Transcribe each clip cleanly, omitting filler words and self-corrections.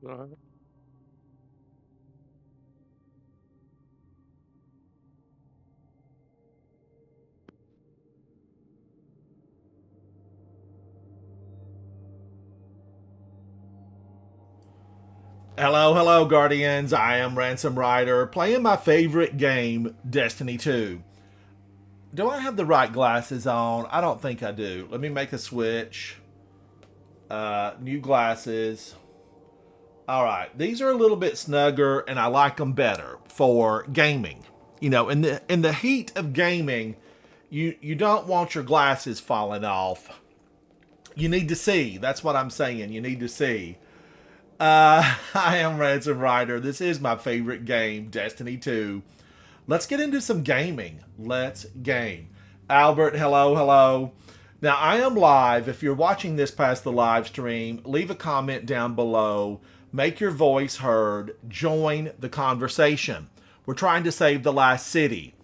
Uh, Hello, hello, Guardians. I am Ransom Rider, playing my favorite game, Destiny 2. Do I have the right glasses on? I don't think I do. Let me make a switch. New glasses. All right, these are a little bit snugger, and I like them better for gaming. You know, in the heat of gaming, you don't want your glasses falling off. You need to see. That's what I'm saying. You need to see. I am Ransom Rider. This is my favorite game, Destiny 2. Let's get into some gaming. Let's game. Albert, hello, hello. Now, I am live. If you're watching this past the live stream, leave a comment down below. Make your voice heard. Join the conversation. We're trying to save the last city.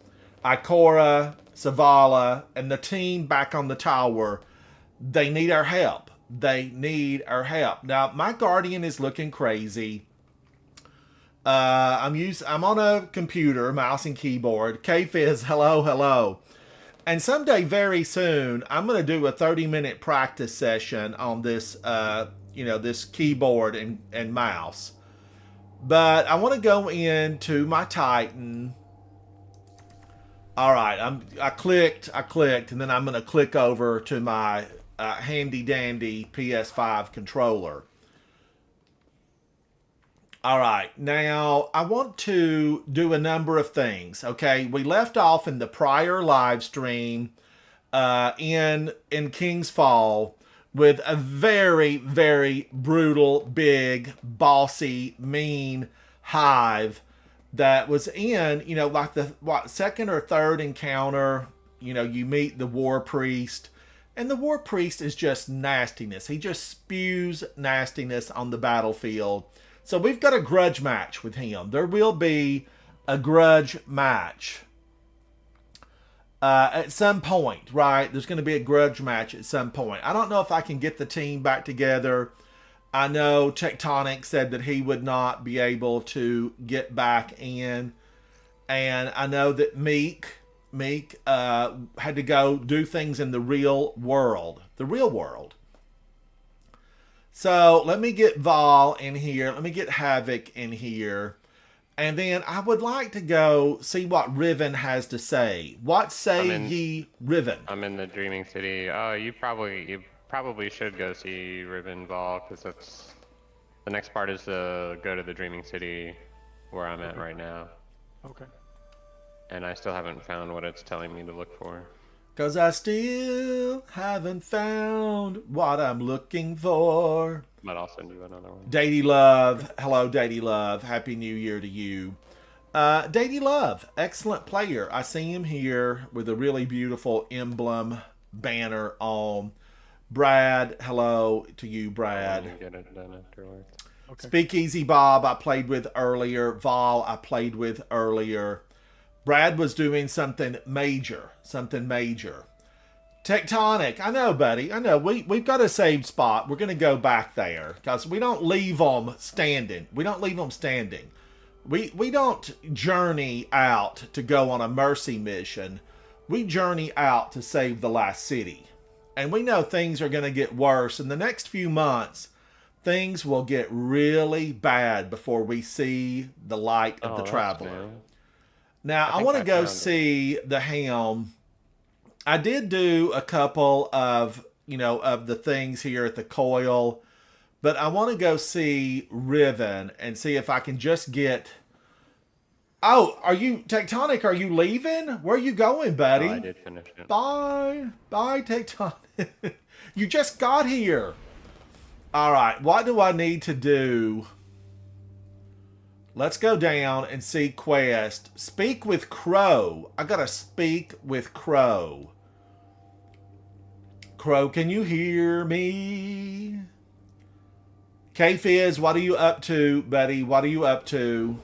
Ikora, Zavala, and the team back on the tower, they need our help. They need our help. Now, my Guardian is looking crazy. I'm on a computer, mouse and keyboard. K-Fizz, hello, hello. And someday, very soon, I'm going to do a 30-minute practice session on this, this keyboard and mouse. But I want to go into my Titan. All right, I clicked, and then I'm going to click over to my handy dandy PS5 controller. All right, now I want to do a number of things. Okay, we left off in the prior live stream in King's Fall with a very, very brutal, big, bossy, mean hive that was in, like the second or third encounter. You meet the war priest, and the war priest is just nastiness. He just spews nastiness on the battlefield. So we've got a grudge match with him. There will be a grudge match at some point, right? There's going to be a grudge match at some point. I don't know if I can get the team back together. I know Tectonic said that he would not be able to get back in. And I know that Meek had to go do things in the real world. The real world. So let me get Vol in here. Let me get Havoc in here. And then I would like to go see what Riven has to say. What say ye, Riven? I'm in the Dreaming City. Oh, you probably should go see Riven Ball, because that's the next part is to go to the Dreaming City where I'm at right now. Okay. And I still haven't found what it's telling me to look for. Cause I still haven't found what I'm looking for. But I'll send you another one. Datey Love. Hello, Datey Love. Happy New Year to you. Datey Love, excellent player. I see him here with a really beautiful emblem banner on. Brad, hello to you, Brad. Get it done afterwards. Okay. Speakeasy Bob, I played with earlier. Vol, I played with earlier. Brad was doing something major. Tectonic, I know, buddy. I know. We've got a saved spot. We're going to go back there because we don't leave them standing. We don't journey out to go on a mercy mission. We journey out to save the last city. And we know things are going to get worse. In the next few months, things will get really bad before we see the light of the Traveler. Now, I want to go see the Helm. I did do a couple of, of the things here at the Coil, but I want to go see Riven and see if I can just get... Oh, Tectonic, are you leaving? Where are you going, buddy? Oh, I did finish it. Bye, Tectonic. You just got here. All right, what do I need to do? Let's go down and see quest. Speak with Crow. I gotta speak with Crow. Crow, can you hear me? K-Fizz, what are you up to, buddy? What are you up to?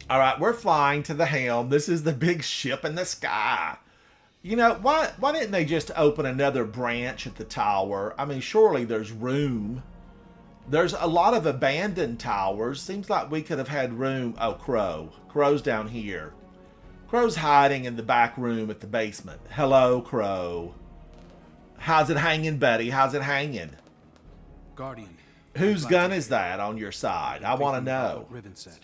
All right, we're flying to the Helm. This is the big ship in the sky. You know, why didn't they just open another branch at the tower? I mean, surely there's room. There's a lot of abandoned towers. Seems like we could have had room. Oh, Crow. Crow's down here. Crow's hiding in the back room at the basement. Hello, Crow. How's it hanging, buddy? How's it hanging? Guardian. Whose gun is that on your side? I want to know. What Riven said.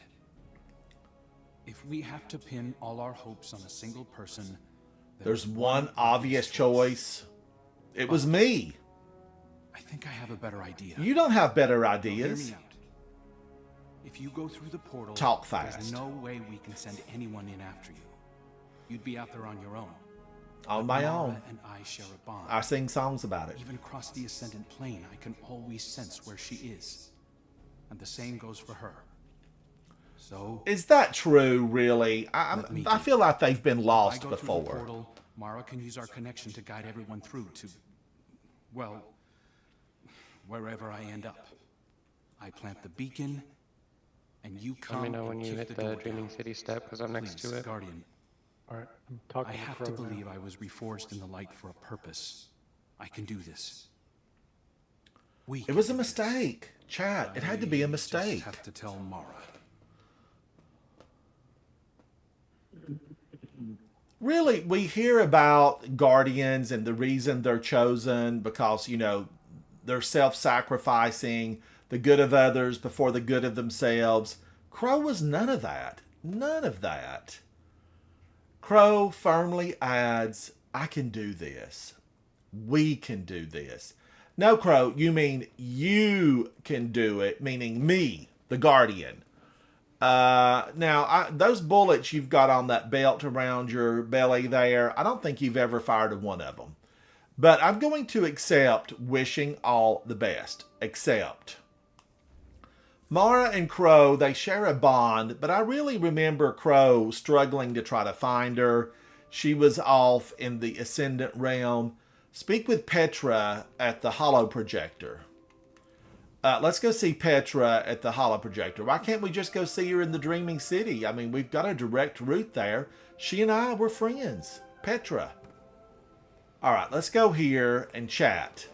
If we have to pin all our hopes on a single person, There's one obvious choice. It was me. I think I have a better idea. You don't have better Now, ideas. hear me out. If you go through the portal, Talk fast. there's no way we can send anyone in after you. You'd be out there on your own. On my Mara own. and I share a bond. I sing songs about it. Even across the Ascendant Plane, I can always sense where she is. And the same goes for her. So, Is that true, really? Let me I do feel like they've been if I lost go through the before. portal, Mara can use our connection to guide everyone through to, well, wherever I end up. I plant the beacon, and you come Let me know when and you kick hit the the door Dreaming down. City step, because I'm next Please, to it. Guardian, Alright, I'm talking I to have Crow to now. believe I was reforged in the light for a purpose. I can do this. We It can was a do this. mistake. Chat, it had to be a I mistake. Just have to tell Mara. Really, we hear about guardians and the reason they're chosen because, you know, they're self-sacrificing, the good of others before the good of themselves. Crow was none of that. None of that. Crow firmly adds, I can do this. We can do this. No, Crow, you mean you can do it, meaning me, the guardian. Now, those bullets you've got on that belt around your belly there, I don't think you've ever fired one of them. But I'm going to accept wishing all the best. Accept. Mara and Crow, they share a bond, but I really remember Crow struggling to try to find her. She was off in the Ascendant Realm. Speak with Petra at the Hollow Projector. Let's go see Petra at the Hollow Projector. Why can't we just go see her in the Dreaming City? I mean, we've got a direct route there. She and I were friends. Petra. All right, let's go here and chat.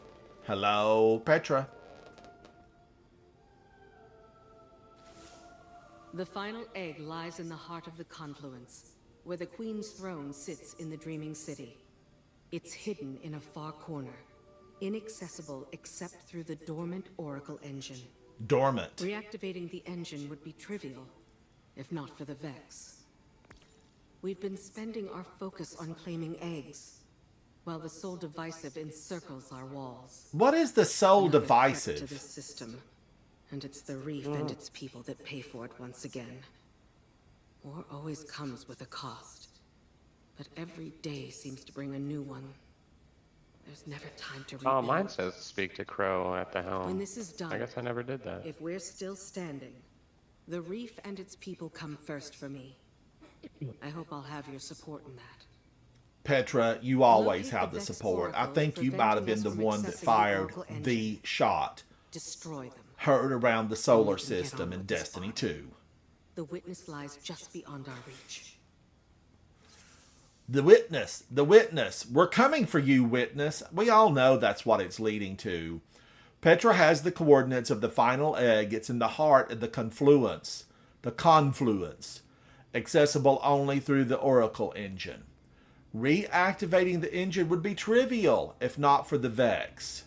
Hello, Petra. The final egg lies in the heart of the confluence, where the Queen's throne sits in the Dreaming City. It's hidden in a far corner, inaccessible except through the dormant Oracle engine. Dormant. Reactivating the engine would be trivial, if not for the Vex. We've been spending our focus on claiming eggs, while the Soul Divisive encircles our walls. What is the Soul Another threat to Divisive? this system, and it's the Reef and its people that pay for it once again. War always comes with a cost, but every day seems to bring a new one. There's never time to rebuild. Oh, mine says speak to Crow at the helm. When this is done, I guess I never did that. if we're still standing, the Reef and its people come first for me. I hope I'll have your support in that. Petra, you always Locate have the the Vex support. I Oracle, think you might have been the preventing us from one that accessing the fired Oracle engine. the shot Destroy them. heard around the solar We can get system on in with this Destiny part. 2. The witness lies just beyond our reach. The witness. We're coming for you, witness. We all know that's what it's leading to. Petra has the coordinates of the final egg. It's in the heart of the confluence. Accessible only through the Oracle engine. Reactivating the engine would be trivial if not for the Vex.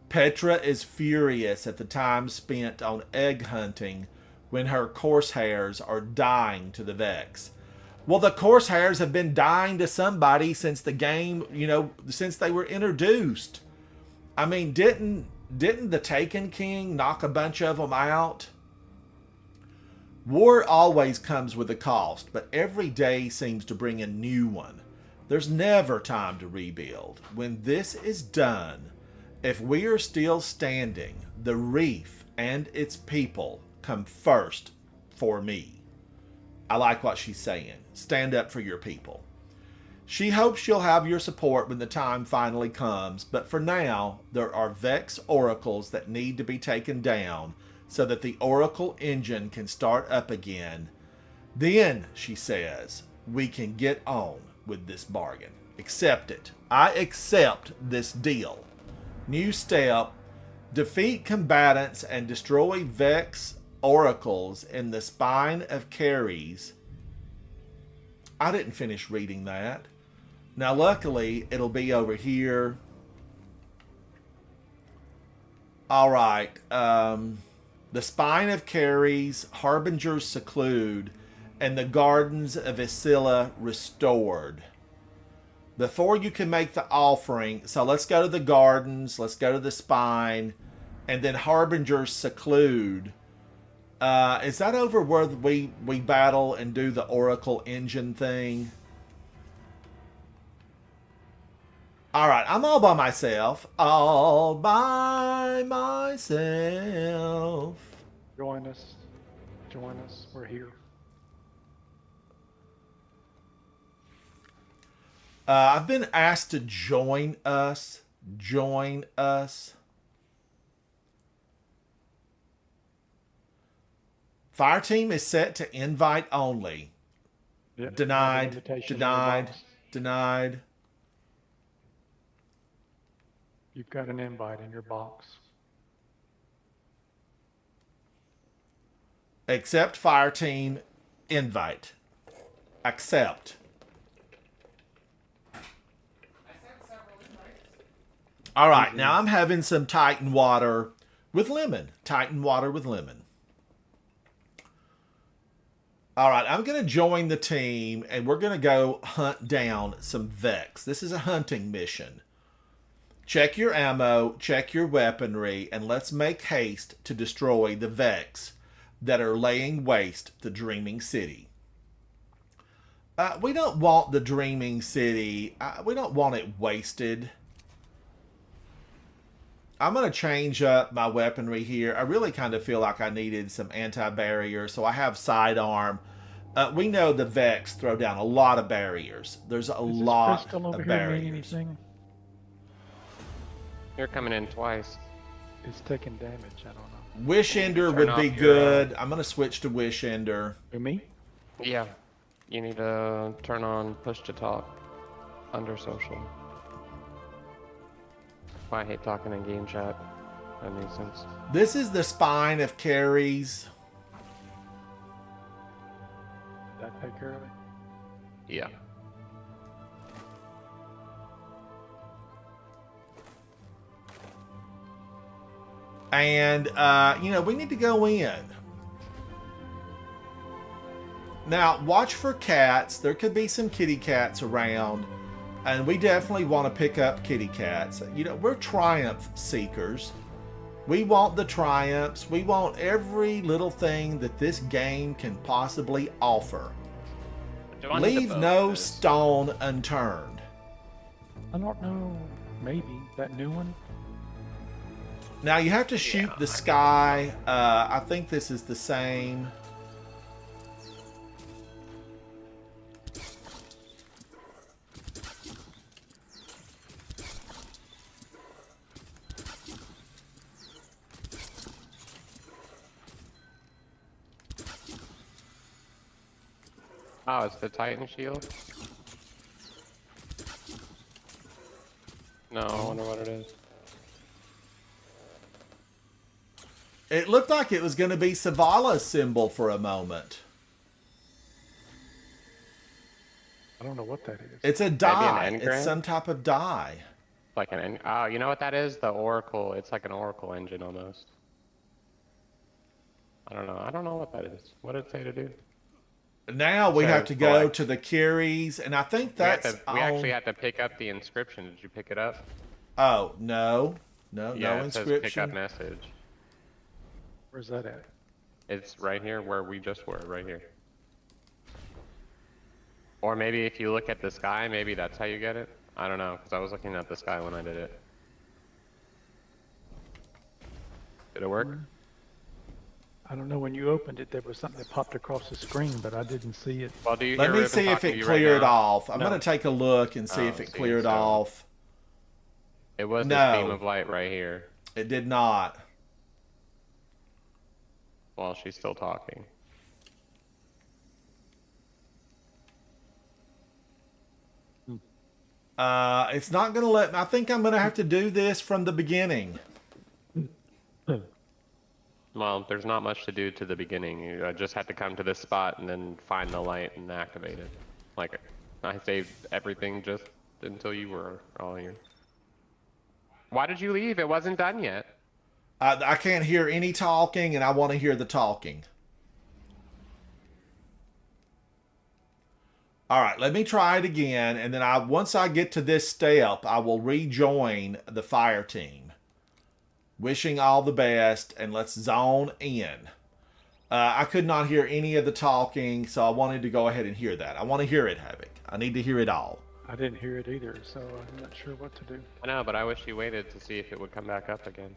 Petra is furious at the time spent on egg hunting when her Corsairs are dying to the Vex. Well, the Corsairs have been dying to somebody since the game, since they were introduced. I mean, didn't the Taken King knock a bunch of them out? War always comes with a cost, but every day seems to bring a new one. There's never time to rebuild. When this is done, if we are still standing, the Reef and its people come first for me. I like what she's saying. Stand up for your people. She hopes she'll have your support when the time finally comes, but for now, there are Vex oracles that need to be taken down so that the Oracle engine can start up again. Then, she says, we can get on with this bargain. Accept it. I accept this deal. New step. Defeat combatants and destroy Vex oracles in the spine of Caries. I didn't finish reading that. Now, luckily, it'll be over here. All right. The spine of Caries, Harbingers seclude, and the gardens of Isilla restored. Before you can make the offering, so let's go to the gardens, let's go to the spine, and then Harbingers seclude. Is that over where we battle and do the Oracle engine thing? All right, I'm all by myself. All by myself. Join us. Join us. We're here. I've been asked to join us. Join us. Fireteam is set to invite only. Yep, Denied. invitation in your Denied. box. Denied. You've got an invite in your box. Accept Fireteam invite. Accept. All right, now I'm having some Titan water with lemon. Titan water with lemon. All right, I'm going to join the team, and we're going to go hunt down some Vex. This is a hunting mission. Check your ammo, check your weaponry, and let's make haste to destroy the Vex that are laying waste the Dreaming City. We don't want the Dreaming City. We don't want it wasted. I'm going to change up my weaponry here. I really kind of feel like I needed some anti-barrier, so I have sidearm. We know the Vex throw down a lot of barriers. There's a Does this lot crystal over of here mean barriers. anything? You're coming in twice. It's taking damage. I don't know. Wish Ender Turn would off be your, good. I'm going to switch to Wish Ender. Who, me? Yeah. You need to turn on push to talk under social. I hate talking in game chat. A nuisance. This is the spine of Caries. Did that take care of it? Yeah. And, we need to go in. Now, watch for cats. There could be some kitty cats around. And we definitely want to pick up kitty cats. We're triumph seekers. We want the triumphs. We want every little thing that this game can possibly offer. Do I need to Leave vote no this? stone unturned. I don't know. Maybe. That new one? Now you have to shoot Yeah, the sky. I think this is the same. Oh, it's the Titan shield? No, I wonder what it is. It looked like it was going to be Savala's symbol for a moment. I don't know what that is. It's a die. an It's engram? some type of die. Like oh, you know what that is? The Oracle. It's like an Oracle engine almost. I don't know. I don't know what that is. What did it say to do? Now we So, have to go collect. to the Curies, and I think We, that's we actually had to pick up the inscription. Did you pick it up? Oh, no. No Yeah, it says pick up inscription. message. Where's that at? It's right here where we just were, right here. Or maybe if you look at the sky, maybe that's how you get it. I don't know, because I was looking at the sky when I did it. Did it work? I don't know. When you opened it, there was something that popped across the screen, but I didn't see it. Well, do you Let hear me Riven see if talking to it you right cleared now? off. I'm No. going to take a look and see if it see, cleared so- off. It was No. this beam of light right here It did not. while she's still talking. It's not going to let me. I think I'm going to have to do this from the beginning. Well, there's not much to do to the beginning. You just have to come to this spot and then find the light and activate it. Like, I saved everything just until you were all here. Why did you leave? It wasn't done yet. I can't hear any talking, and I want to hear the talking. All right, let me try it again, and then once I get to this step, I will rejoin the fire team. Wishing all the best, and let's zone in. I could not hear any of the talking, so I wanted to go ahead and hear that. I want to hear it, Havoc. I need to hear it all. I didn't hear it either, so I'm not sure what to do. I know, but I wish you waited to see if it would come back up again.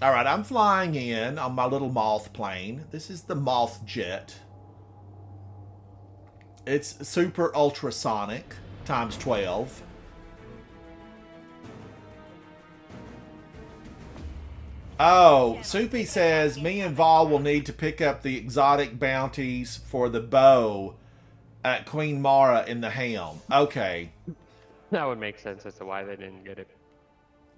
All right, I'm flying in on my little moth plane. This is the moth jet. It's super ultrasonic times 12. Oh, Soupy says me and Vol will need to pick up the exotic bounties for the bow at Queen Mara in the Helm. Okay. That would make sense as to why they didn't get it.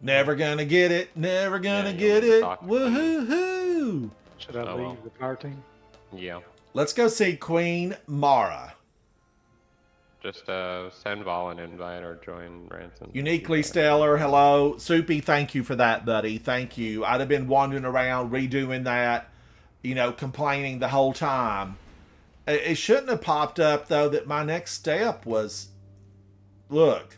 Never gonna get it. Never gonna Yeah, get you'll it. talk to Woohoo! Should I Oh, leave well. the fire team? Yeah. Let's go see Queen Mara. Just send Vol an invite or join Ransom. Uniquely stellar. Hello. Soupy, thank you for that, buddy. Thank you. I'd have been wandering around redoing that, complaining the whole time. It shouldn't have popped up, though, that my next step was, look,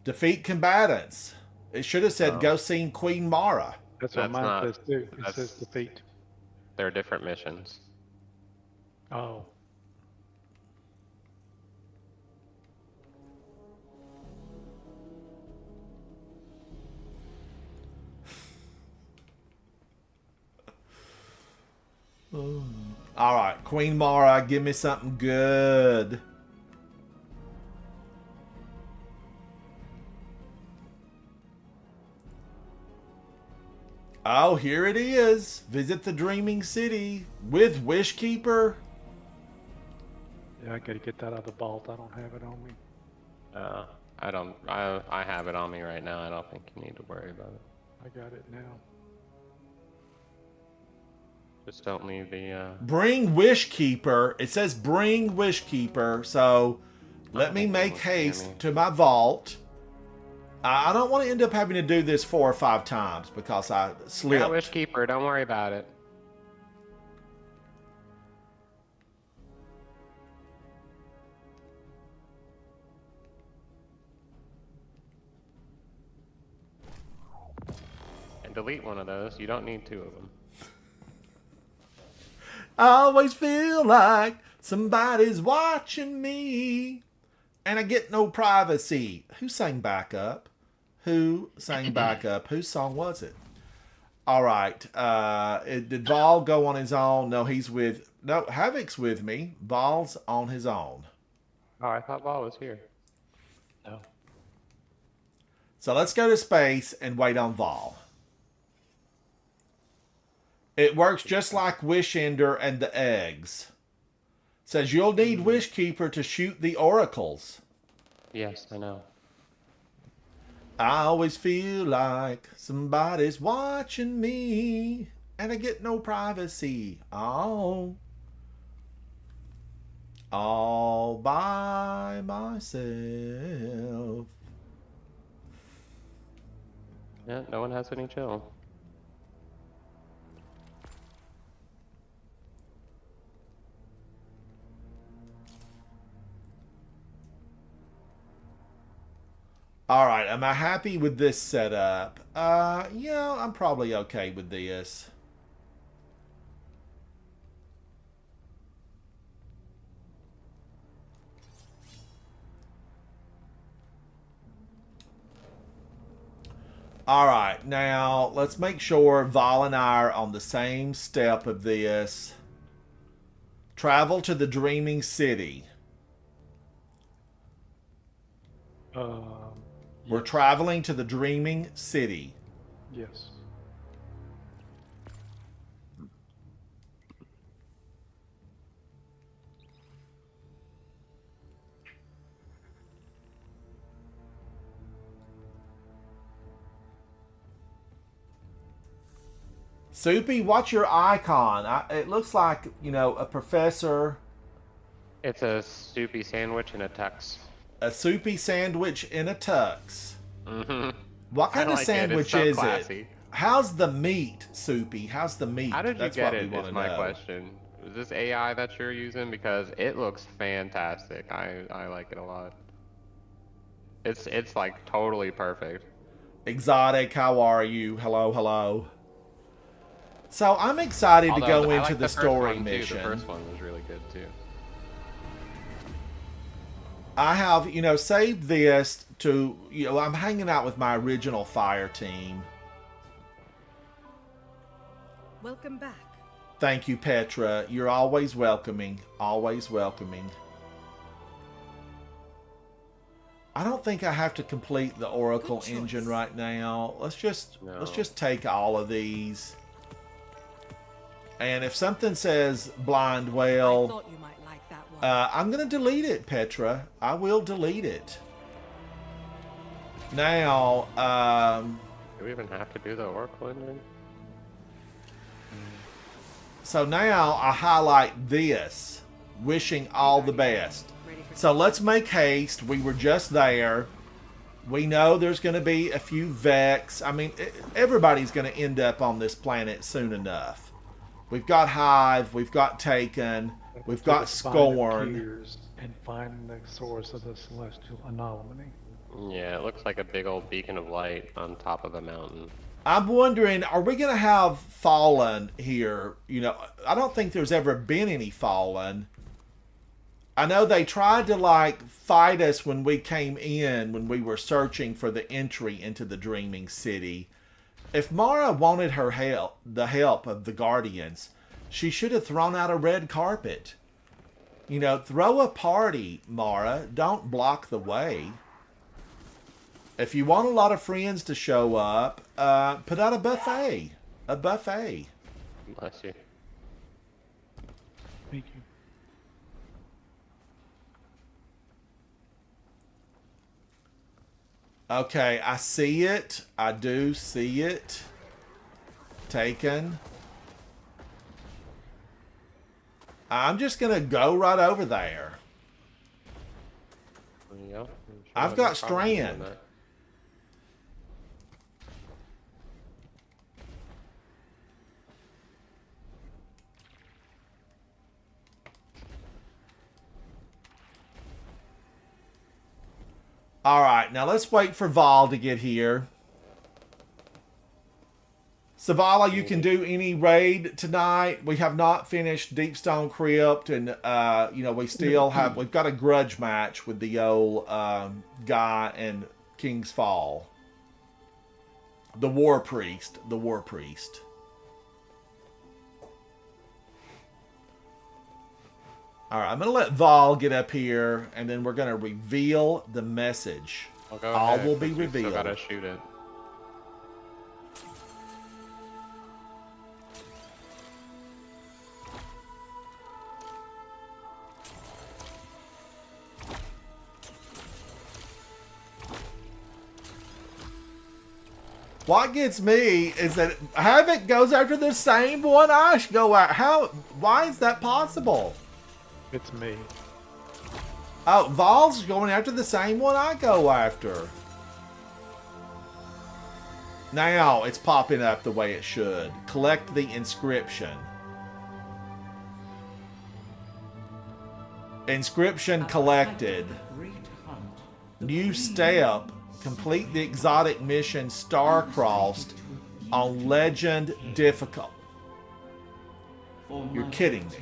defeat combatants. It should have said go see Queen Mara. That's what That's mine not- says too. It that's- says defeat. They're different missions. Oh. All right, Queen Mara, give me something good. Oh, here it is. Visit the Dreaming City with Wishkeeper. Yeah, I gotta get that out of the vault. I don't have it on me. I don't. I have it on me right now. I don't think you need to worry about it. I got it now. Just don't leave the. Bring Wishkeeper. It says bring Wishkeeper. So let me make haste to my vault. I don't want to end up having to do this 4 or 5 times because I Yeah, slipped. Wishkeeper. Don't worry about it. And delete one of those. You don't need 2 of them. I always feel like somebody's watching me, and I get no privacy. Who sang backup? Who sang backup? Whose song was it? All right. Did Vol go on his own? No, no, Havoc's with me. Vol's on his own. Oh, I thought Vol was here. No. So let's go to space and wait on Vol. It works just like Wishender and the eggs. Says you'll need Wishkeeper to shoot the oracles. Yes, I know. I always feel like somebody's watching me, and I get no privacy. Oh, all by myself. Yeah, no one has any chill. All right, am I happy with this setup? Yeah, I'm probably okay with this. All right, now let's make sure Vol and I are on the same step of this. Travel to the Dreaming City. We're traveling to the Dreaming City. Yes. Soupy, what's your icon? It looks like, you know, a professor, It's a soupy sandwich and a tux. a soupy sandwich in a tux. Mm-hmm. What kind I of like it. It's sandwich so is classy. it? How's the meat, Soupy? How's the meat? How did you That's get what it? we want Is to my know. question. Is this AI that you're using? Because it looks fantastic. I like it a lot. It's like totally perfect. Exotic, how are you? Hello, hello. So I'm excited to Although go I into like the first story one, too. mission. The first one was really good too. I have, you know, saved this to, you know, I'm hanging out with my original fire team. Welcome back. Thank you, Petra. You're always welcoming. Always welcoming. I don't think I have to complete the Oracle Good choice. engine right now. Let's just No. take all of these. And if something says blind I whale, thought you might like that one. I'm going to delete it, Petra. I will delete it. Now, Do we even have to do the Oracle engine? so now I highlight this, wishing all the best. Ready for So let's make haste. We were just there. We know there's going to be a few Vex. I mean, everybody's going to end up on this planet soon enough. We've got Hive. We've got Taken. We've got Scorn. Appears and find the source of the celestial anomaly. Yeah, it looks like a big old beacon of light on top of a mountain. I'm wondering, are we going to have Fallen here? You know, I don't think there's ever been any Fallen. I know they tried to, like, fight us when we came in, when we were searching for the entry into the Dreaming City. If Mara wanted her help, the help of the Guardians, she should have thrown out a red carpet. You know, throw a party, Mara. Don't block the way. If you want a lot of friends to show up, put out a buffet. A buffet. Bless you. Thank you. Okay, I see it. I do see it. Taken. I'm just going to go right over there. There you go. I've got Strand. Alright, now let's wait for Vol to get here. Savala, you can do any raid tonight. We have not finished Deepstone Crypt, and you know, we still have, we've got a grudge match with the old guy in King's Fall. The War Priest. The War Priest. Alright, I'm going to let Vol get up here, and then we're going to reveal the message. I'll go All ahead, will be 'cause we revealed. Still gotta shoot it. What gets me is that Havoc goes after the same one I go at. How? Why is that possible? It's me. Oh, Vol's going after the same one I go after. Now it's popping up the way it should. Collect the inscription. Inscription collected. New step. Complete the exotic mission Star-Crossed on Legend Difficult. You're kidding me.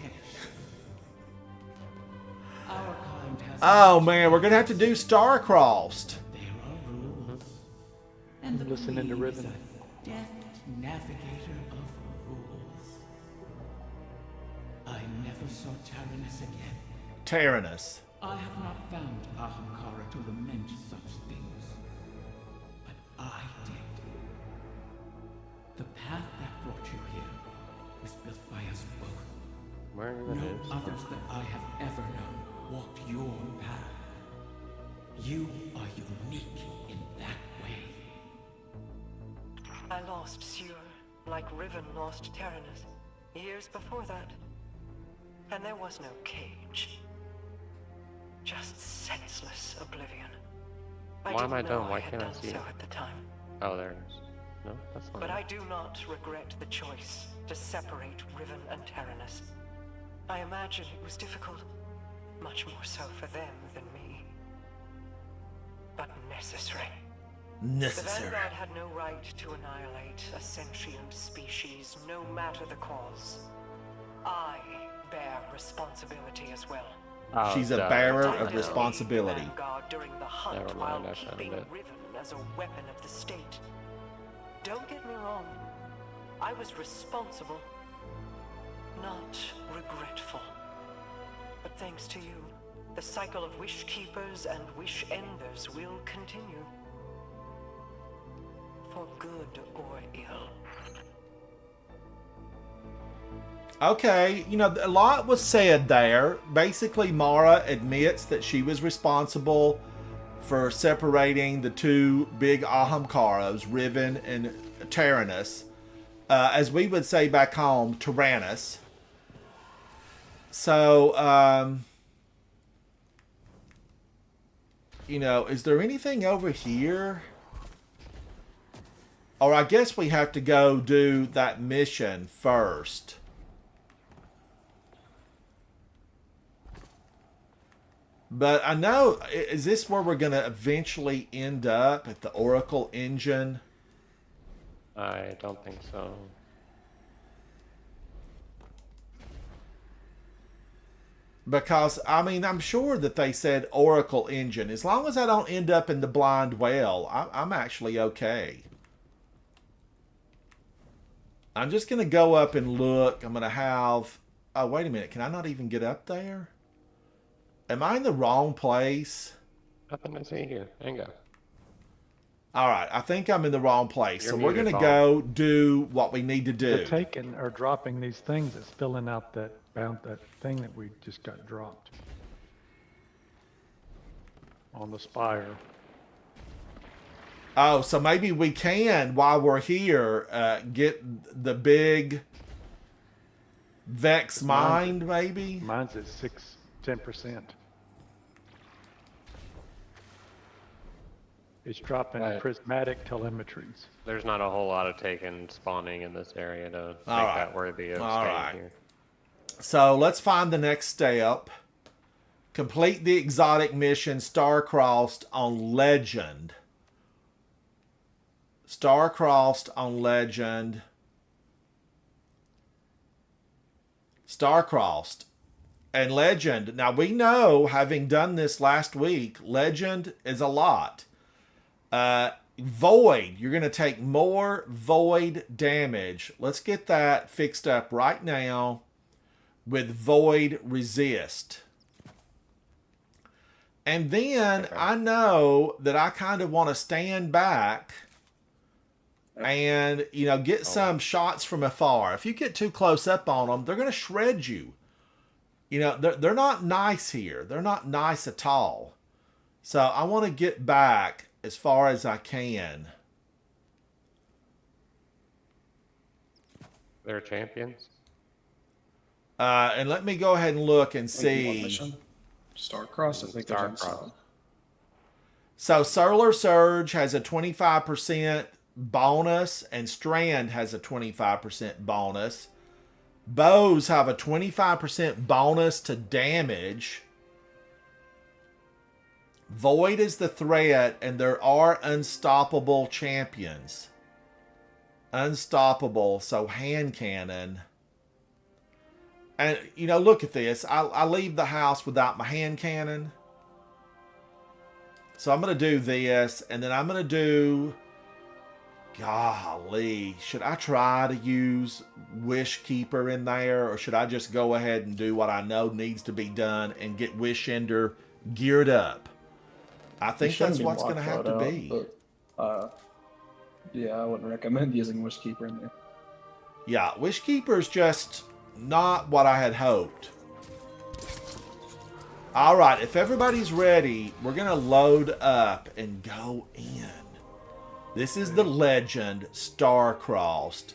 Oh man, we're gonna have to do Star-Crossed. I'm listening to Ribbon. Navigator of rules. I never saw Tyrannus again. Tyrannus. I have not found Ahamkara to lament such things. But I did. The path that brought you here was built by us both. Where even No is? others that I have ever known walked your path. You are unique in that way. I lost Sur like Riven lost Tyrannus years before that. And there was no cage. Just senseless oblivion. Why am I didn't know dumb? Why had can't I done see so it? at the time. Oh, there it is. No, that's not. But I do not regret the choice to separate Riven and Tyrannus. I imagine it was difficult, much more so for them than me. But necessary. The Necessary. Vanguard had no right to annihilate a sentient species, no matter the cause. I bear responsibility as well. Oh, She's a duh. bearer I of did responsibility. lead the Vanguard during the hunt Never while mind, I found keeping it. Riven as a weapon of the state. Don't get me wrong. I was responsible, not regretful. But thanks to you, the cycle of wish keepers and wish enders will continue. For good or ill. Okay, you know, a lot was said there. Basically, Mara admits that she was responsible for separating the two big Ahamkaras, Riven and Tyrannus. As we would say back home, Tyrannus. So, you know, is there anything over here? Or I guess we have to go do that mission first. But I know, is this where we're going to eventually end up at the Oracle Engine? I don't think so. Because, I mean, I'm sure that they said Oracle Engine. As long as I don't end up in the Blind Well, I'm actually okay. I'm just going to go up and look. I'm going to have... Oh, wait a minute. Can I not even get up there? Am I in the wrong place? Nothing to see here. Ain't go. All right. I think I'm in the wrong place. You're So we're going muted, to go do what we need to do. They're taking or dropping these things that's filling out that thing that we just got dropped on the spire. Oh, so maybe we can, while we're here, get the big Vex Mind, maybe? Mine's at 10%. It's dropping Right. prismatic telemetries. There's not a whole lot of taken spawning in this area to make All right. that worthy of All staying right. here. So let's find the next step. Complete the exotic mission Star-Crossed on Legend. Star-Crossed on Legend. Star-Crossed. And Legend. Now we know, having done this last week, Legend is a lot. Void. You're going to take more Void damage. Let's get that fixed up right now with Void Resist. And then I know that I kind of want to stand back and, you know, get some shots from afar. If you get too close up on them, they're going to shred you. You know, they're not nice here. They're not nice at all. So I want to get back as far as I can. They're champions. And let me go ahead and look and see. Star-Crossed, I think they're on Star-Crossed. solid. So Solar Surge has a 25% bonus and Strand has a 25% bonus. Bows have a 25% bonus to damage. Void is the threat, and there are unstoppable champions. Unstoppable, so hand cannon. And, you know, look at this. I leave the house without my hand cannon. So I'm going to do this, and then I'm going to do... Golly, should I try to use Wish Keeper in there, or should I just go ahead and do what I know needs to be done and get Wish Ender geared up? I think that's what's going to have to be. But, yeah, I wouldn't recommend using Wishkeeper in there. Yeah, Wish Keeper's just not what I had hoped. All right, if everybody's ready, we're going to load up and go in. This is the Legend Star-Crossed.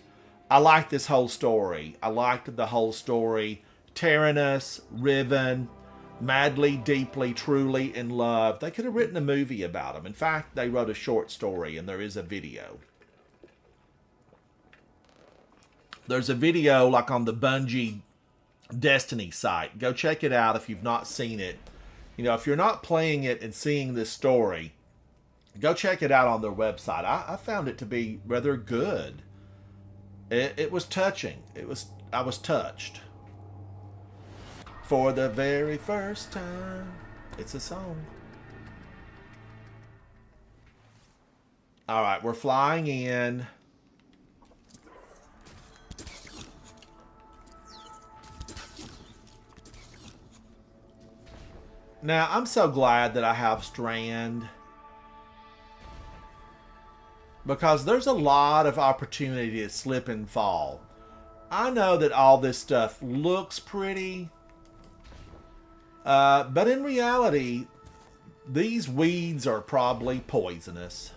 I like this whole story. I liked the whole story. Tyrannus, Riven, madly, deeply, truly in love. They could have written a movie about them. In fact, they wrote a short story, and there is a video. There's a video like on the Bungie Destiny site. Go check it out if you've not seen it. You know, if you're not playing it and seeing this story, go check it out on their website. I found it to be rather good. It was touching. I was touched. For the very first time. It's a song. Alright, we're flying in. Now, I'm so glad that I have Strand. Because there's a lot of opportunity to slip and fall. I know that all this stuff looks pretty. But in reality, these weeds are probably poisonous.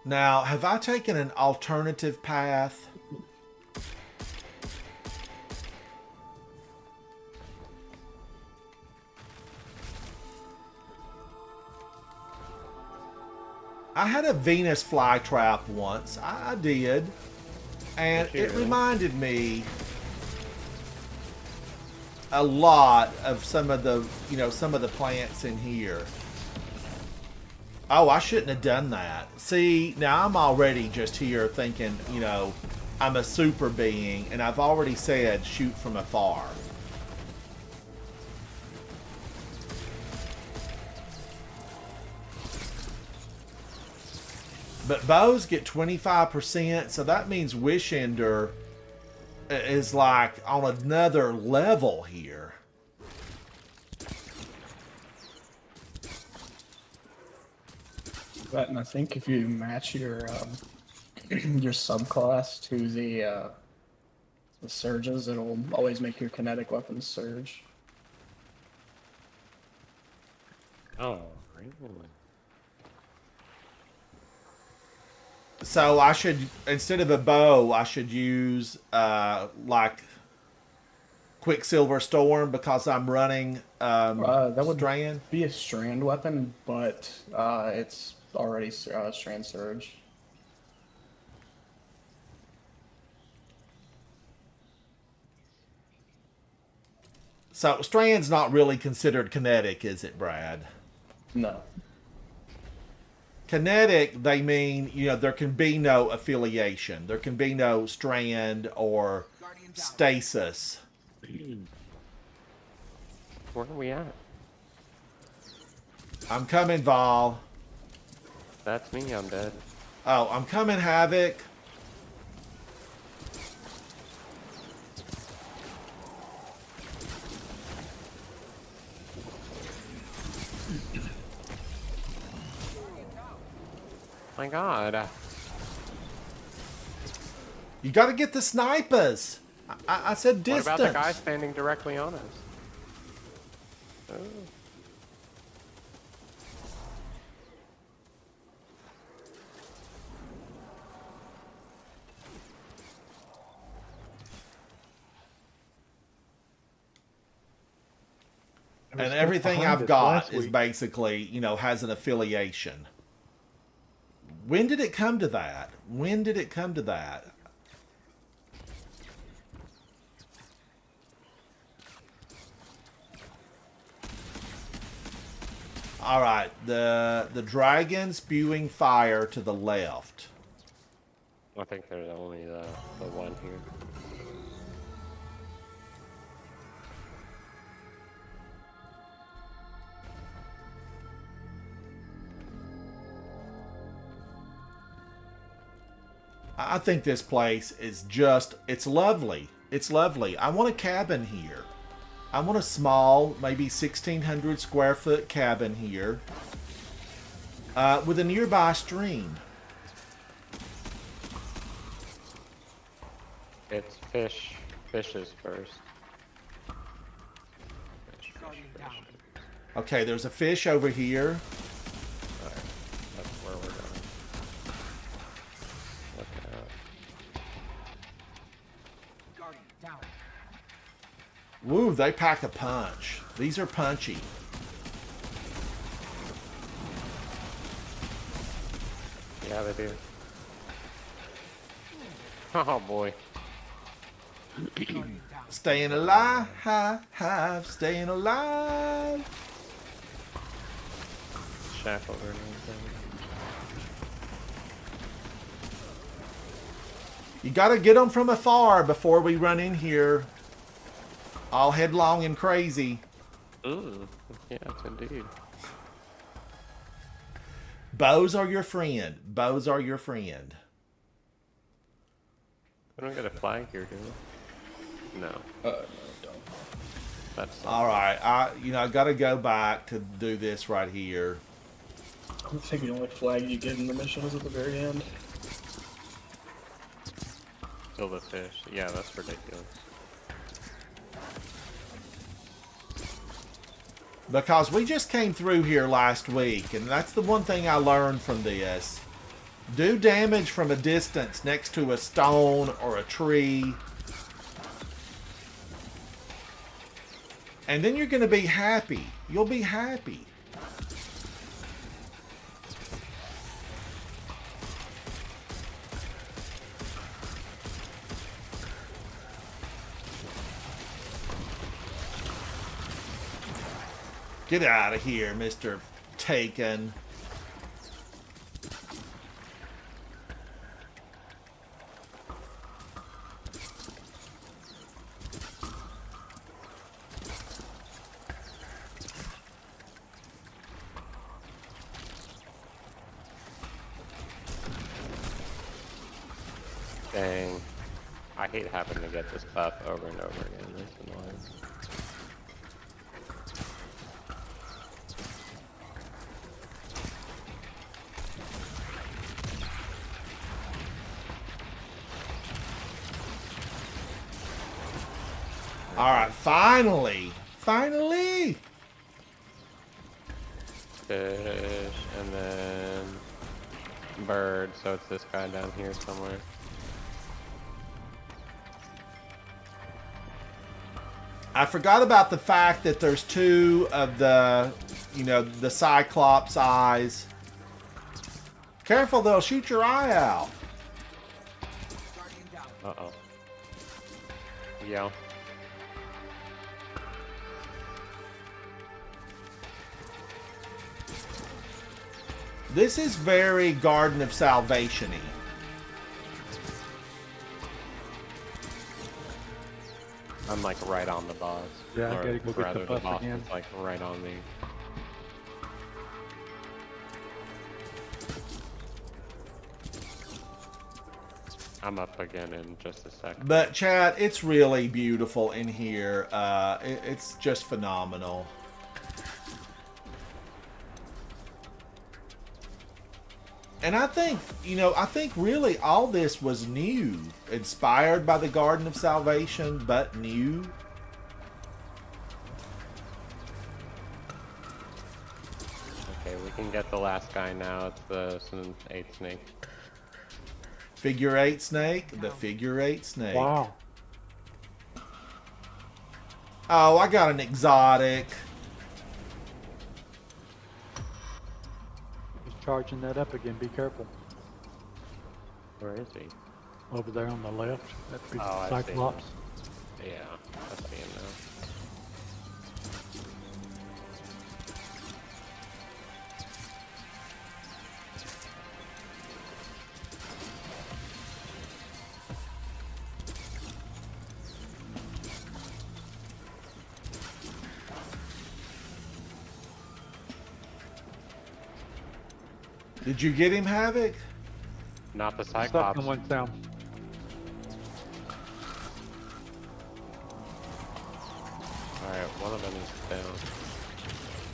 Now, have I taken an alternative path? I had a Venus flytrap once. I did. And it reminded me a lot of some of the, some of the plants in here. Oh, I shouldn't have done that. See, now I'm already just here thinking, I'm a super being, and I've already said shoot from afar. But bows get 25%, so that means Wish Ender is like on another level here. But and I think if you match your your subclass to the surges, it'll always make your kinetic weapons surge. Oh, really? So I should, instead of a bow, I should use like Quicksilver Storm because I'm running That would Strand. be a strand weapon, but it's already strand surge. So Strand's not really considered kinetic, is it, Brad? No. Kinetic, they mean, there can be no affiliation. There can be no strand or stasis. Where are we at? I'm coming, Vol. That's me, I'm dead. Oh, I'm coming, Havoc. My god. You got to get the snipers. I said distance. What about the guy standing directly on us? Oh. And everything I've got is basically, has an affiliation. When did it come to that? When did it come to that? All right, the dragon spewing fire to the left. I think there's only the one here. I think this place is just, it's lovely. It's lovely. I want a cabin here. I want a small, maybe 1,600 square foot cabin here with a nearby stream. It's fish. Fishes first. Fish. Okay, there's a fish over here. Woo, they pack a punch. These are punchy. Yeah, they do. Oh boy. Staying alive, staying alive. Shackled or anything. You gotta get them from afar before we run in here. All headlong and crazy. Ooh, yes indeed. Bows are your friend. Bows are your friend. We don't get a flag here, do we? No. No, don't. That's All right, I gotta go back to do this right here. I think the only flag you get in the mission is at the very end. still the fish. Yeah, that's ridiculous. Because we just came through here last week, and that's the one thing I learned from this. Do damage from a distance next to a stone or a tree. And then you're going to be happy. You'll be happy. Get out of here, Mr. Taken. Dang. I hate having to get this buff over and over again. That's annoying. Alright, finally! Finally! Fish, and then bird, so it's this guy down here somewhere. I forgot about the fact that there's two of the, the Cyclops eyes. Careful, they'll shoot your eye out. Uh-oh. Yeah. This is very Garden of Salvation-y. I'm like right on the boss. Yeah, I Or gotta go get the rather, buff boss again. is like right on me. I'm up again in just a second. But, Chad, it's really beautiful in here. It's just phenomenal. And I think, I think really all this was new. Inspired by the Garden of Salvation, but new. Okay, we can get the last guy now. It's the 8 snake. Figure 8 snake, the figure 8 snake. Wow. Oh, I got an exotic. He's charging that up again. Be careful. Where is he? Over there on the left. That'd be Oh, I see him. Cyclops. Yeah, I see him now. Did you get him, Havoc? Not the Stuck Cyclops. in one down. Alright, one of them is down.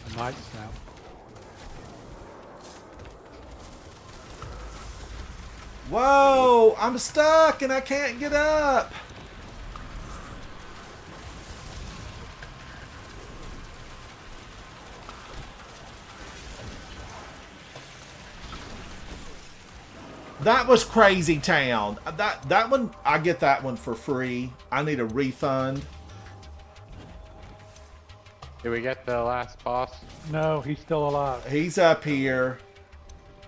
The Knight's down. Whoa! I'm stuck and I can't get up! That was Crazy Town. That one, I get that one for free. I need a refund. Did we get the last boss? No, he's still alive. He's up here.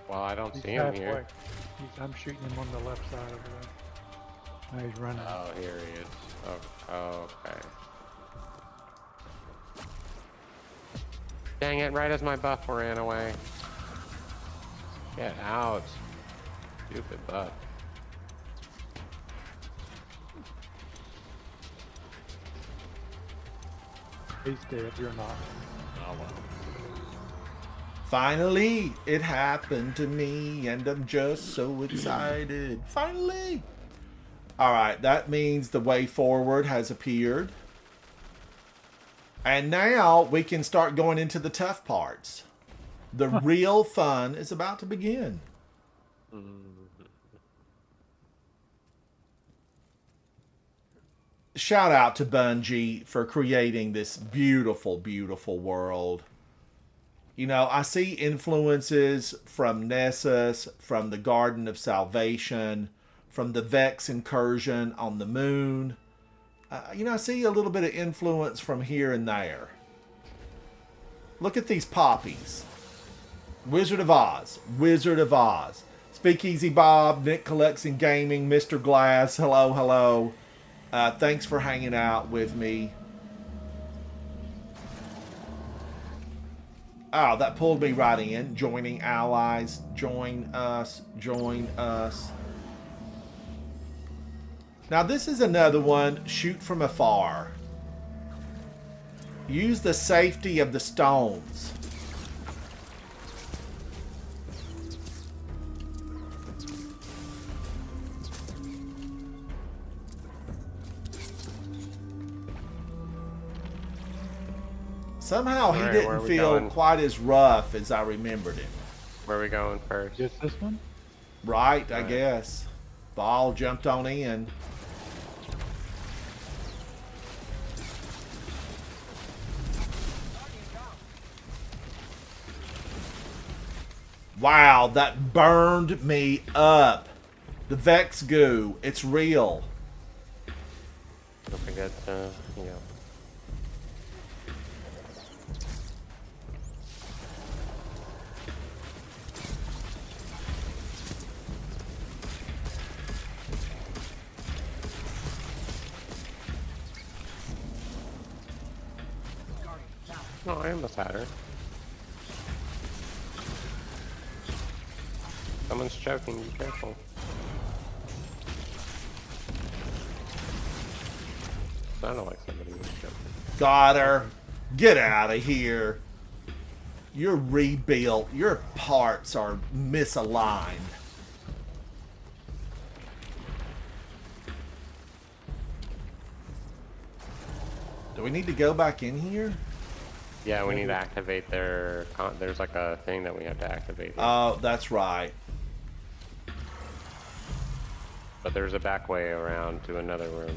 Well, I don't He's see him halfway. here. I'm shooting him on the left side over there. Now he's running. Oh, here he is. Oh, okay. Dang it, right as my buff ran away. Get out. Stupid buff. He's dead. You're not. Oh, well. Finally, it happened to me, and I'm just so excited. Finally! Alright, that means the way forward has appeared. And now we can start going into the tough parts. The real fun is about to begin. Shout out to Bungie for creating this beautiful, beautiful world. You know, I see influences from Nessus, from the Garden of Salvation, from the Vex incursion on the moon. You know, I see a little bit of influence from here and there. Look at these poppies. Wizard of Oz. Wizard of Oz. Speakeasy Bob, Nick Collection Gaming, Mr. Glass. Hello, hello. Thanks for hanging out with me. Oh, that pulled me right in. Joining allies. Join us. Join us. Now, this is another one. Shoot from afar. Use the safety of the stones. Somehow he Alright, where didn't are we feel going? quite as rough as I remembered him. Where are we going first? Just this one? Right, I guess. Ball jumped on in. Wow, that burned me up. The Vex goo, it's real. Don't forget to, yeah. Oh, I almost had her. Someone's choking, be careful. Sounded like somebody was choking. Got her. Get out of here. You're rebuilt. Your parts are misaligned. Do we need to go back in here? Yeah, we need to activate their... there's like a thing that we have to activate. Oh, that's right. But there's a back way around to another room.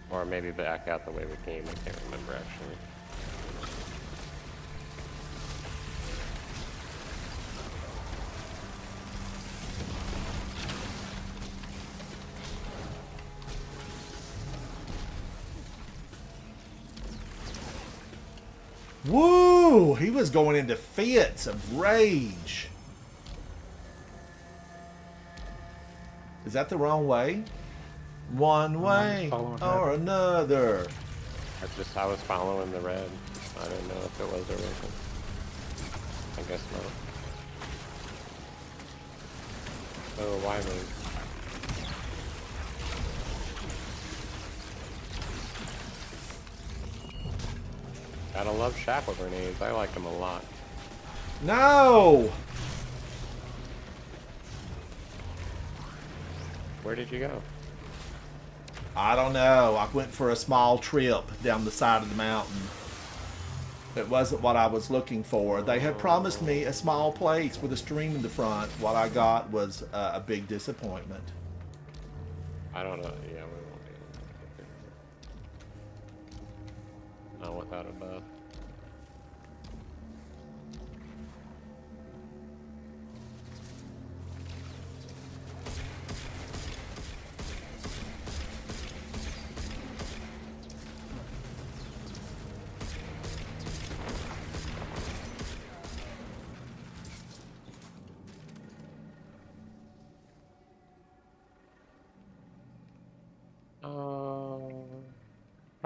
Or maybe back out the way we came, I can't remember actually. Woo! He was going into fits of rage. Is that the wrong way? One way following or her. another. I was following the red. I didn't know if it was or wasn't. I guess not. Oh, wyvern. Gotta love Shackle grenades. I like them a lot. No! Where did you go? I don't know. I went for a small trip down the side of the mountain. It wasn't what I was looking for. They had promised me a small place with a stream in the front. What I got was a big disappointment. I don't know. Yeah, we won't be able to get there. Not without a buff.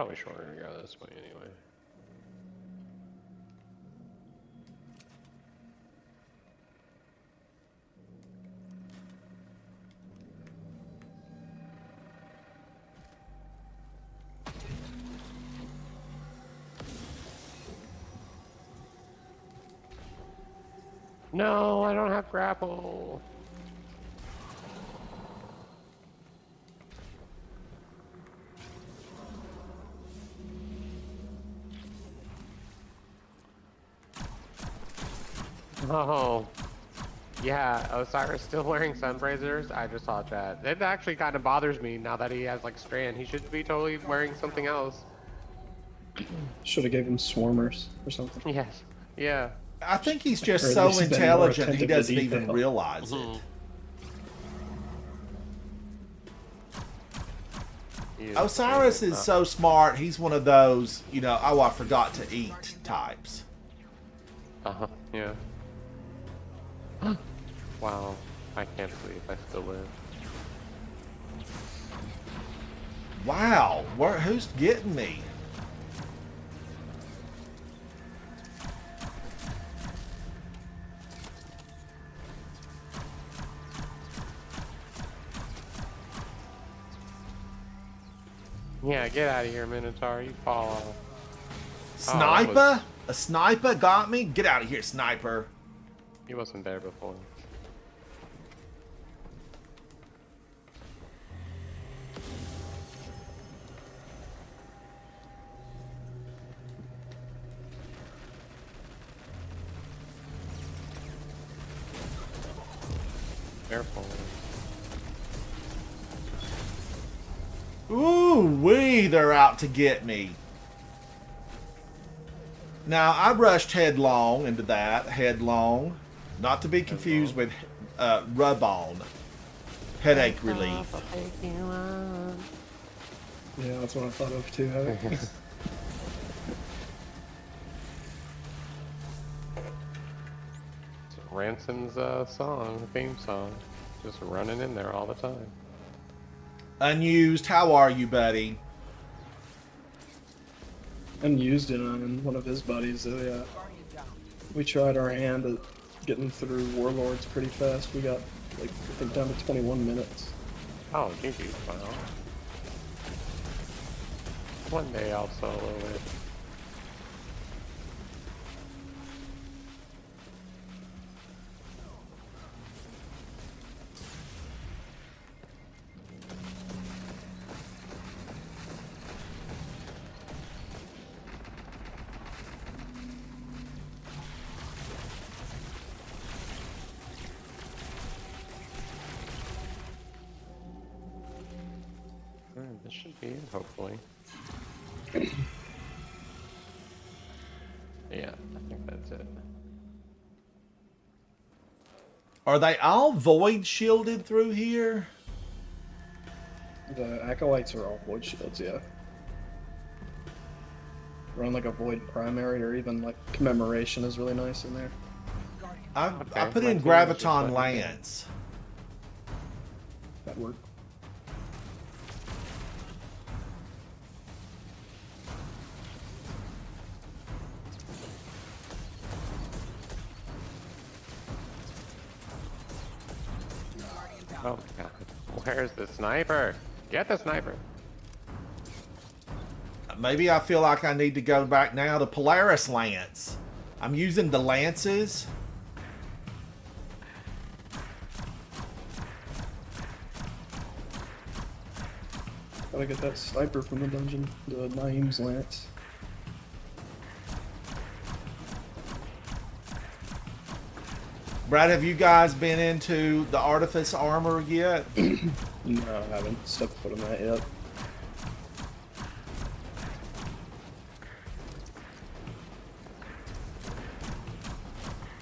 Probably shorter to go this way anyway. No, I don't have grapple. Oh, yeah, Osiris still wearing sunbrazers. I just saw that. It actually kind of bothers me now that he has like Strand. He should be totally wearing something else. Should have gave him swarmers or something. Yes, yeah. I think he's Or just at so least been more intelligent he attentive to doesn't even detail. realize it. Mhm. He is Osiris very- is so smart. He's one of those, you know, oh, I forgot to eat types. Uh-huh, yeah. Wow, I can't believe I still live. Wow, who's getting me? Yeah, get out of here, Minotaur. You fall off. Sniper? was- A sniper got me? Get out of here, sniper. He wasn't there before. Careful. Ooh wee, they're out to get me. Now, I rushed headlong into that. Headlong. Not to be confused with rub-on. Headache relief. Yeah, that's what I thought of too. It's Ransom's song, theme song. Just running in there all the time. Unused, how are you, buddy? And used it on one of his buddies. So yeah, we tried our hand at getting through Warlords pretty fast. We got like I think down to 21 minutes. Oh, GG, wow. One day I'll solo it. This should be it, hopefully. Yeah, I think that's it. Are they all void shielded through here? The acolytes are all void shields, yeah. Run like a void primary or even like commemoration is really nice in there. I Okay, put my in team was just Graviton like- Lance. That worked. Oh my god. Where's the sniper? Get the sniper. Maybe I feel like I need to go back now to Polaris Lance. I'm using the Lances. Gotta get that sniper from the dungeon, the Naeem's Lance. Brad, have you guys been into the Artifice armor yet? No, I haven't stepped foot in that yet.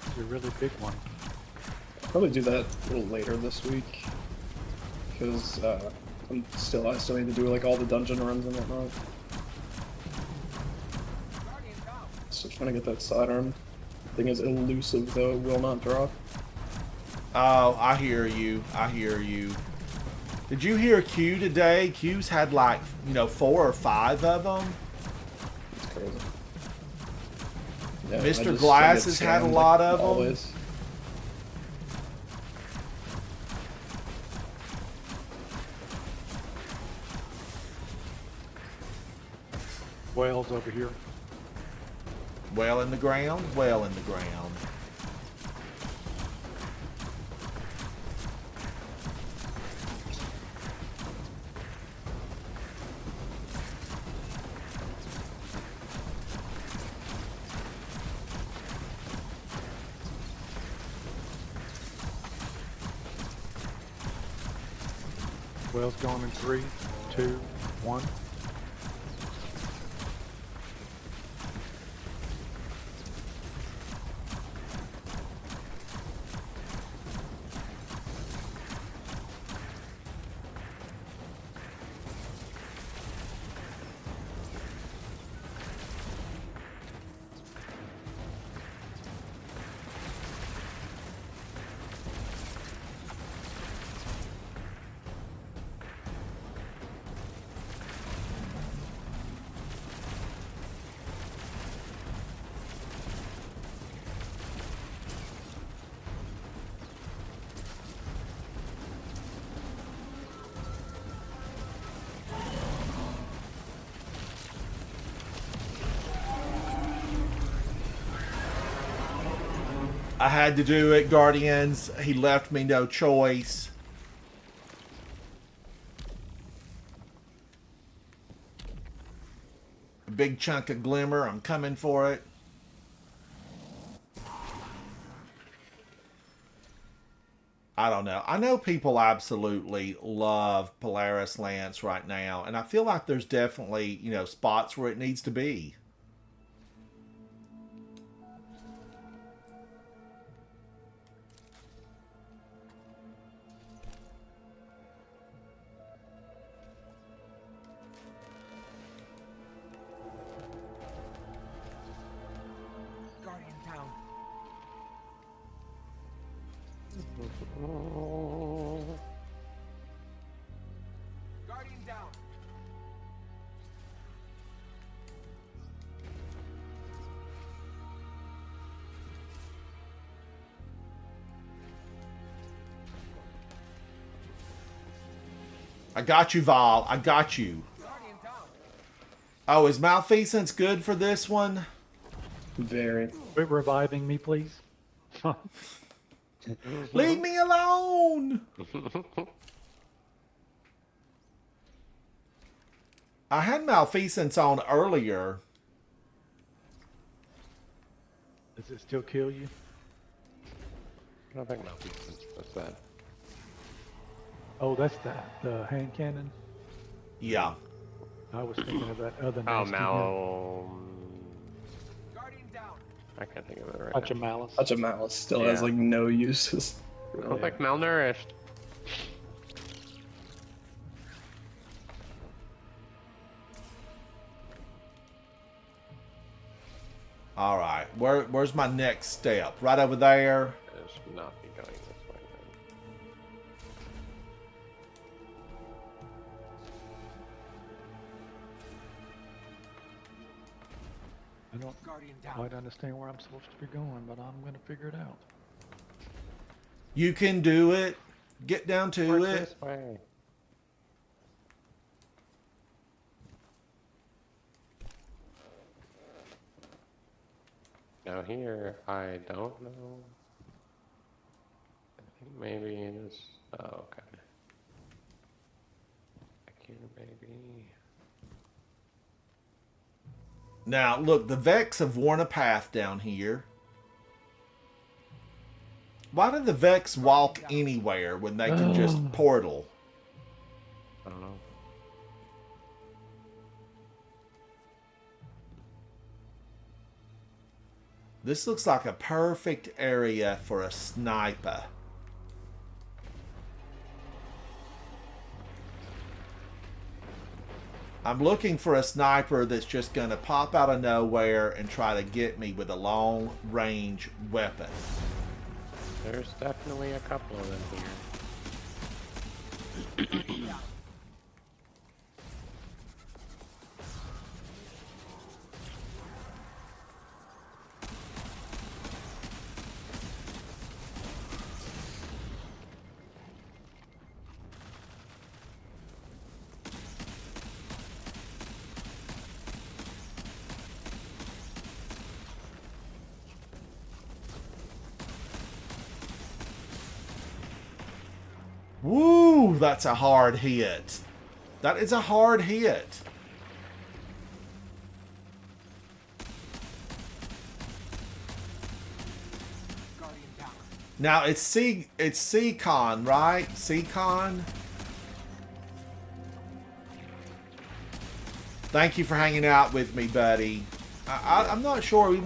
It's a really big one. Probably do that a little later this week. Because I still need to do like all the dungeon runs and whatnot. So trying to get that sidearm. Thing is elusive though, will not drop. Oh, I hear you. I hear you. Did you hear Q today? Q's had like, 4 or 5 of them. It's crazy. Yeah, I Mr. just Glass get has had a scammed, lot like, of them. always. Whales over here. Well in the ground, well in the ground. Whales going in 3, 2, 1. I had to do it, Guardians. He left me no choice. A big chunk of glimmer. I'm coming for it. I don't know. I know people absolutely love Polaris Lance right now, and I feel like there's definitely, spots where it needs to be. Guardian down. Guardian down. I got you, Val. I got you. Guardian down. Oh, is Malfeasance good for this one? Very. Quit reviving me, please. Leave me alone! I had Malfeasance on earlier. Does it still kill you? I don't think Malfeasance was that. Oh, that's the hand cannon. Yeah. I was thinking of that other Oh, nasty Guardian down. I can't think of it right Touch now. of malice. Touch of Malice still has Yeah. like no uses. I was like malnourished. All right. Where's my next step? Right over there. It should not be going this way then. I don't Guardian down. quite understand where I'm supposed to be going, but I'm going to figure it out. You can do it. Get down to Work it. this way. Now here, I don't know. I think maybe this. Oh, okay. Back here, maybe. Now, look, the Vex have worn a path down here. Why do the Vex walk anywhere when they can just portal? I don't know. This looks like a perfect area for a sniper. I'm looking for a sniper that's just going to pop out of nowhere and try to get me with a long-range weapon. There's definitely a couple of them here. Woo, that's a hard hit. That is a hard hit. Guardian down. Now it's C-Con, right? C-Con. Thank you for hanging out with me, buddy. I'm not sure. We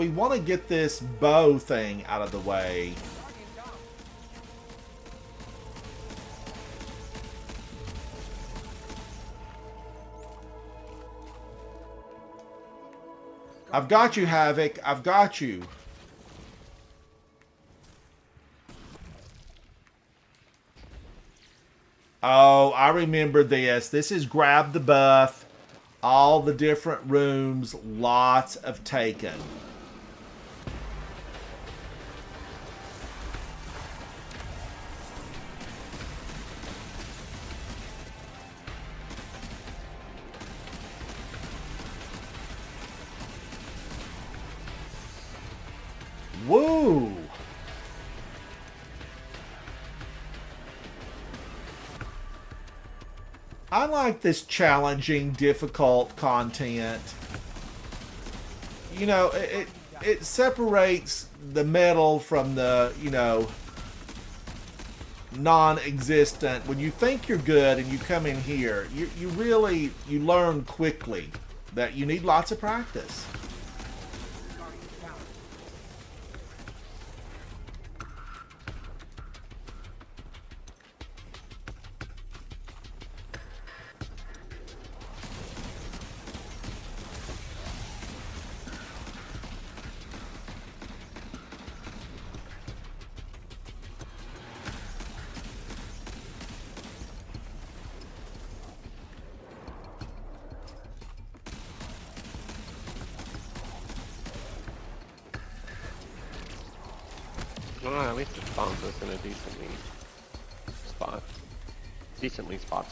want to get this bow thing out of the way. Guardian down. I've got you, Havoc. I've got you. Oh, I remember this. This is grab the buff. All the different rooms. Lots of taken. Woo! I like this challenging, difficult content. You know, it separates the metal from the, you know, non-existent. When you think you're good and you come in here, you really learn quickly that you need lots of practice. Guardian down. Well, at least it spawns us in a decently spot. Decently spot.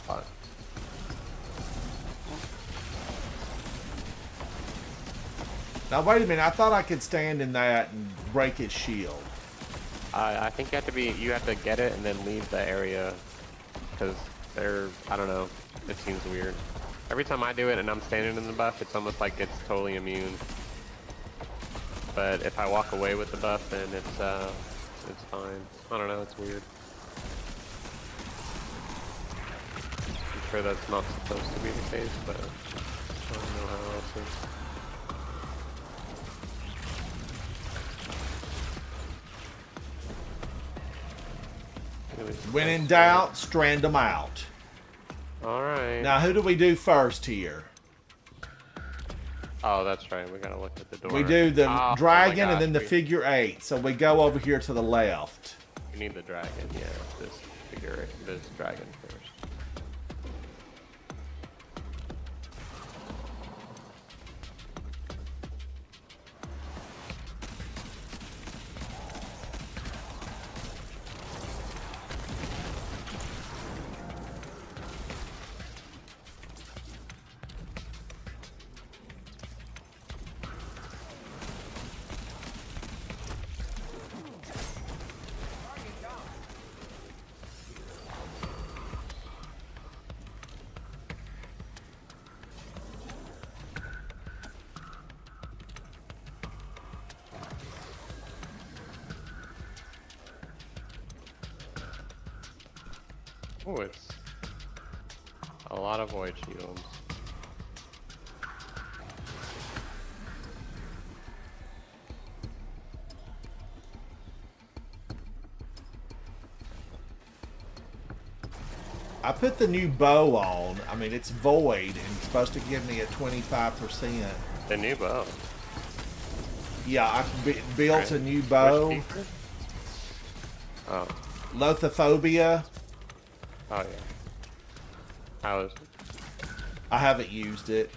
Now wait a minute, I thought I could stand in that and break his shield. I think you have to get it and then leave the area, because I don't know, it seems weird. Every time I do it and I'm standing in the buff, it's almost like it's totally immune. But if I walk away with the buff, then it's fine. I don't know, it's weird. I'm sure that's not supposed to be the case, but I don't know how else is. When in doubt, strand them out. Alright. Now, who do we do first here? Oh, that's right. We gotta look at the door. We do the Oh, dragon oh my and then the gosh, figure 8. So we go over here to the left. we need the dragon, yeah. This dragon first. Oh, it's a lot of void shields. I put the new bow on. I mean, it's void and it's supposed to give me a 25%. The new bow. Yeah, I built Right. a new bow. Which feature? Oh. Lothophobia. Oh yeah. How is it? I haven't used it.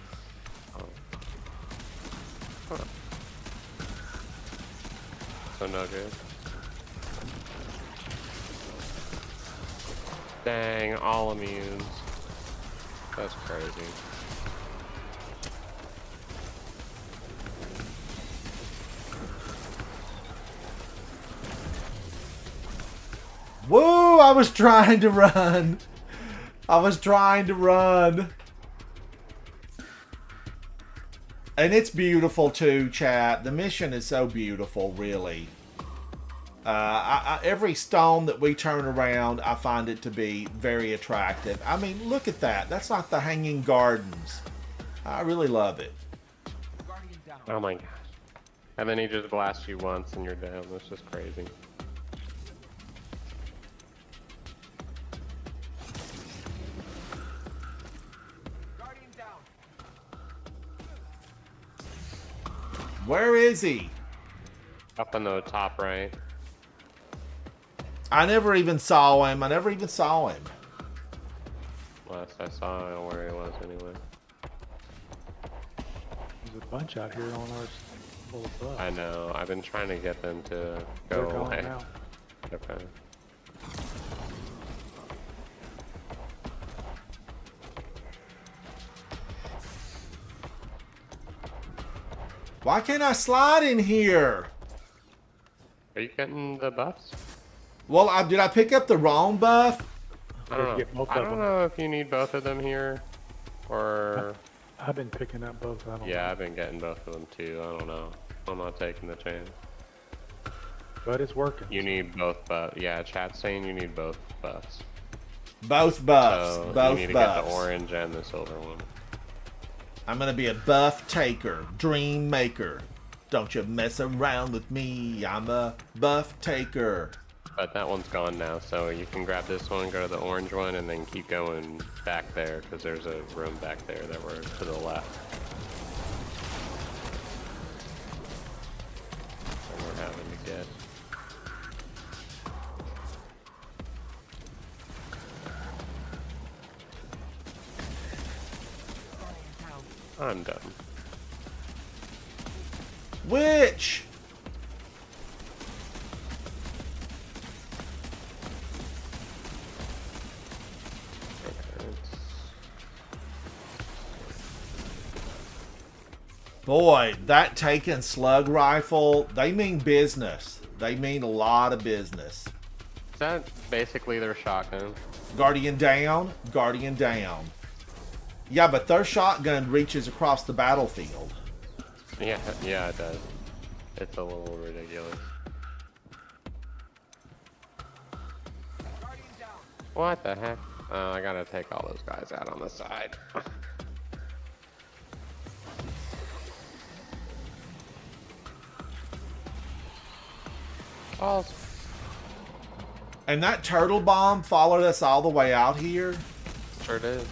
Huh. So no good. Dang, all immunes. That's crazy. Woo! I was trying to run. I was trying to run. And it's beautiful too, chat. The mission is so beautiful, really. Every stone that we turn around, I find it to be very attractive. I mean, look at that. That's like the Hanging Gardens. I really love it. Guardian down. Oh my gosh. And then he just blasts you once and you're down. That's just crazy. Guardian down. Where is he? Up on the top right. I never even saw him. I never even saw him. Last I saw, I don't know where he was anyway. There's a bunch out here on our little bus. I know. I've been trying to get them to They're go gone away. now. Okay. Why can't I slide in here? Are you getting the buffs? Well, did I pick up the wrong buff? I don't know. Get both I of don't them. know if you need both of them here, or I've been picking up both. I don't yeah, know. I've been getting both of them too. I don't know. I'm not taking the chance. But it's working. You need both buffs. Yeah, chat's saying you need both buffs. Both buffs. So Both you need to buffs. get the orange and the silver one. I'm gonna be a buff taker, dream maker. Don't you mess around with me. I'm a buff taker. But that one's gone now, so you can grab this one, go to the orange one, and then keep going back there, because there's a room back there that we're to the left. And we're having to get. I'm done. Which? Boy, that taking slug rifle, they mean business. They mean a lot of business. Is that basically their shotgun? Guardian down, Guardian down. Yeah, but their shotgun reaches across the battlefield. Yeah, yeah, it does. It's a little ridiculous. Guardian down. What the heck? Oh, I gotta take all those guys out on the side. Balls. And that turtle bomb followed us all the way out here. Sure did.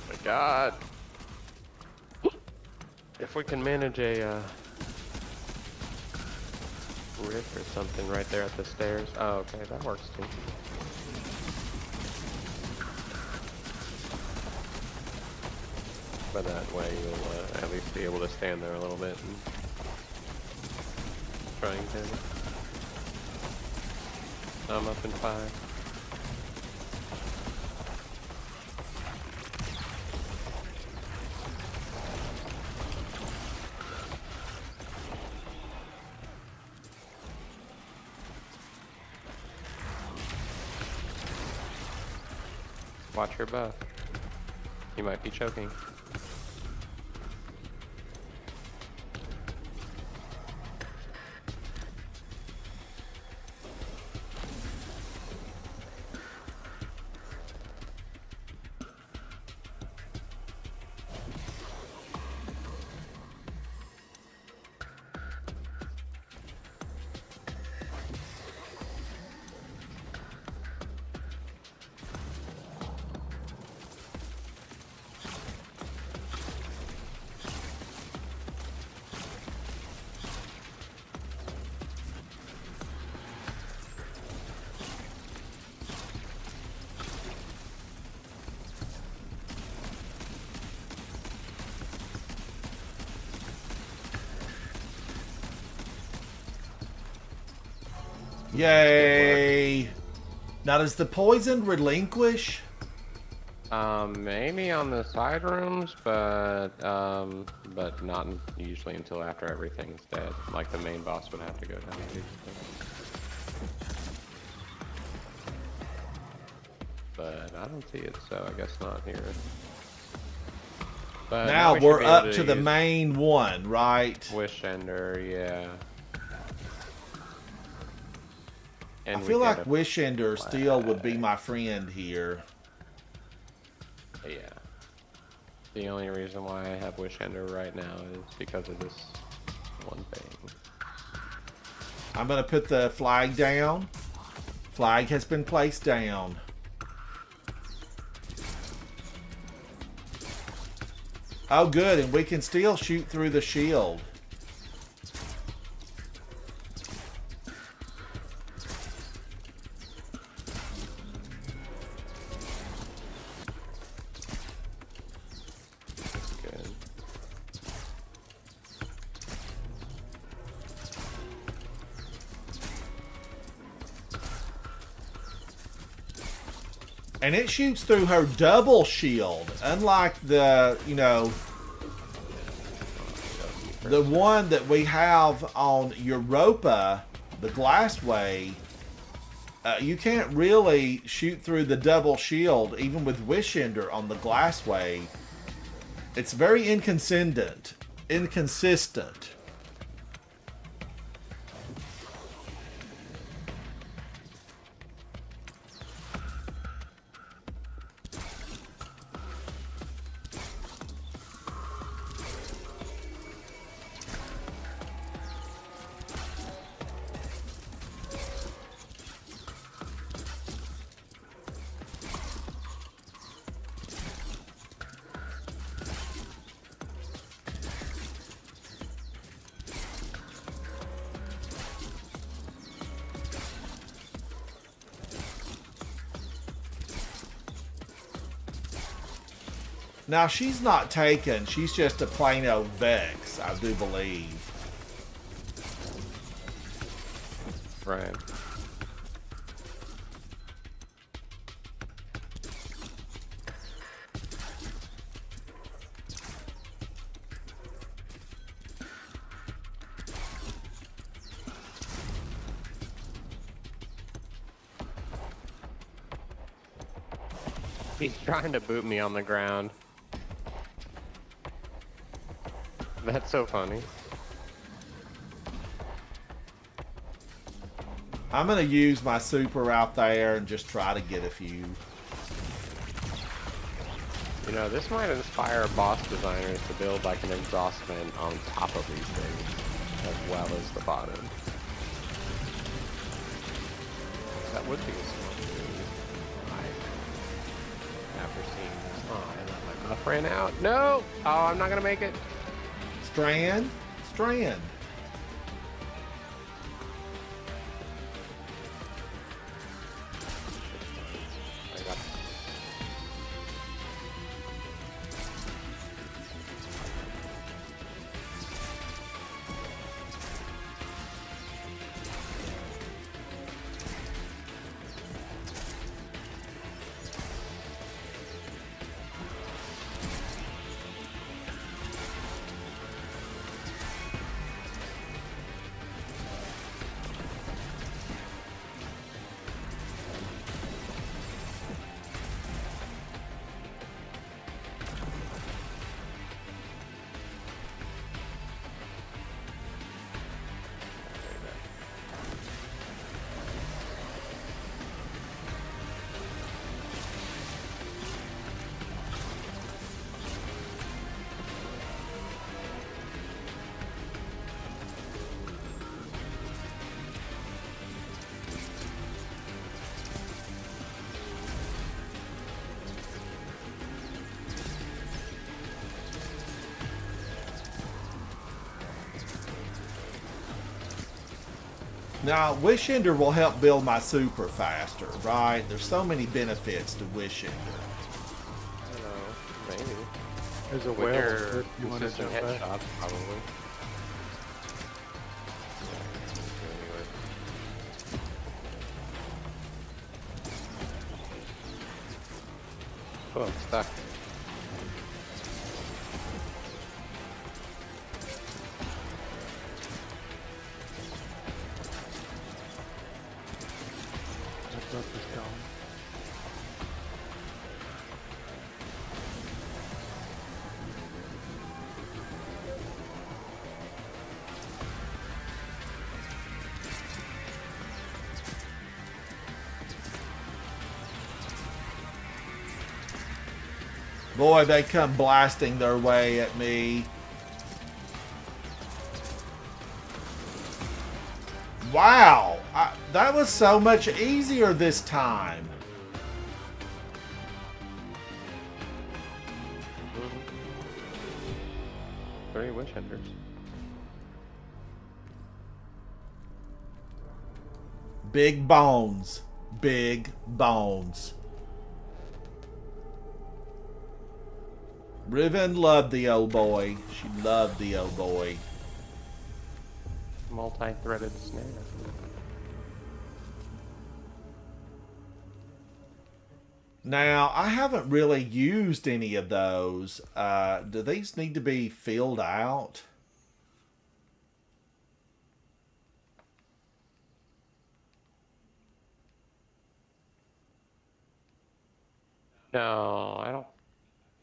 My God. If we can manage a rift or something right there at the stairs. Oh, okay, that works too. But that way you'll at least be able to stand there a little bit and try and get it. I'm up in 5. Watch your buff. You might be choking. Yay! Now, does the poison relinquish? Maybe on the side rooms, but not usually until after everything's dead. Like the main boss would have to go down. But I don't see it, so I guess not here. But Now we should we're be up able to the use main one, right? Wish Ender, yeah. And I we feel get like a Wish Ender still would be my friend here. Yeah. The only reason why I have Wish Ender right now is because of this one thing. I'm going to put the flag down. Flag has been placed down. Oh, good, and we can still shoot through the shield. Good. And it shoots through her double shield, unlike the, you know, the one that we have on Europa, the Glassway. You can't really shoot through the double shield, even with Wish Ender on the Glassway. It's very inconsistent. Now, she's not taken. She's just a plain old Vex, I do believe. Right. He's trying to boot me on the ground. That's so funny. I'm going to use my super out there and just try to get a few. You know, this might inspire boss designers to build like an exhaust vent on top of these things, as well as the bottom. That would be a smart move. After seeing this, oh, I let my buff ran out. No! Oh, I'm not gonna make it. Strand? Strand. I got Now, Wish Ender will help build my super faster, right? There's so many benefits to Wish Ender. I don't know, maybe. There's a With well your if you want to consistent jump back. headshots, probably. Oh, I'm stuck. That book is gone. Boy, they come blasting their way at me. Wow, that was so much easier this time. Three Wish Enders. Big bones. Big bones. Riven loved the old boy. She loved the old boy. Multi-threaded snare. Now, I haven't really used any of those. Do these need to be filled out? No, I don't.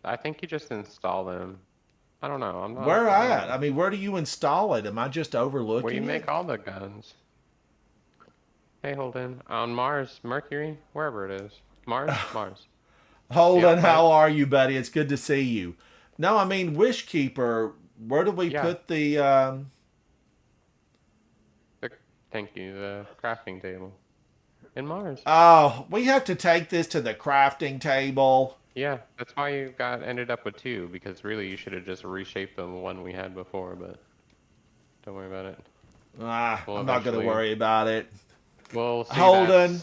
I think you just install them. I don't know. I'm not. Where at? I mean, where do you install it? Am I just overlooking Where you it? make all the guns. Hey, Holden. On Mars, Mercury, wherever it is. Mars, Mars. Holden, Yeah, how are you, buddy? It's good to see you. No, I mean, Wishkeeper, where do we put the... Thank you. The crafting table. In Mars. Oh, we have to take this to the crafting table. Yeah, that's why you ended up with two, because really you should have just reshaped the one we had before, but don't worry about it. I'm not going to worry about it. We'll see. Holden.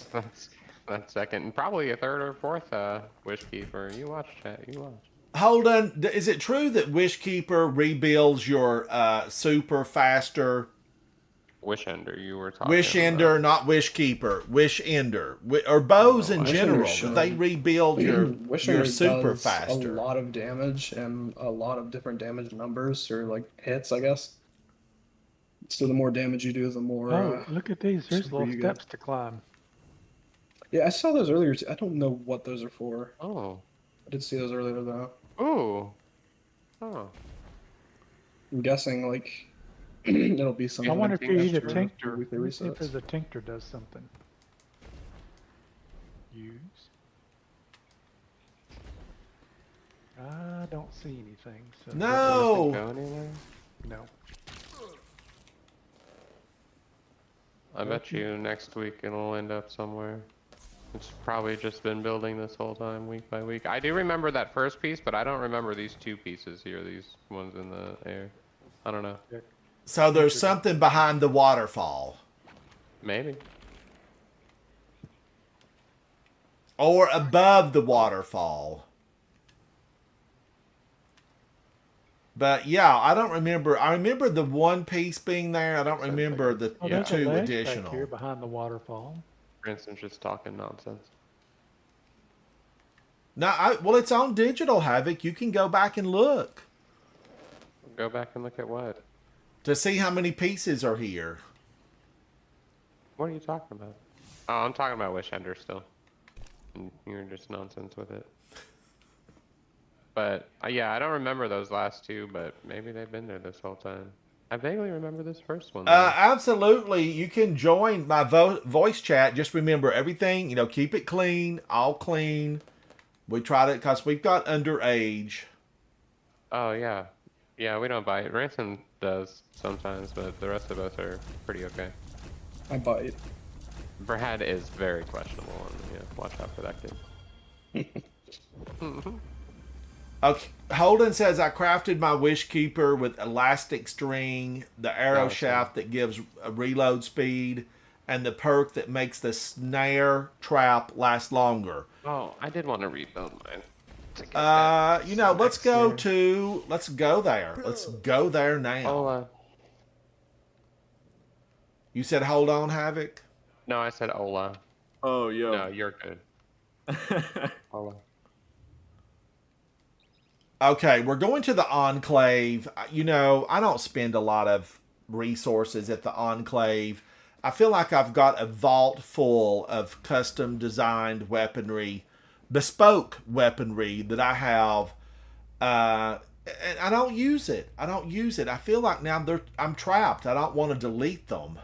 That's second, and probably a third or fourth Wishkeeper. You watch, chat. You watch. Holden, is it true that Wishkeeper rebuilds your super faster? Wishender, you were talking Wishender, not Wishkeeper. Wishender. Or bows in general. They rebuild your super does faster. A lot of damage and a lot of different damage numbers or like hits, I guess. So the more damage you do, the more. Oh, look at these. There's super little you steps to climb. Yeah, I saw those earlier. I don't know what those are for. Oh. I did see those earlier though. Ooh. Oh. I'm guessing like it'll be something. I wonder if you need a extra tincture. weekly Let me see if resets. there's a tincture does something. Use. I don't see anything. So No. Go anywhere? No. I bet you next week it'll end up somewhere. It's probably just been building this whole time, week by week. I do remember that first piece, but I don't remember these two pieces here, these ones in the air. I don't know. So there's something behind the waterfall. Maybe. Or above the waterfall. But yeah, I don't remember. I remember the one piece being there. I don't remember the There's a two ledge additional. back here behind the waterfall. For instance, just talking nonsense. No, well, it's on digital, Havoc. You can go back and look Go back and look at what? to see how many pieces are here. What are you talking about? Oh, I'm talking about Wishender still. And you're just nonsense with it. But, yeah, I don't remember those last two, but maybe they've been there this whole time. I vaguely remember this first one. Absolutely. You can join my voice chat. Just remember everything, keep it clean, all clean. We try to, because we've got underage. Oh, yeah. Yeah, we don't bite. Ransom does sometimes, but the rest of us are pretty okay. I bite. Brad is very questionable, and watch out for that kid. Okay. Holden says, I crafted my Wishkeeper with elastic string, the arrow shaft that gives a reload speed, and the perk that makes the snare trap last longer. Oh, I did want to rebuild mine. Let's go there. Let's go there now. Ola. You said hold on, Havoc? No, I said Ola. Oh, yo. No, you're good. Ola. Okay, we're going to the Enclave. You know, I don't spend a lot of resources at the Enclave. I feel like I've got a vault full of custom designed weaponry, bespoke weaponry that I have. And I don't use it. I don't use it. I feel like now I'm trapped. I don't want to delete them.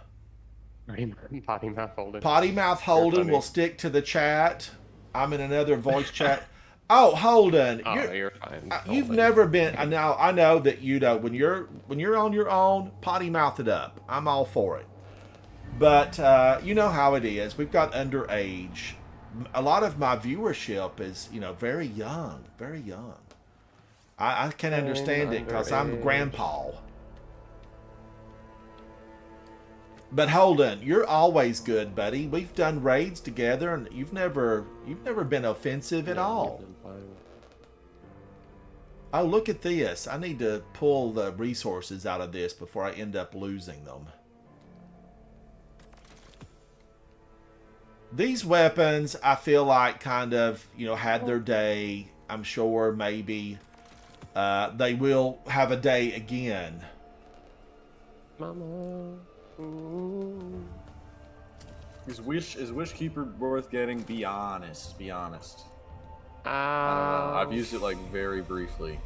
Potty mouth Holden. Potty mouth Holden funny. will stick to the chat. I'm in another voice chat. Oh, Holden, Oh, you're fine. you've Holden. never been. I know that you know when you're on your own, potty mouth it up. I'm all for it. But you know how it is. We've got underage. A lot of my viewership is very young, very young. I can understand it because I'm a underage. grandpa. But Holden, you're always good, buddy. We've done raids together, and you've never been offensive at all. Oh, look at this. I need to pull the resources out of this before I end up losing them. These weapons, I feel like kind of, had their day. I'm sure maybe they will have a day again. Mama. Ooh. Is Wishkeeper worth getting? Be honest. Be honest. I don't know. I've used it like very briefly,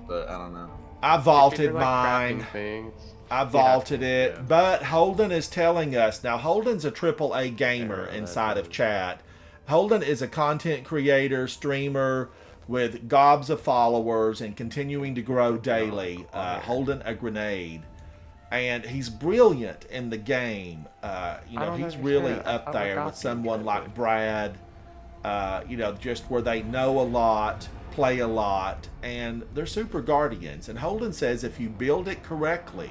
but I don't know. I vaulted mine. Things. I vaulted it, yeah. but Holden is telling us now. Holden's a AAA gamer inside of chat. Holden is a content creator, streamer with gobs of followers and continuing to grow daily. Holden a grenade, and he's brilliant in the game. He's really up there with someone like Brad. Just where they know a lot, play a lot, and they're super guardians. And Holden says if you build it correctly,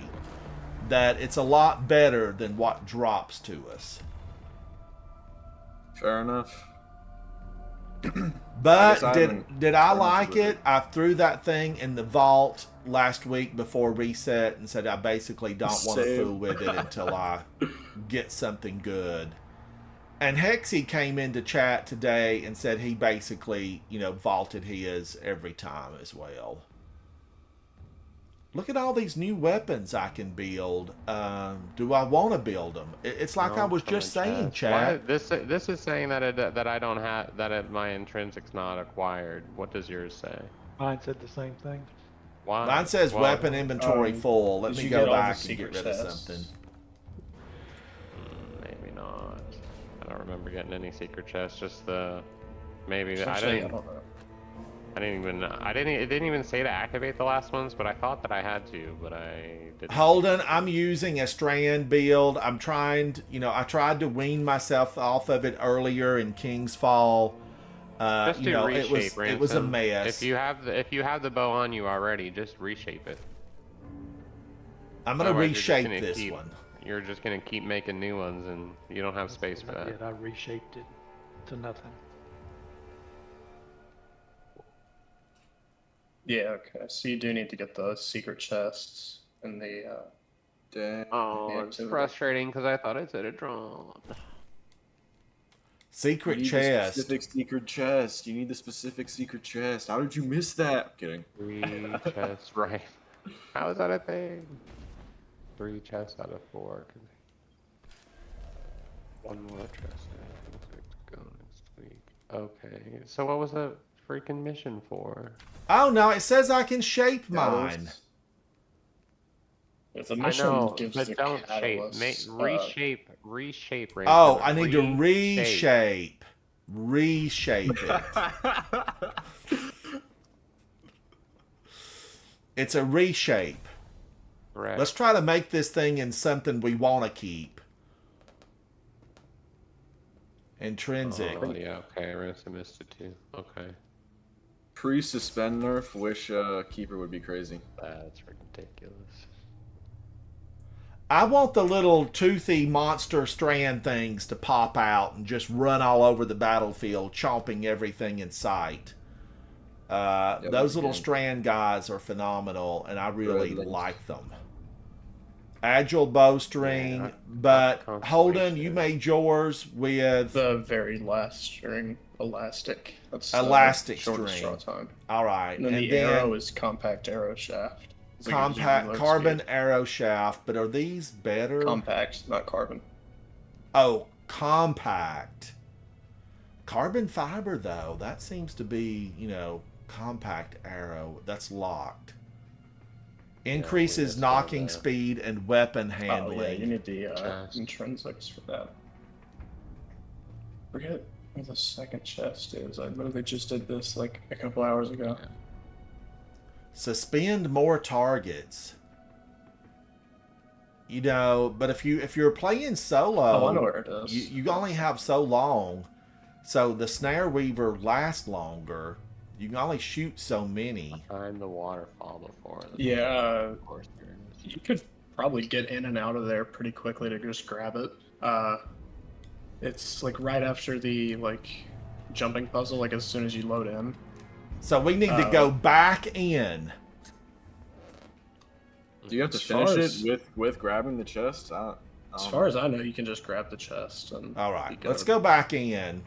that it's a lot better than what drops to us. Fair enough. But I did I like it? I threw that thing in the vault last week before reset and said I basically don't want to Same. fool with it until I get something good. And Hexy came into chat today and said he basically, vaulted his every time as well. Look at all these new weapons I can build. Do I want to build them? It's like I was just saying, chat. Why, this is saying that I don't have my intrinsic's not acquired. What does yours say? Mine said the same thing. Why? Mine says Well, weapon inventory full. Let did me you go get all the back and get secret rid of chests? something. Maybe not. I don't remember getting any secret chests. Just the maybe I Actually, I didn't. don't know. It didn't even say to activate the last ones, but I thought that I had to, but I didn't. Holden, I'm using a strand build. I'm trying to, I tried to wean myself off of it earlier in King's Fall. Just do reshape, it was a Ransom. mess. If you have the bow on you already, just reshape it. I'm gonna Otherwise, you're just reshape gonna this keep- one. You're just gonna keep making new ones, and you don't have space for Not that. yet. I reshaped it to nothing. Yeah, okay. So you do need to get the secret chests and the Dang. Oh, Yeah, it's too. frustrating because I thought I said it wrong. Secret You need the chest. specific secret chest. You need the specific secret chest. How did you miss that? I'm kidding. 3 chests, right? How is that a thing? 3 chests out of 4. One more chest. Go next week. Okay, so what was the freaking mission for? Oh no, it says I can shape mine. If the I mission know, gives but the don't shape. catalyst, Reshape. Oh, Ransom. I need to reshape. Reshape it. It's a reshape. Correct. Let's try to make this thing in something we want to keep. Intrinsic. Oh, yeah, okay, Ransom missed it too. Okay. Pre-suspend nerf, wish keeper would be crazy. That's ridiculous. I want the little toothy monster strand things to pop out and just run all over the battlefield, chomping everything in sight. Those little strand guys are phenomenal, and I really like them. Agile bowstring, but Holden, you made yours with the very last string. elastic. That's Elastic shortest string. draw time. All right. And then the arrow is compact arrow shaft. It's like a compact reload carbon speed. arrow shaft, but are these better? Compact, not carbon. Oh, compact. Carbon fiber, though, that seems to be, compact arrow. That's locked. Increases knocking speed and weapon handling. Oh, yeah, you need the intrinsics for that. Forget where the second chest is. I literally just did this like a couple hours ago. Suspend more targets. But if you're playing solo, Oh, I know where it is. you only have so long. So the Snare Weaver lasts longer. You can only shoot so many. Find the waterfall before. Yeah, you could probably get in and out of there pretty quickly to just grab it. It's like right after the jumping puzzle, like as soon as you load in. So we need to go back in. Do you have to As finish far it as- with grabbing the chest? As far as I know, you can just grab the chest. And All right, be let's good. go back in.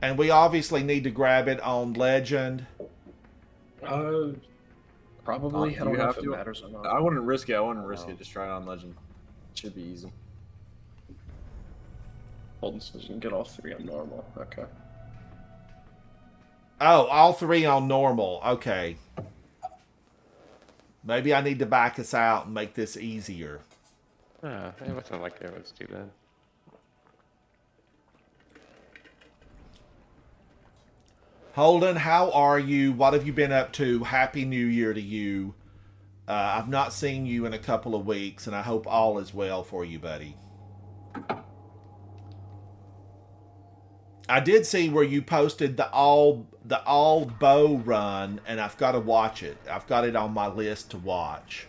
And we obviously need to grab it on Legend. Probably. I don't you know have if it to? matters or not. I wouldn't risk it. I wouldn't risk it. Just try it on Legend. Should be easy. Hold on, so you can get all three on normal. Okay. Oh, all three on normal. Okay. Maybe I need to back us out and make this easier. Yeah, it wasn't like it was too bad. Holden, how are you? What have you been up to? Happy New Year to you. I've not seen you in a couple of weeks, and I hope all is well for you, buddy. I did see where you posted the all bow run, and I've got to watch it. I've got it on my list to watch.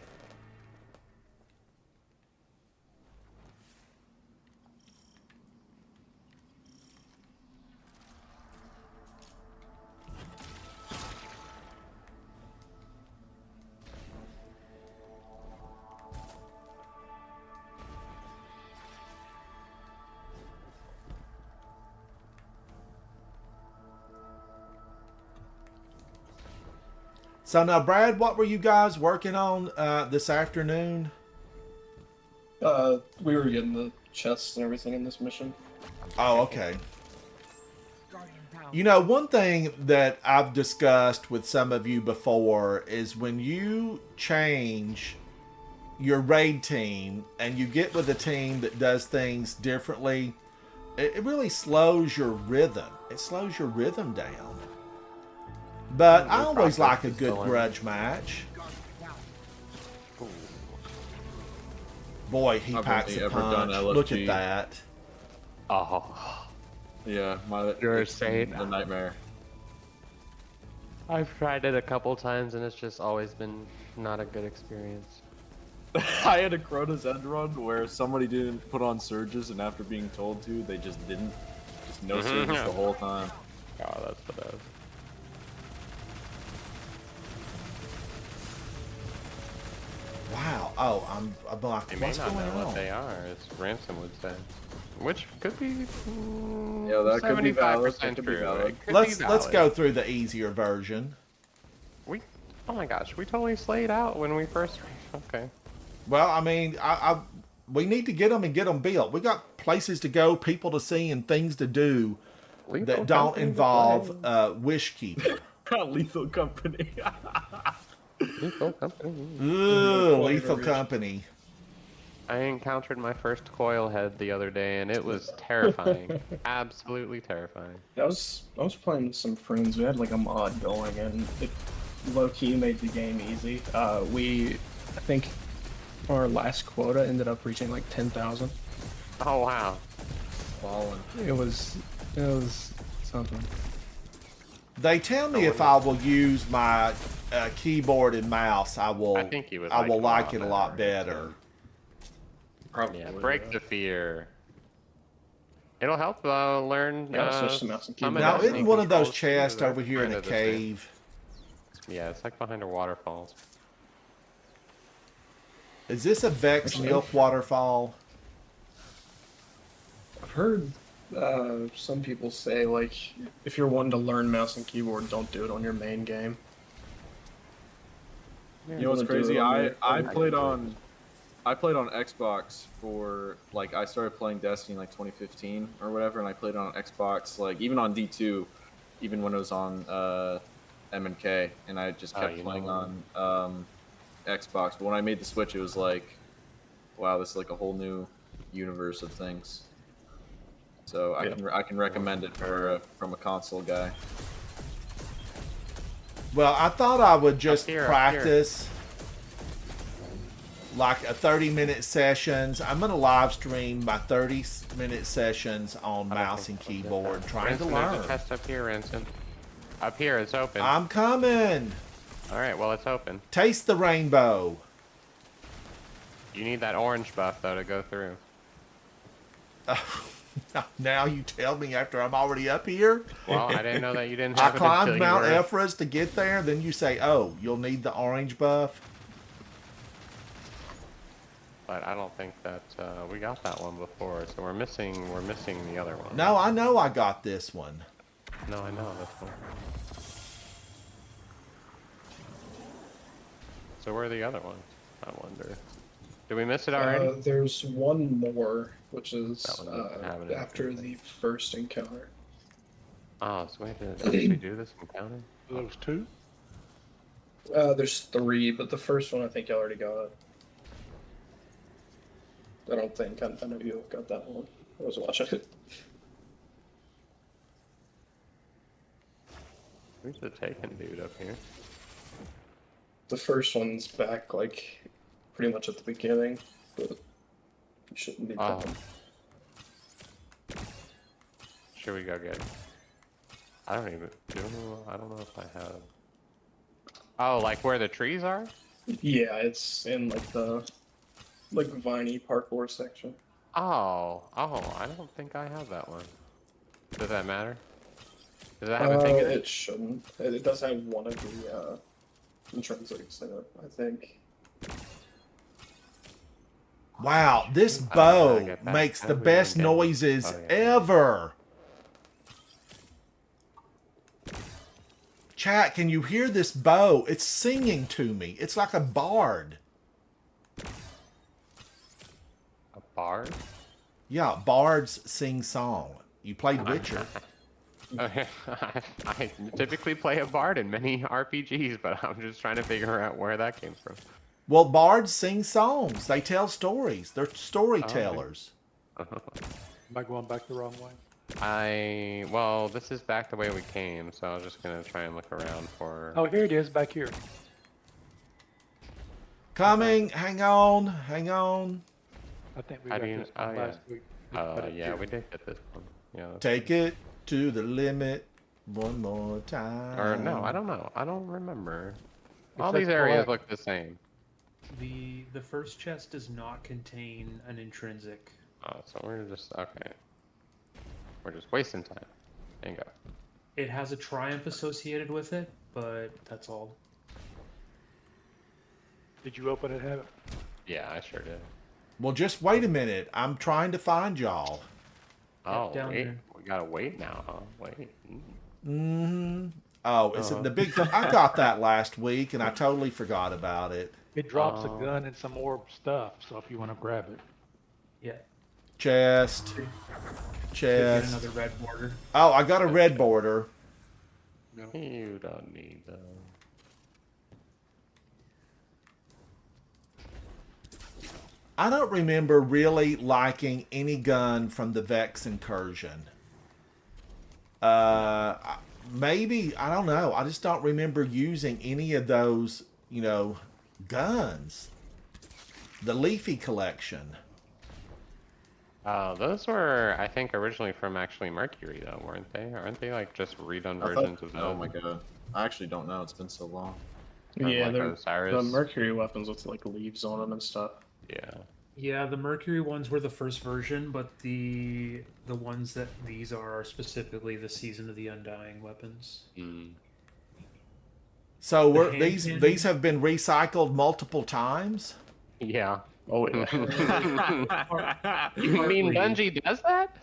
So now, Brad, what were you guys working on this afternoon? We were getting the chests and everything in this mission. Oh, okay. One thing that I've discussed with some of you before is when you change your raid team and you get with a team that does things differently, it really slows your rhythm. It slows your rhythm down. But I always like a good grudge match. Boy, he packs a punch. Look at that. Oh. Yeah, You're it's safe. a nightmare. I've tried it a couple times and it's just always been not a good experience. I had a Crota's end run where somebody didn't put on surges, and after being told to, they just didn't. Just no surges the whole time. Oh, that's the best. Wow. Oh, I'm like, They may what's not going know on? what they are, as Ransom would say. Which could be Yeah, that could be valid. 75% That could be true. valid. It could be Let's valid. go through the easier version. Oh my gosh, we totally slayed out when we first. Okay. Well, I mean, we need to get them and get them built. We got places to go, people to see, and things to do that don't involve Wishkeeper. Lethal Company. Lethal Company. Ooh, Lethal Company. I encountered my first coil head the other day, and it was terrifying. Absolutely terrifying. I was playing with some friends. We had like a mod going, and it low-key made the game easy. I think our last quota ended up reaching like 10,000. Oh wow. Fallen. It was something. They tell me if I will use my keyboard and mouse, I will. I think you would I will like like it a lot better. Probably. Yeah, break the fear. It'll help learn. Yeah, I'll switch to mouse and some keyboard. Now, Destiny isn't one of those controls too, chests they're over here in a kinda the same. cave? Yeah, it's like behind a waterfall. Is this a Vex Milk waterfall? I've heard Some people say, like, if you're one to learn mouse and keyboard, don't do it on your main game. You know what's crazy? I played on Xbox for like I started playing Destiny in like 2015 or whatever, and I played on Xbox like even on D2, even when it was on M&K, and I just kept playing on Xbox. But when I made the switch, it was like, wow, this is like a whole new universe of things. So I can recommend it for from a console guy. Well, I thought I would just practice like a 30-minute sessions. I'm going to live stream my 30-minute sessions on mouse and keyboard, trying to Ransom, learn. there's a chest up here, Ransom. Up here, it's open. I'm coming. All right, well, it's open. Taste the rainbow. You need that orange buff, though, to go through. Now you tell me after I'm already up here? Well, I didn't know that you didn't I have it climbed until Mount you were... Everest to get there, then you say, oh, you'll need the orange buff? But I don't think that we got that one before, so we're missing the other one. No, I know I got this one. No, I know this one. So where are the other ones? I wonder. Did we miss it already? There's one more, which is That one doesn't have it in after it. the first encounter. Oh, so we have to actually do this encounter? Those two? There's 3, but the first one I think you already got. I don't think. I know you got that one. I was watching it. Who's the Taken dude up here? The first one's back, like, pretty much at the beginning, but you shouldn't need that one. Should we go get it? I don't know if I have... Oh, like where the trees are? Yeah, it's in, like, the, like, viney parkour section. Oh, I don't think I have that one. Does that matter? Does that have a thing in it? It shouldn't. It does have one of the, intrinsics in it, I think. Wow, this bow makes the best noises ever. Chat, can you hear this bow? It's singing to me. It's like a bard. A bard? Yeah, bards sing song. You played Witcher. I typically play a bard in many RPGs, but I'm just trying to figure out where that came from. Well, bards sing songs. They tell stories. They're storytellers. Am I going back the wrong way? Well, this is back the way we came, so I was just gonna try and look around for... Oh, here it is, back here. Coming. Hang on. Hang on. I think we got this one last week. Yeah, we did get this one. Yeah. Take it to the limit one more time. Or no, I don't know. I don't remember. All Except these areas black. look the same. The first chest does not contain an intrinsic. Oh, so we're just okay. We're just wasting time. There you go. It has a triumph associated with it, but that's all. Did you open it, have it? Yeah, I sure did. Well, just wait a minute. I'm trying to find y'all. Oh, down wait. there. We gotta wait now, huh? Wait. Mm-hmm. Oh, is it the big... I got that last week, and I totally forgot about it. It drops a gun and some more stuff, so if you want to grab it. Yeah. Chest. Get Chest. another red border. Oh, I got a red border. You don't need those. I don't remember really liking any gun from the Vex incursion. Maybe, I don't know. I just don't remember using any of those, you know, guns. The Leafy collection. Those were, I think, originally from actually Mercury, though, weren't they? Aren't they like just redone versions of those? Oh my god. I actually don't know. It's been so long. Yeah, like they're Osiris. the Mercury weapons with, like, leaves on them and stuff. Yeah. Yeah, the Mercury ones were the first version, but the ones that these are specifically the Season of the Undying weapons. Mm. So The we're, hand these cannon? these have been recycled multiple times? Yeah. Oh, yeah. You mean Bungie does that?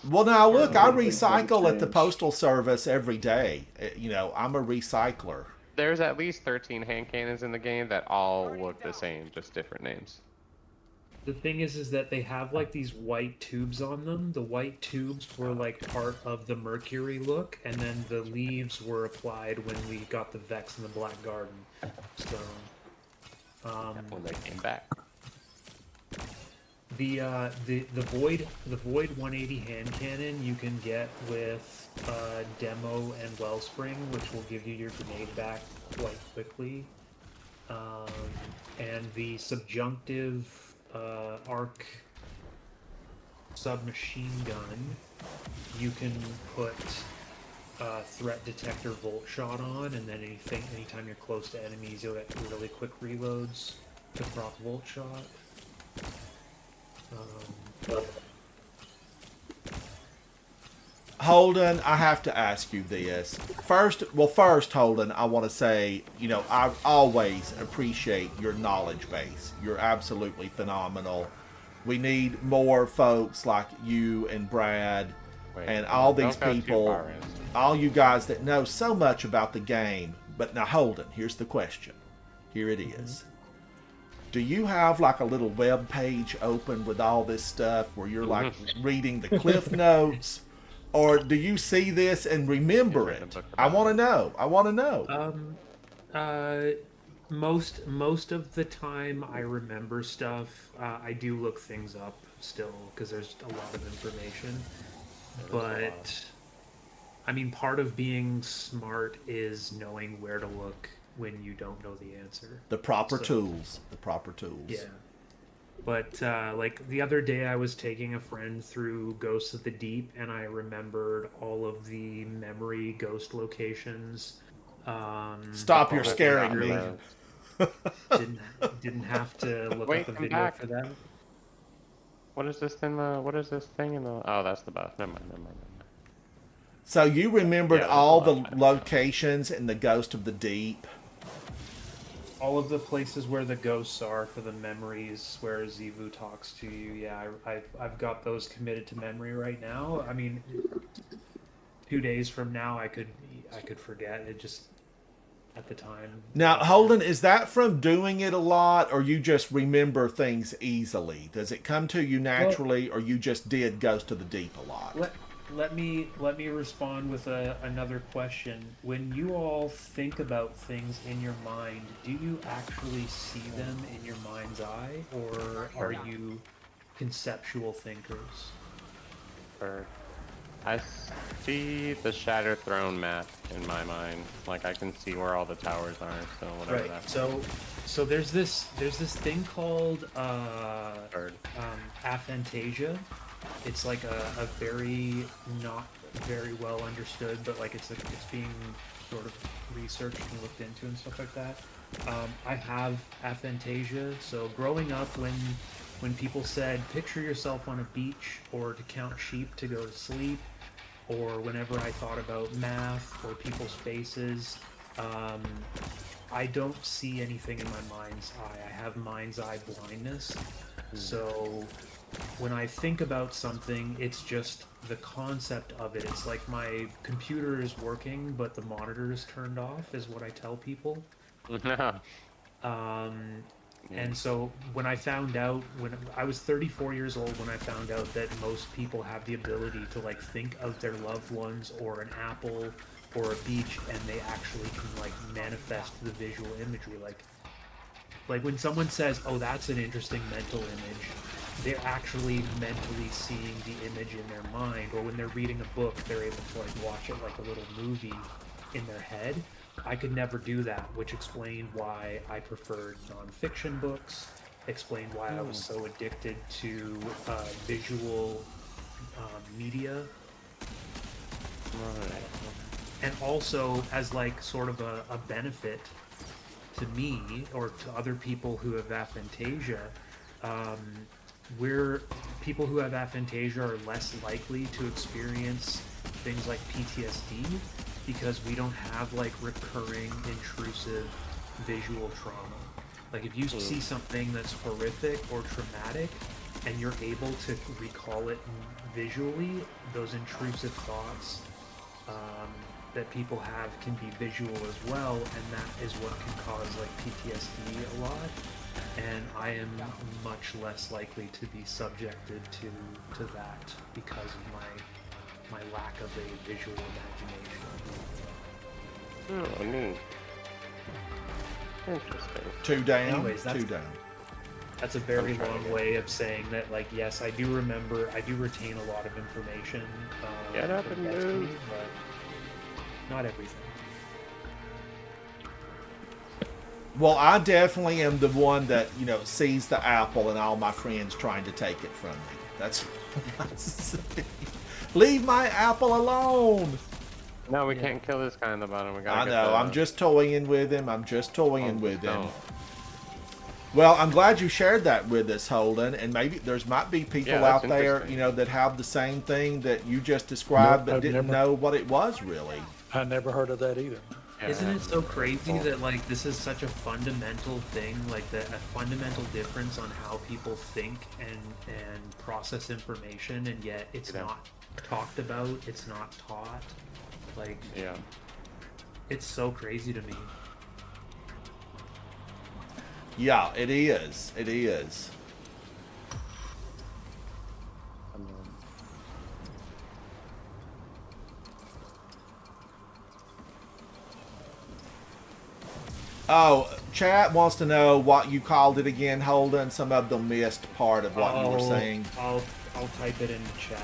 Well, now look, I recycle at the postal service every day. You know, I'm a recycler. There's at least 13 hand cannons in the game that all look the same, just different names. The thing is that they have like these white tubes on them. The white tubes were like part of the Mercury look, and then the leaves were applied when we got the Vex and the Black Garden. So, When they came back. the Void 180 hand cannon you can get with Demo and Wellspring, which will give you your grenade back quite quickly. And the subjunctive arc submachine gun, you can put threat detector volt shot on, and then anytime you're close to enemies, you'll get really quick reloads to proc volt shot. Holden, I have to ask you this. First, Holden, I want to say, you know, I always appreciate your knowledge base. You're absolutely phenomenal. We need more folks like you and Brad and all these people, all you guys that know so much about the game. But now, Holden, here's the question. Here it is. Do you have like a little web page open with all this stuff where you're like reading the cliff notes? Or do you see this and remember it? I want to know. I want to know. Most of the time I remember stuff. I do look things up still because there's a lot of information. But I mean, part of being smart is knowing where to look when you don't know the answer. The proper tools. The proper tools. Yeah. But like the other day, I was taking a friend through Ghosts of the Deep, and I remembered all of the memory ghost locations. Stop! You're scaring me. Didn't have to look Wait, up a come video back. for that. What is this in the? What is this thing in the? Oh, that's the buff. Never mind. So you remembered Yeah, all there's a the lot. locations in the Ghost of the Deep. All of the places where the ghosts are for the memories where Zivu talks to you. Yeah, I've got those committed to memory right now. I mean, 2 days from now, I could forget it. Just at the time. Now, Holden, is that from doing it a lot, or you just remember things easily? Does it come to you naturally, or you just did Ghost of the Deep a lot? Let me respond with another question. When you all think about things in your mind, do you actually see them in your mind's eye, or are you conceptual thinkers? I see the Shattered Throne map in my mind. Like I can see where all the towers are. So whatever Right. that's. So there's this thing called aphantasia. It's like a very not very well understood, but like it's being sort of researched and looked into and stuff like that. I have aphantasia. So growing up, when people said picture yourself on a beach or to count sheep to go to sleep, or whenever I thought about math or people's faces, I don't see anything in my mind's eye. I have mind's eye blindness. So when I think about something, it's just the concept of it. It's like my computer is working, but the monitor is turned off, is what I tell people. And so when I found out, when I was 34 years old, when I found out that most people have the ability to like think of their loved ones or an apple or a beach, and they actually can like manifest the visual imagery. Like when someone says, "Oh, that's an interesting mental image," they're actually mentally seeing the image in their mind. Or when they're reading a book, they're able to like watch it like a little movie in their head. I could never do that, which explained why I preferred non-fiction books, explained why I was so addicted to visual media. And also, as like sort of a benefit to me or to other people who have aphantasia, people who have aphantasia are less likely to experience things like PTSD because we don't have like recurring intrusive visual trauma. Like if you see something that's horrific or traumatic, and you're able to recall it visually, those intrusive thoughts that people have can be visual as well, and that is what can cause like PTSD a lot. And I am much less likely to be subjected to that because of my lack of a visual imagination. Oh, neat. Interesting. 2 down. Anyways, 2 down. That's a very long way of saying that, like, yes, I do retain a lot of information. Get up from and Destiny, move. but not everything. Well, I definitely am the one that, you know, sees the apple and all my friends trying to take it from me. That's what I say. Leave my apple alone. No, we can't kill this guy in the bottom. We gotta I get know. the- I'm just toying with him. I'm just toying with him. don't. Well, I'm glad you shared that with us, Holden. And maybe might be people Yeah, that's out there, interesting. you know, that have the same thing that you just described, Nope, but I've didn't never- know what it was really. I never heard of that either. Isn't it so crazy that like this is such a fundamental thing, like a fundamental difference on how people think and process information, and yet it's not talked about, it's not taught. Like, Yeah. it's so crazy to me. Yeah, it is. It is. Oh, chat wants to know what you called it again, Holden. Some of them missed part of what you were saying. I'll type it in the chat.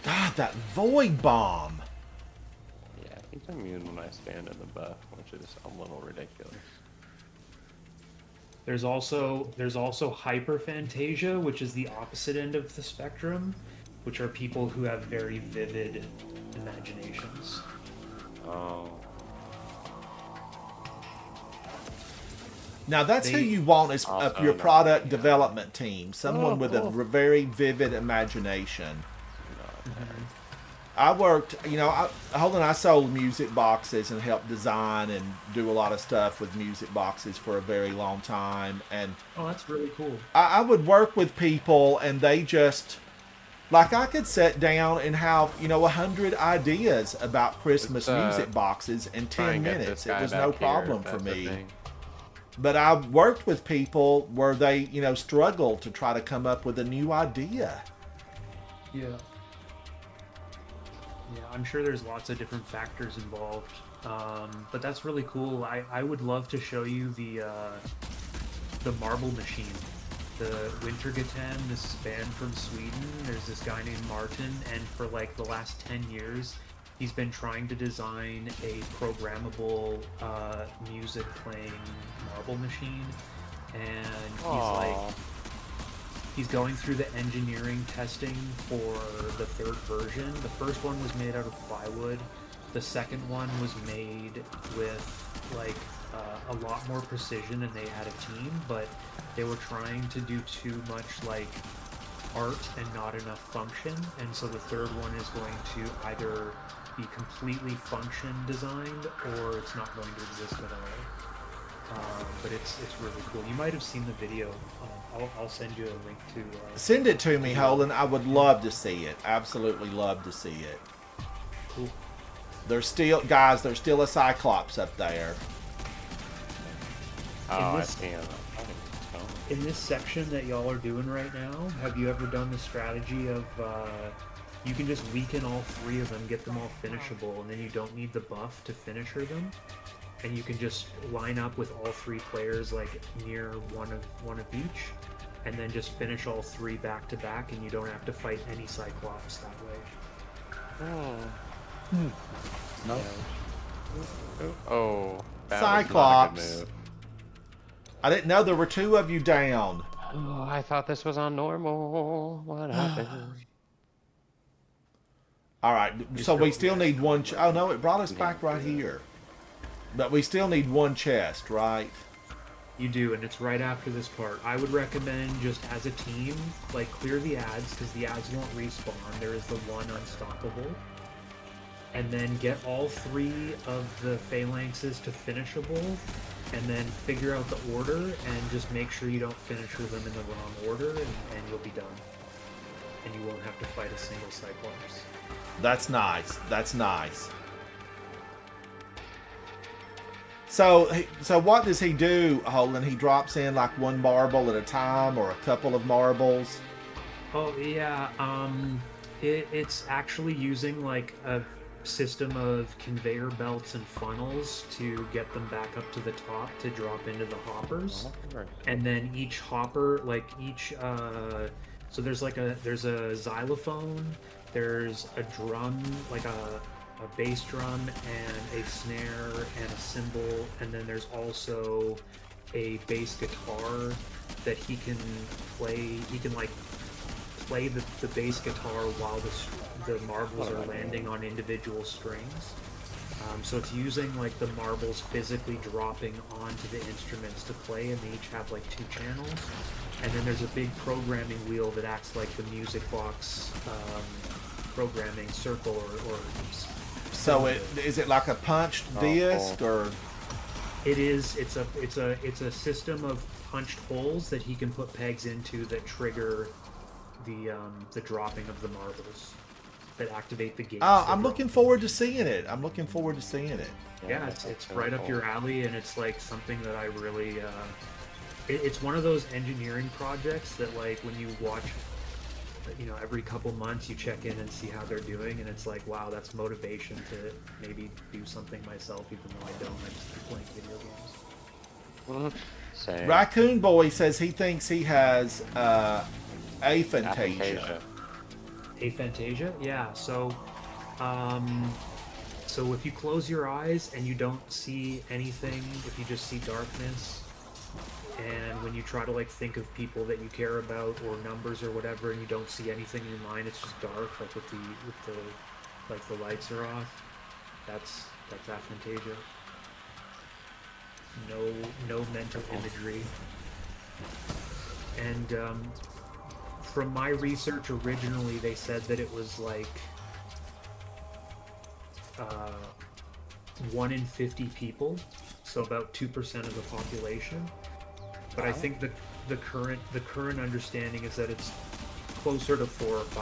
God, that void bomb. Yeah, he's immune when I stand in the buff, which is a little ridiculous. There's also hyperphantasia, which is the opposite end of the spectrum, which are people who have very vivid imaginations. Oh. Now that's who They- you want as Also your not- product development team. Someone with a cool. very vivid imagination. I worked, you know, Holden, I sold music boxes and helped design and do a lot of stuff with music boxes for a very long time. And Oh, that's really cool. I would work with people and they just, like I could sit down and have, you know, 100 ideas about Christmas Let's, music boxes in Try 10 and get minutes. this It guy was back no here, problem if for that's a me. thing. But I worked with people where they, you know, struggled to try to come up with a new idea. Yeah. Yeah, I'm sure there's lots of different factors involved, but that's really cool. I would love to show you the marble machine, the Wintergatan. This is band from Sweden. There's this guy named Martin, and for like the last 10 years, he's been trying to design a programmable music playing marble machine, and he's going through the engineering testing for the 3rd version. The first one was made out of plywood. The second one was made with like a lot more precision, and they had a team, but they were trying to do too much like art and not enough function. And so the 3rd one is going to either be completely function designed or it's not going to exist at all. But it's really cool. You might have seen the video. I'll send you a link to. Send it to me, Holden. I would love to see it. Absolutely love to see it. Cool. There's still, guys, there's still a Cyclops up there. Oh, this- I see him. In this section that y'all are doing right now, have you ever done the strategy of you can just weaken all 3 of them, get them all finishable, and then you don't need the buff to finisher them, and you can just line up with all 3 players like near one of each, and then just finish all 3 back to back, and you don't have to fight any Cyclops that way. Oh. No. Oh. That was not a good Cyclops. move. I didn't know there were 2 of you down. Oh, I thought this was on normal. What happened? All right, so we still need one. Oh no, it brought us back right here. But we still need one chest, right? You do, and it's right after this part. I would recommend just as a team, like clear the ads, because the ads won't respawn. There is the one unstoppable. And then get all 3 of the phalanxes to finishable, and then figure out the order, and just make sure you don't finish them in the wrong order, and you'll be done. And you won't have to fight a single Cyclops. That's nice. That's nice. So what does he do, Holden? He drops in like one marble at a time, or a couple of marbles? Oh yeah, it's actually using like a system of conveyor belts and funnels to get them back up to the top to drop into the hoppers, and then each hopper, like each, so there's a xylophone, there's a drum, like a bass drum and a snare and a cymbal, and then there's also a bass guitar that he can play. He can like play the bass guitar while the marbles are landing on individual strings. So it's using like the marbles physically dropping onto the instruments to play, and they each have like 2 channels. And then there's a big programming wheel that acts like the music box programming circle or So is it like a punched disc, or? It is. It's a system of punched holes that he can put pegs into that trigger the dropping of the marbles, that activate the gates. Oh, I'm looking forward to seeing it. I'm looking forward to seeing it. Yeah, it's right up your alley, and it's like something that I really. It's one of those engineering projects that, like, when you watch, you know, every couple months you check in and see how they're doing, and it's like, wow, that's motivation to maybe do something myself, even though I don't. I just keep playing video games. Same. Raccoon Boy says he thinks he has aphantasia. Aphantasia? Yeah. So, so if you close your eyes and you don't see anything, if you just see darkness, and when you try to like think of people that you care about or numbers or whatever, and you don't see anything in your mind, it's just dark, like with the lights are off. That's aphantasia. No mental imagery. And from my research, originally they said that it was like 1 in 50 people, so about 2% of the population. But I think the current understanding is that it's closer to 4 or 5%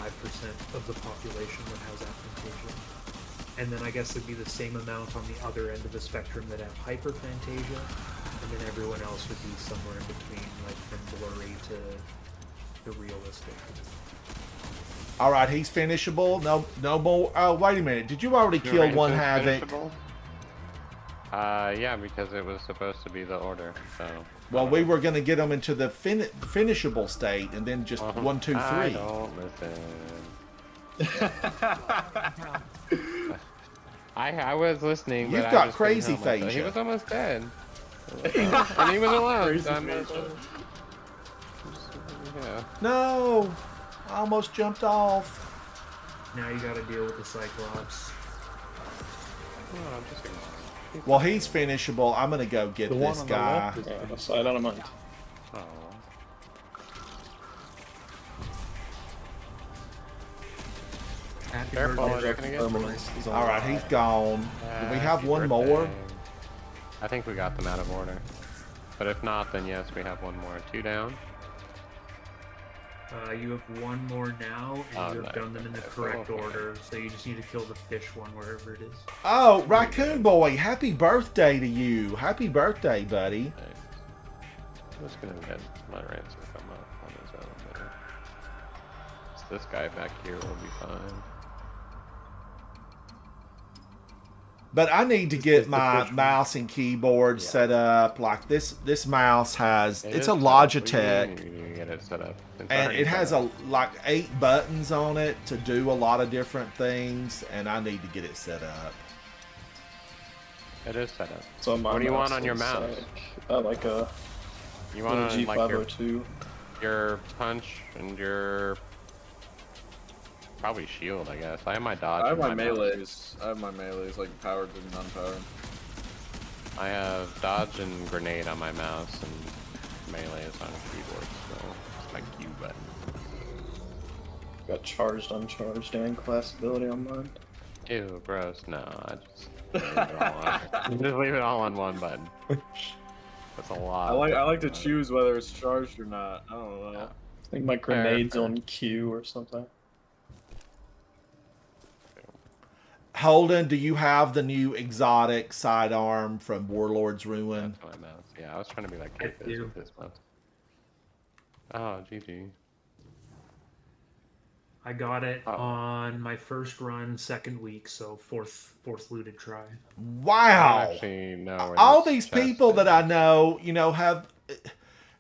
of the population that has aphantasia. And then I guess it'd be the same amount on the other end of the spectrum that have hyperphantasia, and then everyone else would be somewhere in between, like from blurry to the realistic. All right, he's finishable. No more. Oh, wait a minute. Did you already kill one Havoc? Yeah, because it was supposed to be the order. So. Well, we were going to get him into the finishable state, and then just 1, 2, 3. I don't listen. I was listening. You've but got I just crazy couldn't help myself. face. He was almost dead. And he was alone. So yeah. No! I almost jumped off. Now you gotta deal with the Cyclops. Oh, I'm just ignoring. Well, he's finishable. I'm going to go get this guy. I don't mind. Oh. Happy Careful, birthday, you're gonna get Permanence. All right, he's gone. Do we have Happy one birthday. more? I think we got them out of order. But if not, then yes, we have one more. 2 down. You have one more now, and Oh, you have nice. done them in the correct order, so you just need to kill the fish one wherever it is. Oh, Raccoon Boy, happy birthday to you. Happy birthday, buddy. I'm just gonna let Ransom come up on his own there. So this guy back here will be fine. But I need to get my mouse and keyboard set up. Like this mouse has, it's a Logitech. You get it set up. And it has like 8 buttons on it to do a lot of different things, and I need to get it set up. It is set up. So my What do you want mouse on your is, mouse? like a You want on like G502. your punch and your probably shield, I guess. I have my dodge. I have and my mouse. melees. I have my melees, like powered and non-powered. I have dodge and grenade on my mouse, and melee is on keyboard, so it's my Q button. Got charged, uncharged, and class ability on mine. Ew, gross. No, I just leave it all on. Just leave it all on one button. That's a lot. I like to choose whether it's charged or not. I don't know. Yeah. I think my grenade's on Q or something. Holden, do you have the new exotic sidearm from Warlord's Ruin? That's what I meant. Yeah, I was trying to be like I K-Fizz do. with this one. Oh, GG. I got it Oh. on my first run, second week, so fourth looted try. Wow. Actually, no. All these people that I know, have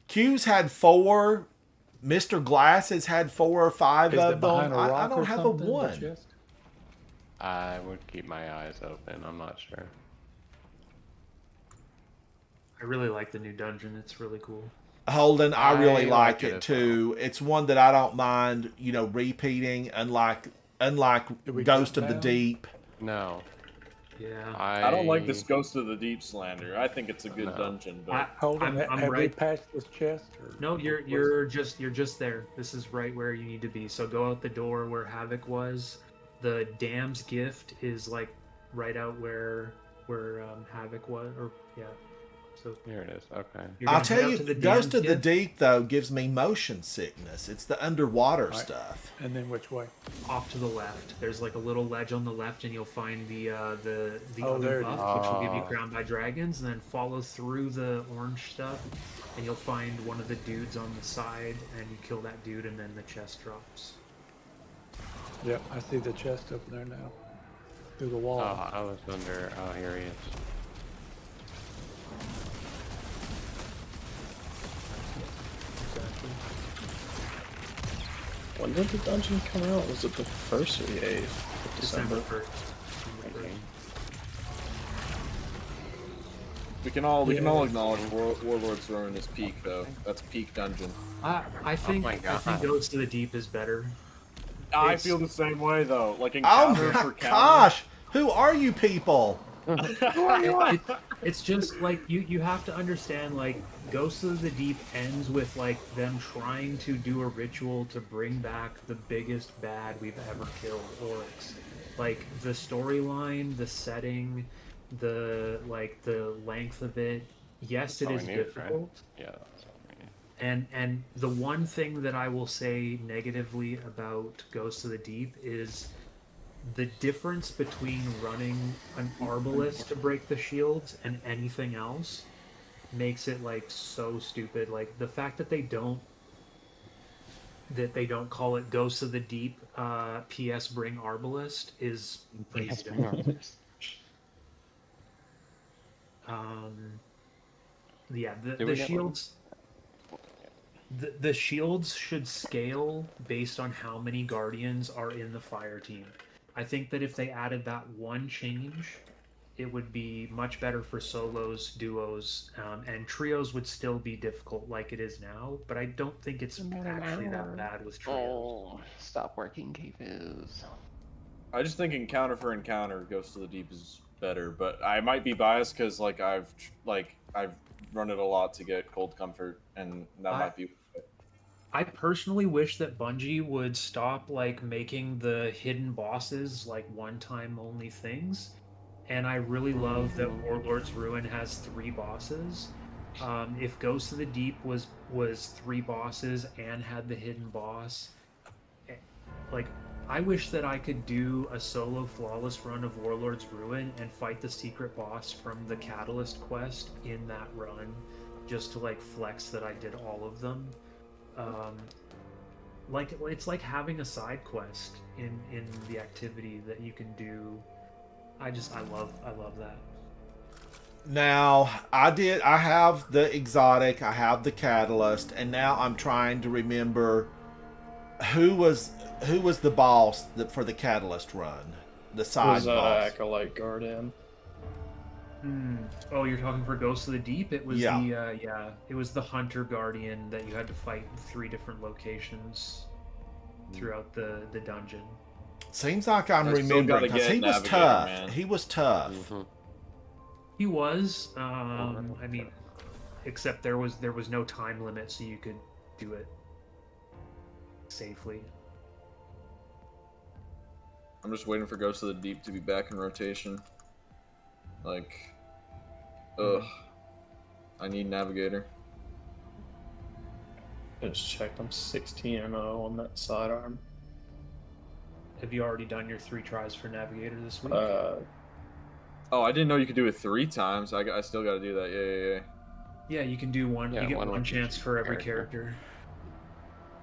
Q's had 4, Mr. Glass has had 4 or 5 Is it of them. behind a I rock don't or have a something, the 1. chest? I would keep my eyes open. I'm not sure. I really like the new dungeon. It's really cool. Holden, I really I like like it it as too. It's one that I don't mind, repeating, unlike Did we Ghost jump of the down? Deep. No. Yeah. I don't like this Ghost of the Deep slander. I think it's a good No. dungeon, but Holden, I'm have we right. patched this chest? Or No, you're just there. This is right where you need to be. So go out the door where Havoc was. The Dam's gift is like right out where Havoc was, or yeah. So Here it is. Okay. you're I'll gonna tell head out you, to the Ghost Dam's of the gift, Deep though gives me motion sickness. It's the underwater Right. stuff. And then which way? off to the left. There's like a little ledge on the left, and you'll find the Oh, other there it buff, which will give you Oh. crowned by dragons, and then follow through the orange stuff, and you'll find one of the dudes on the side, and you kill that dude, and then the chest drops. Yep, I see the chest up there now. Through the wall. Oh, I was under. Oh, here he is. Exactly. When did the dungeon come out? Was it the 1st or the 8th of December December? 1st. we can all acknowledge Warlord's Ruin is peak though. That's peak dungeon. I think my I think God. Ghost of the Deep is better. I It's- feel the same way though. Like Oh encounter my for counter. gosh! Who are you people? It's just like you have to understand, like, Ghost of the Deep ends with like them trying to do a ritual to bring back the biggest bad we've ever killed, Oryx. Like the storyline, the setting, the length of it. Yes, it all we is need, right? difficult. Yeah. That's all we need. And the one thing that I will say negatively about Ghost of the Deep is the difference between running an Arbalest to break the shields and anything else makes it like so stupid. Like the fact that they don't call it Ghost of the Deep PS bring Arbalest is crazy to me. Yeah, Did the we get one? shields. The shields should scale based on how many guardians are in the fire team. I think that if they added that one change, it would be much better for solos, duos, and trios would still be difficult like it is now. But I don't think it's actually that bad with trios. Oh, stop working, K-Fizz. I just think encounter for encounter, Ghost of the Deep is better, but I might be biased because I've run it a lot to get Cold Comfort, and that might be. I personally wish that Bungie would stop like making the hidden bosses like one-time only things. And I really love that Warlord's Ruin has 3 bosses. If Ghost of the Deep was 3 bosses and had the hidden boss, like I wish that I could do a solo flawless run of Warlord's Ruin and fight the secret boss from the Catalyst quest in that run, just to like flex that I did all of them. Like it's like having a side quest in the activity that you can do. I love that. Now, I have the exotic, I have the catalyst, and now I'm trying to remember who was the boss for the catalyst run, the side Was boss. Acolyte Guardian. Oh, you're talking for Ghost of the Deep? It was Yeah. it was the Hunter Guardian that you had to fight in 3 different locations throughout the dungeon. Seems like I'm I still remembering gotta because get he was Navigator, tough. man. He was tough. Mm-hmm. He was, I mean, except there was no time limit, so you could do it safely. I'm just waiting for Ghost of the Deep to be back in rotation. Like, ugh. I need Navigator. I just checked. I'm 16-0 on that sidearm. Have you already done your 3 tries for Navigator this week? Oh, I didn't know you could do it 3 times. I still got to do that. Yeah. Yeah, you can do one. Yeah, you get one one with chance each for every character.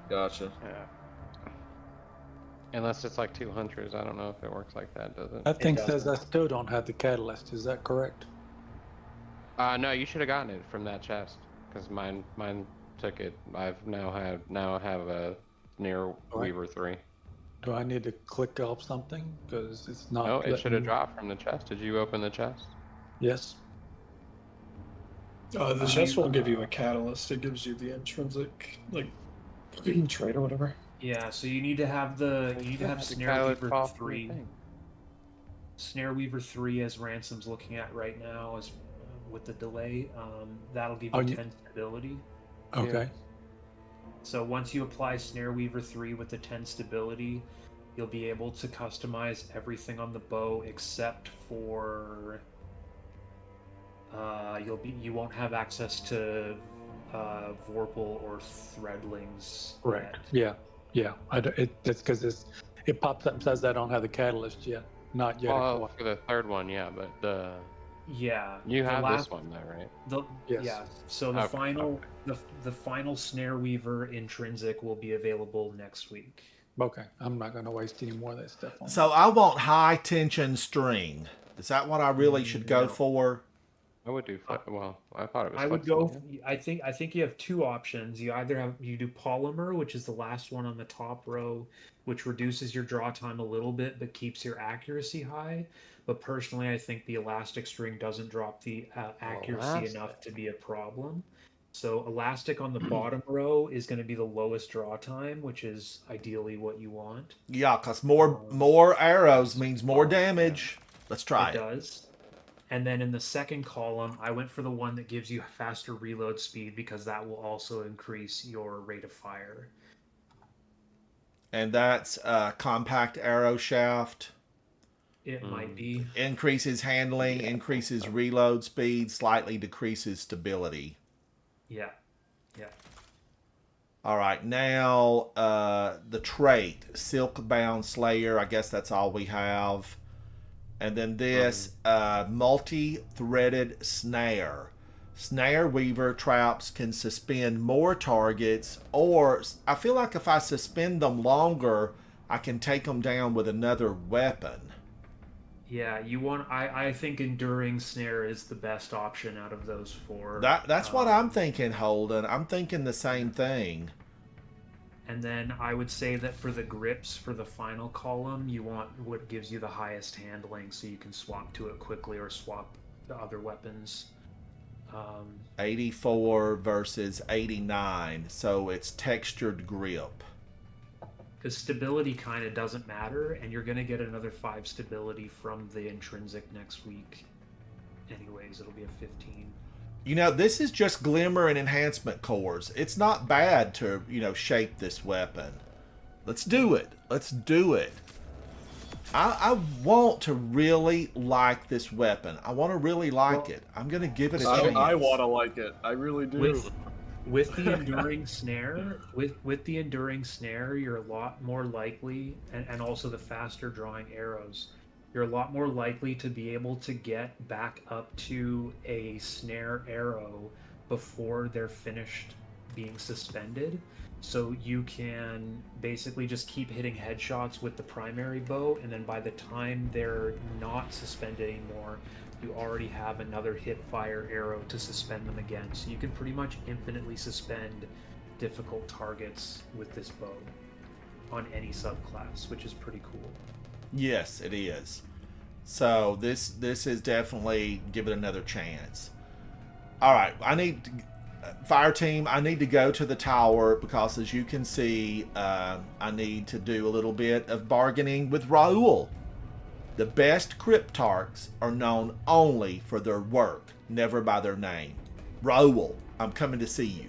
character. Gotcha. Yeah. Unless it's like 2 hunters, I don't know if it works like that, does it? That thing does. says I still don't have the catalyst. Is that correct? No, you should have gotten it from that chest, because mine took it. I've now have a Near Weaver 3. Do I need to click off something? Because it's not. No, it should letting have me- dropped from the chest. Did you open the chest? Yes. The chest won't give you a catalyst. It gives you the intrinsic, like, trait or whatever. Yeah, so you need to have Snare Weaver 3. Snare Weaver 3, as Ransom's looking at right now, is with the delay. That'll give you 10 stability. Okay. So once you apply Snare Weaver 3 with the 10 stability, you'll be able to customize everything on the bow except for you won't have access to Vorpal or Threadlings. Right. yet. Yeah. It's because it pops up and says I don't have the catalyst yet. Not yet. Well, for the third one, yeah, but Yeah. you the have last, this one though, right? Yes. Yeah. So the Okay, the final Snare Weaver intrinsic will be available next week. Okay. I'm not going to waste any more of that stuff on. So I want high tension string. Is that what I really should go No. for? I would do. Well, I thought it was. I would flexible. go. I think you have 2 options. You either do polymer, which is the last one on the top row, which reduces your draw time a little bit but keeps your accuracy high. But personally, I think the elastic string doesn't drop the accuracy enough to be a problem. So elastic on the bottom row is going to be the lowest draw time, which is ideally what you want. Yeah, because more arrows means more damage. Let's try It it. does. And then in the second column, I went for the one that gives you faster reload speed because that will also increase your rate of fire. And that's compact arrow shaft. It might be. Increases handling, increases reload speed, slightly decreases stability. Yeah. Yeah. All right, now the trait, Silkbound Slayer. I guess that's all we have. And then this multi-threaded snare. Snare Weaver traps can suspend more targets, or I feel like if I suspend them longer, I can take them down with another weapon. Yeah, you want. I think Enduring Snare is the best option out of those 4. That's what I'm thinking, Holden. I'm thinking the same thing. And then I would say that for the grips, for the final column, you want what gives you the highest handling so you can swap to it quickly or swap the other weapons. 84 versus 89, so it's textured grip. Because stability kind of doesn't matter, and you're going to get another 5 stability from the intrinsic next week. Anyways, it'll be a 15. You know, this is just glimmer and enhancement cores. It's not bad to, shape this weapon. Let's do it. Let's do it. I want to really like this weapon. I want to really like it. I'm going to give it a chance. I want to like it. I really do. With the Enduring Snare, with the Enduring Snare, you're a lot more likely, and also the faster drawing arrows, you're a lot more likely to be able to get back up to a snare arrow before they're finished being suspended. So you can basically just keep hitting headshots with the primary bow, and then by the time they're not suspended anymore, you already have another hip fire arrow to suspend them again. So you can pretty much infinitely suspend difficult targets with this bow on any subclass, which is pretty cool. Yes, it is. So this is definitely give it another chance. All right, fire team, I need to go to the tower because, as you can see, I need to do a little bit of bargaining with Raul. The best Cryptarchs are known only for their work, never by their name. Raul, I'm coming to see you.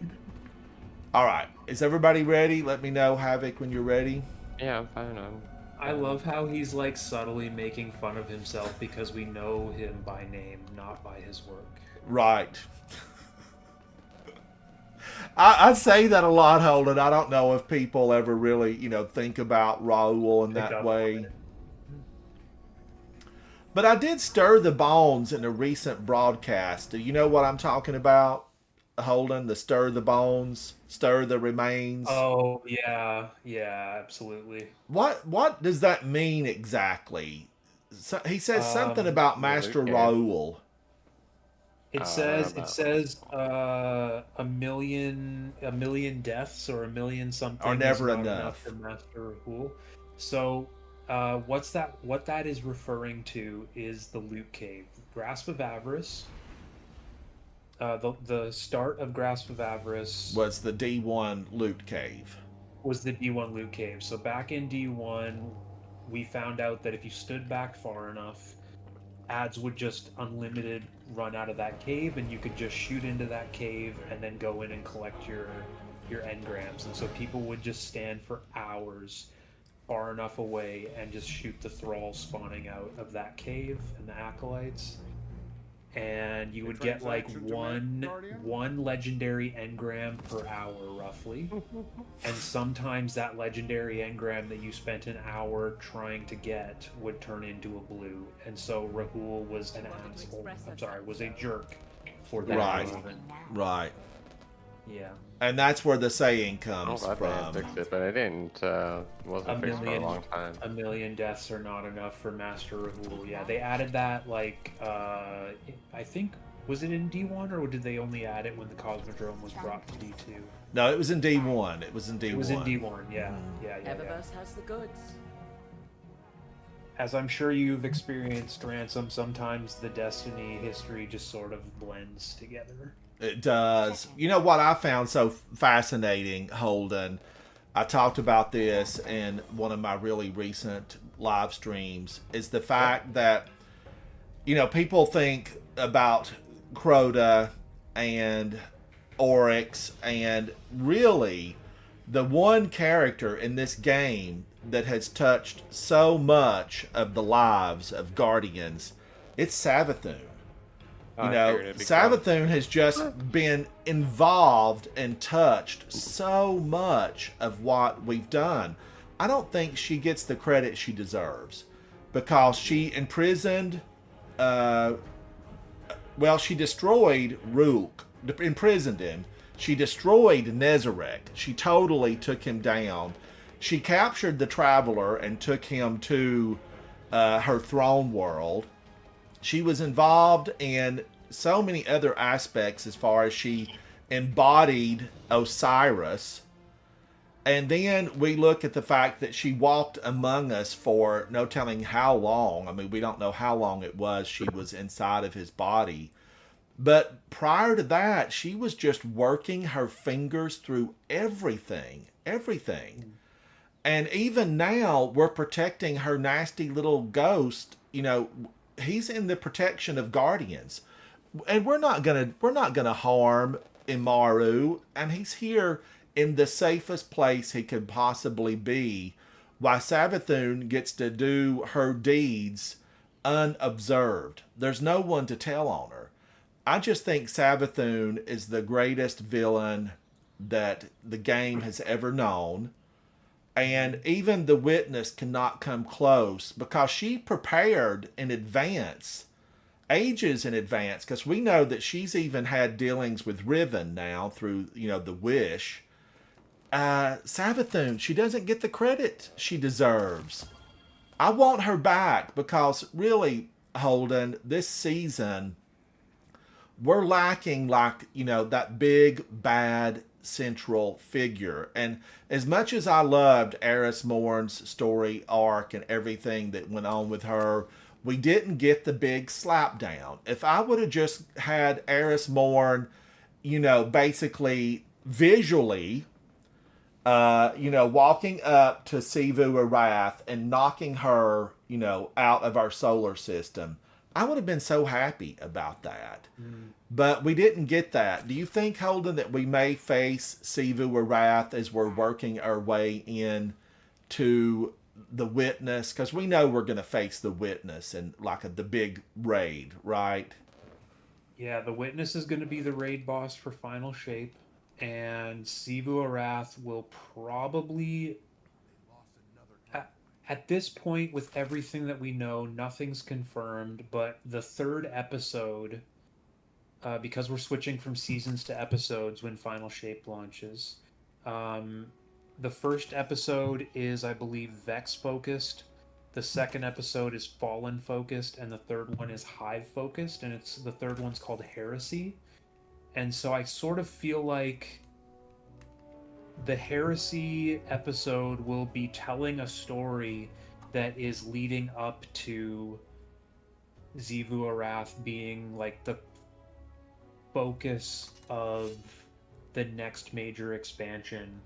All right, is everybody ready? Let me know, Havoc, when you're ready. Yeah, I'm fine. I love how he's like subtly making fun of himself because we know him by name, not by his work. Right. I say that a lot, Holden. I don't know if people ever really, think about Raul in that way. But I did stir the bones in a recent broadcast. Do you know what I'm talking about, Holden? The stir the bones, stir the remains. Oh yeah, absolutely. What does that mean exactly? So, he says something about Master Raul. It says a million deaths or a million something are never is not enough for Master Raul. So what that is referring to is the Loot Cave. Grasp of Avarice. The start of Grasp of Avarice was the D1 Loot Cave. Was the D1 Loot Cave. So back in D1, we found out that if you stood back far enough, ads would just unlimited run out of that cave, and you could just shoot into that cave and then go in and collect your engrams. And so people would just stand for hours far enough away and just shoot the thralls spawning out of that cave and the acolytes. And you would get like one legendary engram per hour roughly. And sometimes that legendary engram that you spent an hour trying to get would turn into a blue. And so Rahul was an asshole. Was a jerk for that reason. Right. Yeah. And that's where the saying comes from. I fixed it, but it didn't. Wasn't fixed for a long time. A million deaths are not enough for Master Rahul. Yeah, they added that like I think, was it in D1 or did they only add it when the Cosmodrome was brought to D2? No, it was in D1. It was in D1. It was in D1. Yeah. Yeah. Eververse has the goods. As I'm sure you've experienced, Ransom, sometimes the Destiny history just sort of blends together. It does. You know what I found so fascinating, Holden? I talked about this in one of my really recent live streams, is the fact that, people think about Crota and Oryx, and really the one character in this game that has touched so much of the lives of Guardians, it's Savathun. Savathun has just been involved and touched so much of what we've done. I don't think she gets the credit she deserves, because she imprisoned, she destroyed Rook, imprisoned him. She destroyed Nezarec. She totally took him down. She captured the Traveler and took him to her throne world. She was involved in so many other aspects as far as she embodied Osiris. And then we look at the fact that she walked among us for no telling how long. I mean, we don't know how long it was she was inside of his body. But prior to that, she was just working her fingers through everything. And even now, we're protecting her nasty little ghost. He's in the protection of Guardians, and we're not gonna harm Imaru, and he's here in the safest place he could possibly be, while Savathun gets to do her deeds unobserved. There's no one to tell on her. I just think Savathun is the greatest villain that the game has ever known. And even the Witness cannot come close, because she prepared in advance, ages in advance, because we know that she's even had dealings with Riven now through, the Wish. Savathun, she doesn't get the credit she deserves. I want her back, because really, Holden, this season, we're lacking that big, bad central figure. And as much as I loved Eris Morn's story arc and everything that went on with her, we didn't get the big slapdown. If I would have just had Eris Morn, basically visually, walking up to Sivu Arath and knocking her, out of our solar system, I would have been so happy about that. But we didn't get that. Do you think, Holden, that we may face Sivu Arath as we're working our way in to the Witness? Because we know we're going to face the Witness in the big raid, right? Yeah, the Witness is going to be the raid boss for Final Shape. and Sivu Arath will probably, at this point, with everything that we know, nothing's confirmed, but the third episode, because we're switching from seasons to episodes when Final Shape launches, the first episode is, I believe, Vex focused. The second episode is Fallen focused, and the third one is Hive focused, and the third one's called Heresy. And so I sort of feel like the Heresy episode will be telling a story that is leading up to Xivu Arath being like the focus of the next major expansion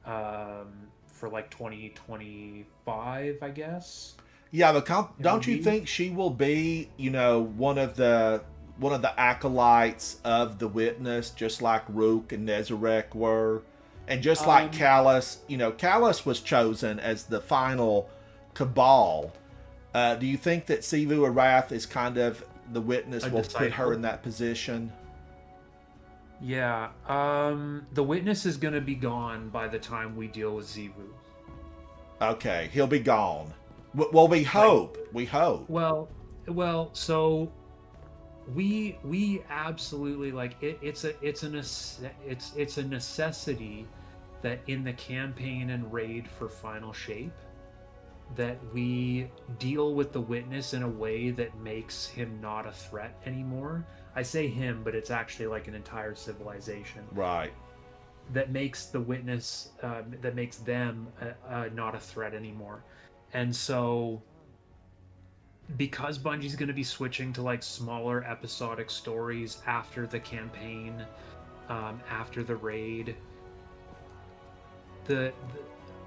for like 2025, I guess. Yeah, but don't you think she will be, one of the acolytes of the Witness, just like Rook and Nezarek were, and just like Callus? Callus was chosen as the final Cabal. Do you think that Xivu Arath is kind of the Witness will put her in that position? Yeah, the Witness is going to be gone by the time we deal with Xivu. Okay, he'll be gone. Well, we hope. We hope. Well, so we absolutely like it. It's a necessity that in the campaign and raid for Final Shape that we deal with the Witness in a way that makes him not a threat anymore. I say him, but it's actually like an entire civilization. Right. That makes the Witness, that makes them not a threat anymore. And so, because Bungie's going to be switching to like smaller episodic stories after the campaign, after the raid,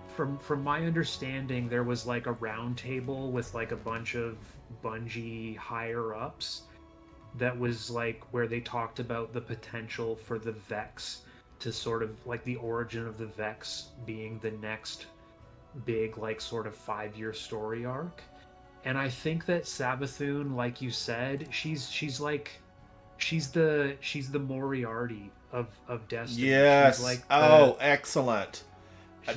from my understanding, there was like a round table with like a bunch of Bungie higher ups that was like where they talked about the potential for the Vex to sort of like the origin of the Vex being the next big like sort of 5-year story arc. And I think that Savathun, like you said, she's the Moriarty of Destiny. Yes. She's like excellent.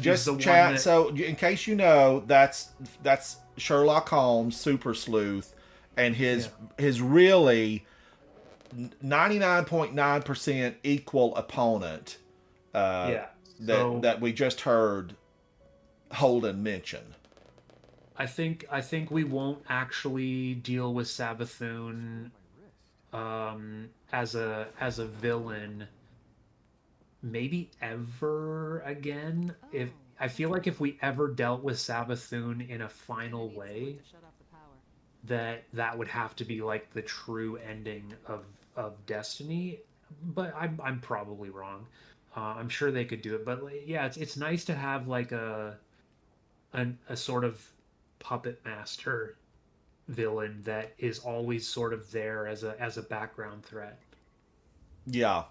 Just chat. So, in case you know, that's Sherlock Holmes, Super Sleuth, and his really 99.9% equal opponent. That we just heard Holden mention. I think we won't actually deal with Savathun as a villain maybe ever again. If I feel like if we ever dealt with Savathun in a final way, that would have to be like the true ending of Destiny. But I'm probably wrong. I'm sure they could do it, but yeah, it's nice to have like a sort of puppet master villain that is always sort of there as a background threat. Yeah,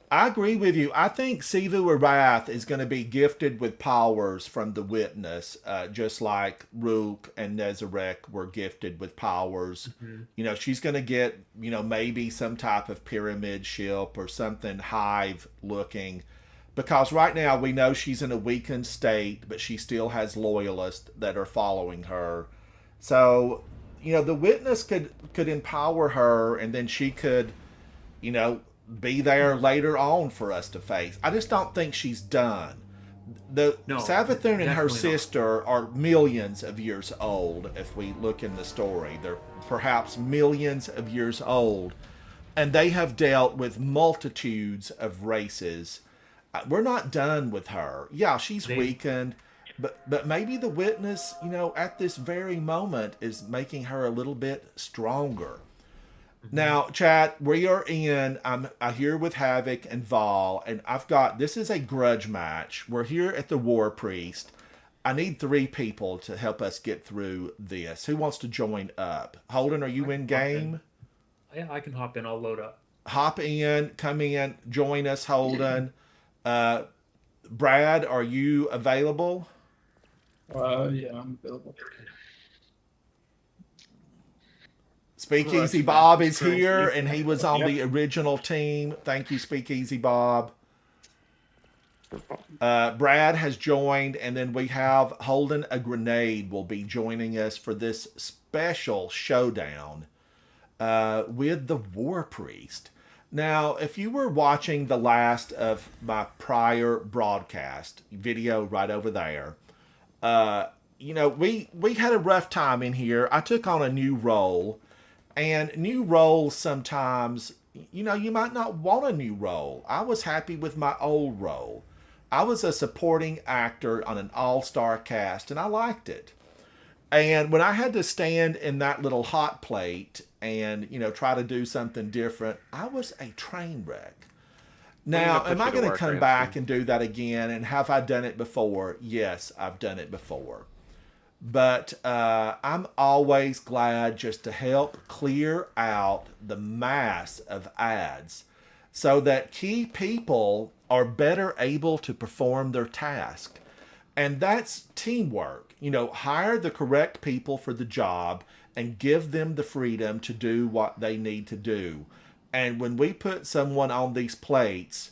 I agree with you. I think Xivu Arath is going to be gifted with powers from the Witness, just like Rook and Nezarek were gifted with powers. Mm-hmm. She's going to get, maybe some type of pyramid ship or something Hive looking. Because right now we know she's in a weakened state, but she still has loyalists that are following her. So, the Witness could empower her, and then she could, be there later on for us to face. I just don't think she's done. Savathun and her sister are millions of years old. If we look in the story, they're perhaps millions of years old, and they have dealt with multitudes of races. We're not done with her. Yeah, she's weakened, but maybe the Witness, at this very moment is making her a little bit stronger. Mm-hmm. Now, chat, I'm here with Havoc and Vol, and this is a grudge match. We're here at the War Priest. I need 3 people to help us get through this. Who wants to join up? Holden, are you in game? Yeah, I can hop in. I'll load up. Hop in, come in, join us, Holden. Brad, are you available? Yeah, I'm available. Speakeasy Bob is here, and he was on the original team. Thank you, Speakeasy Bob. Brad has joined, and then we have Holden a Grenade will be joining us for this special showdown with the War Priest. Now, if you were watching the last of my prior broadcast video right over there, you know, we had a rough time in here. I took on a new role, and new roles sometimes, you know, you might not want a new role. I was happy with my old role. I was a supporting actor on an all-star cast, and I liked it. And when I had to stand in that little hot plate and, you know, try to do something different, I was a train wreck. Now, am I going to come back and do that again? And have I done it before? Yes, I've done it before. But I'm always glad just to help clear out the mass of ads so that key people are better able to perform their task. And that's teamwork. You know, hire the correct people for the job and give them the freedom to do what they need to do. And when we put someone on these plates,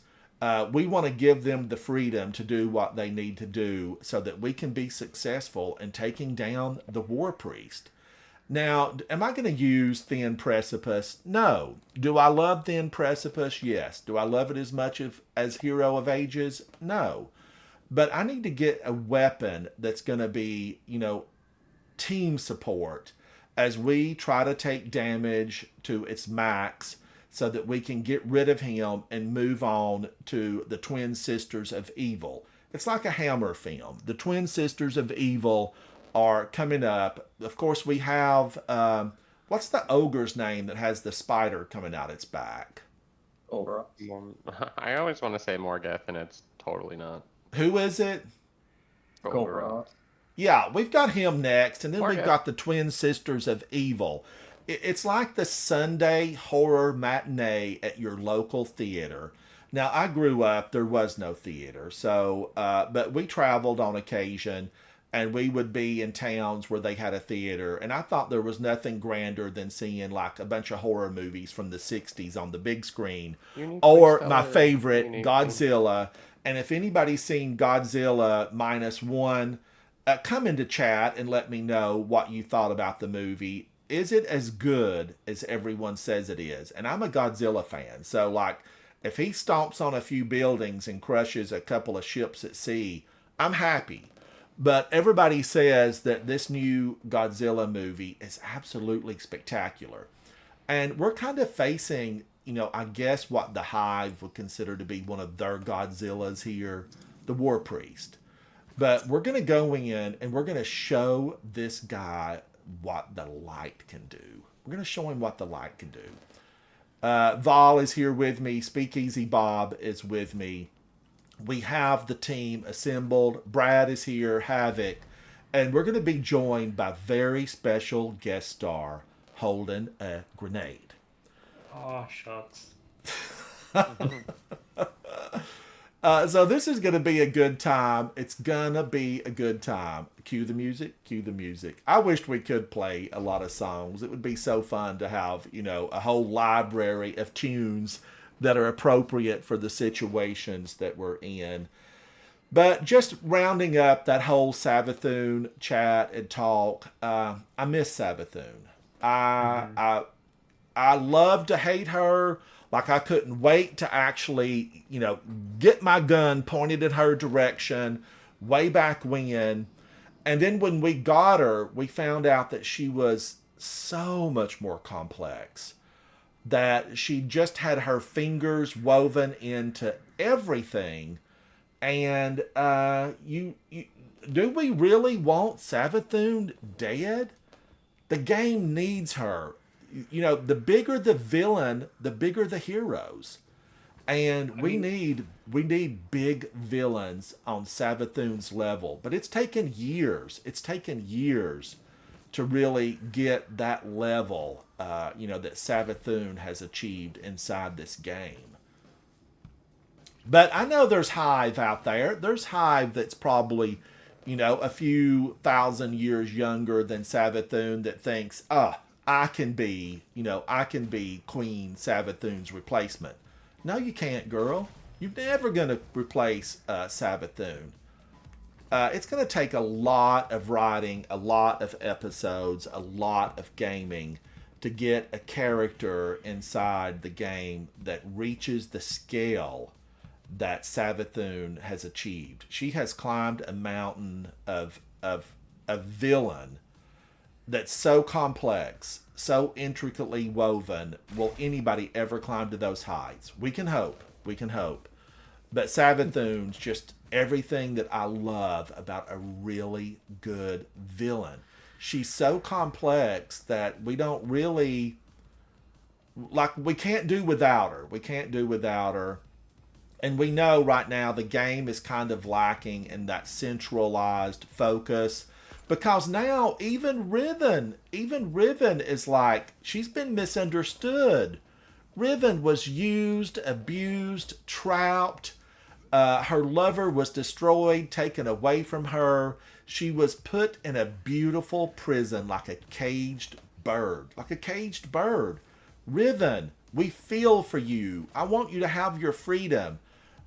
we want to give them the freedom to do what they need to do so that we can be successful in taking down the War Priest. Now, am I going to use Thin Precipice? No. Do I love Thin Precipice? Yes. Do I love it as much as Hero of Ages? No. But I need to get a weapon that's going to be, you know, team support as we try to take damage to its max so that we can get rid of him and move on to the Twin Sisters of Evil. It's like a Hammer film. The Twin Sisters of Evil are coming up. Of course, we have, what's the ogre's name that has the spider coming out its back? Golgoroth. I always want to say Morgoth, and it's totally not. Who is it? Golgoroth. Yeah, we've got him next, and then Morgoth. we've got the Twin Sisters of Evil. It's like the Sunday horror matinee at your local theater. Now, I grew up, there was no theater, so, but we traveled on occasion, and we would be in towns where they had a theater, and I thought there was nothing grander than seeing like a bunch of horror movies from the 60s on the big screen, or my favorite, Godzilla. And if anybody's seen Godzilla -1, come into chat and let me know what you thought about the movie. Is it as good as everyone says it is? And I'm a Godzilla fan, so like, if he stomps on a few buildings and crushes a couple of ships at sea, I'm happy. But everybody says that this new Godzilla movie is absolutely spectacular. And we're kind of facing, you know, I guess what the Hive would consider to be one of their Godzillas here, the War Priest. But we're going to go in and we're going to show this guy what the light can do. We're going to show him what the light can do. Vol is here with me. Speakeasy Bob is with me. We have the team assembled. Brad is here, Havoc. And we're going to be joined by very special guest star, Holden a Grenade. Oh, shucks. So this is going to be a good time. It's going to be a good time. Cue the music, cue the music. I wished we could play a lot of songs. It would be so fun to have, you know, a whole library of tunes that are appropriate for the situations that we're in. But just rounding up that whole Savathun chat and talk, I miss Savathun. I love to hate her. Like, I couldn't wait to actually, you know, get my gun pointed in her direction way back when. And then when we got her, we found out that she was so much more complex. That she just had her fingers woven into everything. And do we really want Savathun dead? The game needs her. You know, the bigger the villain, the bigger the heroes. And we need big villains on Savathun's level. But it's taken years. It's taken years to really get that level, you know, that Savathun has achieved inside this game. But I know there's Hive out there. There's Hive that's probably, you know, a few thousand years younger than Savathun that thinks, I can be Queen Savathun's replacement. No, you can't, girl. You're never going to replace Savathun. It's going to take a lot of writing, a lot of episodes, a lot of gaming to get a character inside the game that reaches the scale that Savathun has achieved. She has climbed a mountain of villain that's so complex, so intricately woven. Will anybody ever climb to those heights? We can hope. We can hope. But Savathun's just everything that I love about a really good villain. She's so complex that we don't really, like, we can't do without her. We can't do without her. And we know right now the game is kind of lacking in that centralized focus, because now even Riven is like, she's been misunderstood. Riven was used, abused, trapped. Her lover was destroyed, taken away from her. She was put in a beautiful prison like a caged bird. Like a caged bird. Riven, we feel for you. I want you to have your freedom.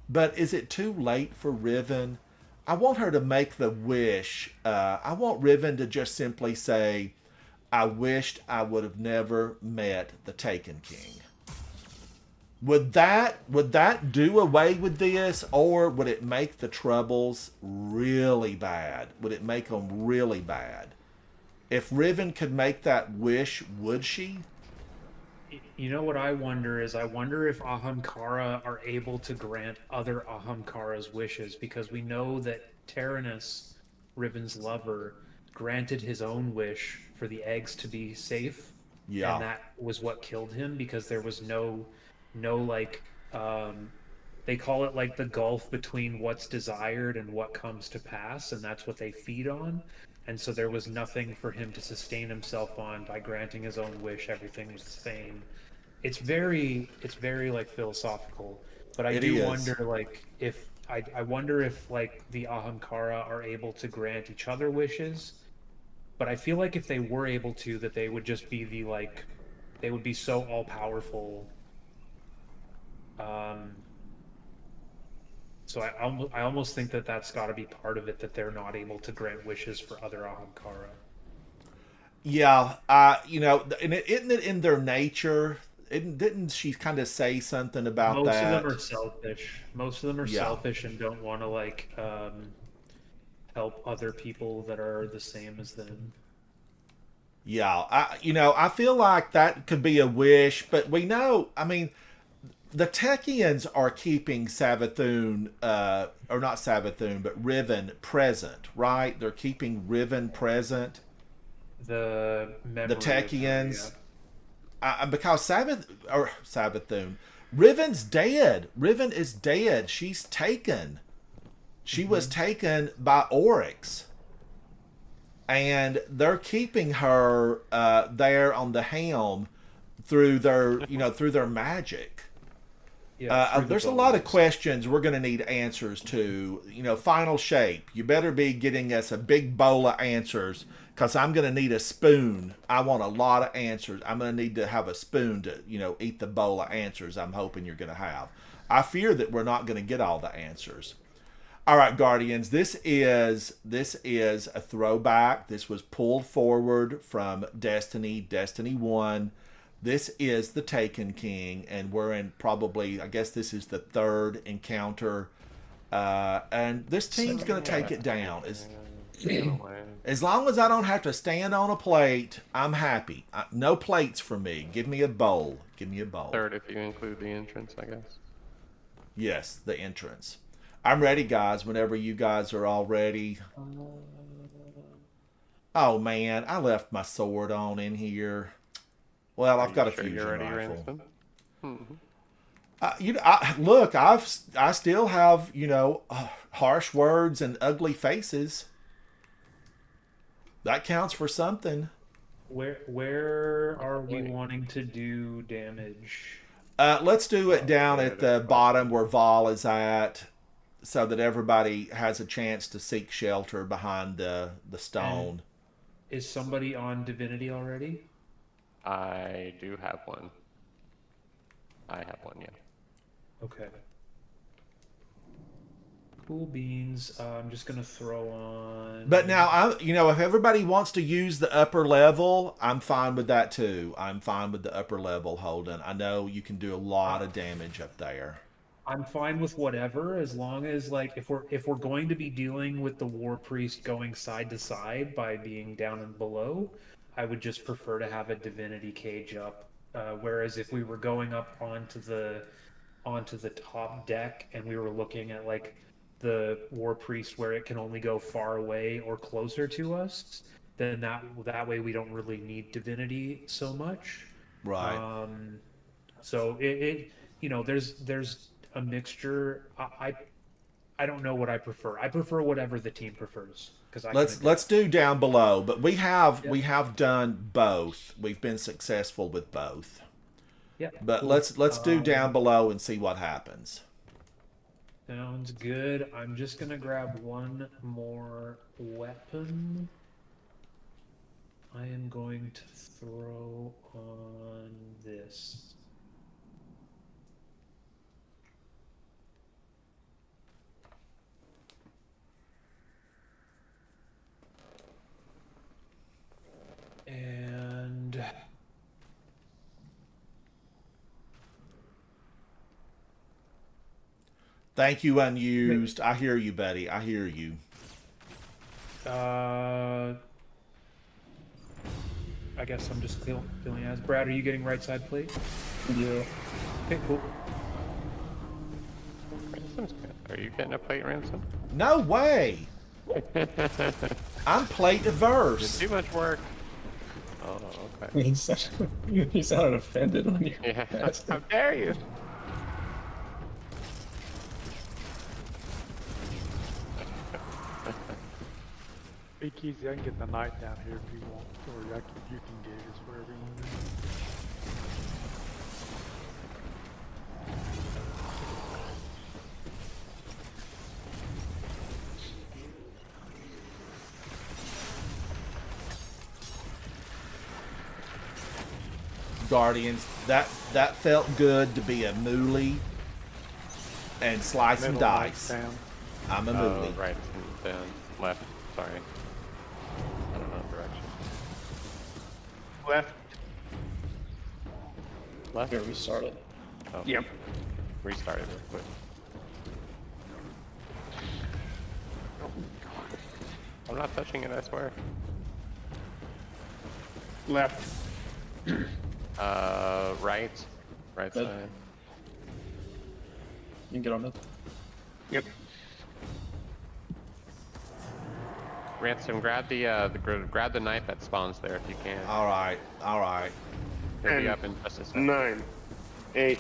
But is it too late for Riven? I want her to make the wish. I want Riven to just simply say, I wished I would have never met the Taken King. Would that do away with this, or would it make the Troubles really bad? Would it make them really bad? If Riven could make that wish, would she? You know what I wonder is, I wonder if Ahamkara are able to grant other Ahamkara's wishes, because we know that Tyrannus, Riven's lover, granted his own wish for the eggs to be safe. Yeah. And that was what killed him, because there was no like, they call it like the gulf between what's desired and what comes to pass, and that's what they feed on. And so there was nothing for him to sustain himself on. By granting his own wish, everything was the same. It's very like philosophical, but I do wonder, like, if I wonder if, like, the Ahamkara are able to grant each other wishes, but I feel like if they were able to, that they would just be the, like, they would be so all powerful. So I almost think that that's got to be part of it, that they're not able to grant wishes for other Ahamkara. Yeah, you know, and isn't it in their nature? Didn't she kind of say something about that? Most of them are selfish. Most of them are selfish and don't want to, like, help other people that are the same as them. Yeah, I feel like that could be a wish, but we know, I mean, the Techians are keeping Savathun, or not Savathun, but Riven present, right? They're keeping Riven present. The Techians. Because Savathun, Riven's dead. Riven is dead. She's taken. She was taken by Oryx. And they're keeping her there on the helm through their magic. Yeah, there's a lot of questions we're going to need answers to. Final Shape, you better be getting us a big bowl of answers, because I'm going to need a spoon. I want a lot of answers. I'm going to need to have a spoon to, eat the bowl of answers I'm hoping you're going to have. I fear that we're not going to get all the answers. All right, Guardians, this is a throwback. This was pulled forward from Destiny 1. This is the Taken King, and we're in probably, I guess this is the third encounter. And this team's going to take it down. As long as I don't have to stand on a plate, I'm happy. No plates for me. Give me a bowl. Give me a bowl. Third, if you include the entrance, I guess. Yes, the entrance. I'm ready, guys, whenever you guys are all ready. Oh, man, I left my sword on in here. Well, I've got a fusion rifle. Look, I still have, harsh words and ugly faces. That counts for something. Where are we wanting to do damage? Let's do it down at the bottom where Vol is at, so that everybody has a chance to seek shelter behind the stone. And is somebody on Divinity already? I do have one. I have one, yeah. Okay. Cool beans. I'm just gonna throw on. But now, if everybody wants to use the upper level, I'm fine with that too. I'm fine with the upper level, Holden. I know you can do a lot of damage up there. I'm fine with whatever, as long as like if we're going to be dealing with the war priest going side to side by being down and below, I would just prefer to have a divinity cage up. Whereas if we were going up onto the top deck and we were looking at like the war priest where it can only go far away or closer to us, then that way we don't really need divinity so much. Right. So there's a mixture. I don't know what I prefer. I prefer whatever the team prefers because let's do down below. But we have done both. We've been successful with both. Yeah. But cool. let's do down below and see what happens. Sounds good. I'm just gonna grab one more weapon. I am going to throw on this. And thank you, Unused. I hear you, buddy. I hear you. I guess I'm just feeling as Brad. Are you getting right side plate? Yeah. Okay, cool. Ransom's good. Are you getting a plate, Ransom? No way. I'm plate diverse. Too much work. Oh, okay. You sounded offended when you. Yeah. How dare you? Speak easy, I can get the knight down here if you want, or you can get it, wherever you want to do. Guardians, that felt good to be a mooly and slice some Middle dice. down. I'm a mooly. Right, and then left. Sorry. I don't know direction. Left. Left? Here, we started. Oh. Yep. Restarted real quick. I'm not touching it, I swear. Left. Right. Right Mid. side. You can get on it. Yep. Ransom, grab grab the knife that spawns there if you can. All right. He'll be 10, up in just a second. 9, 8,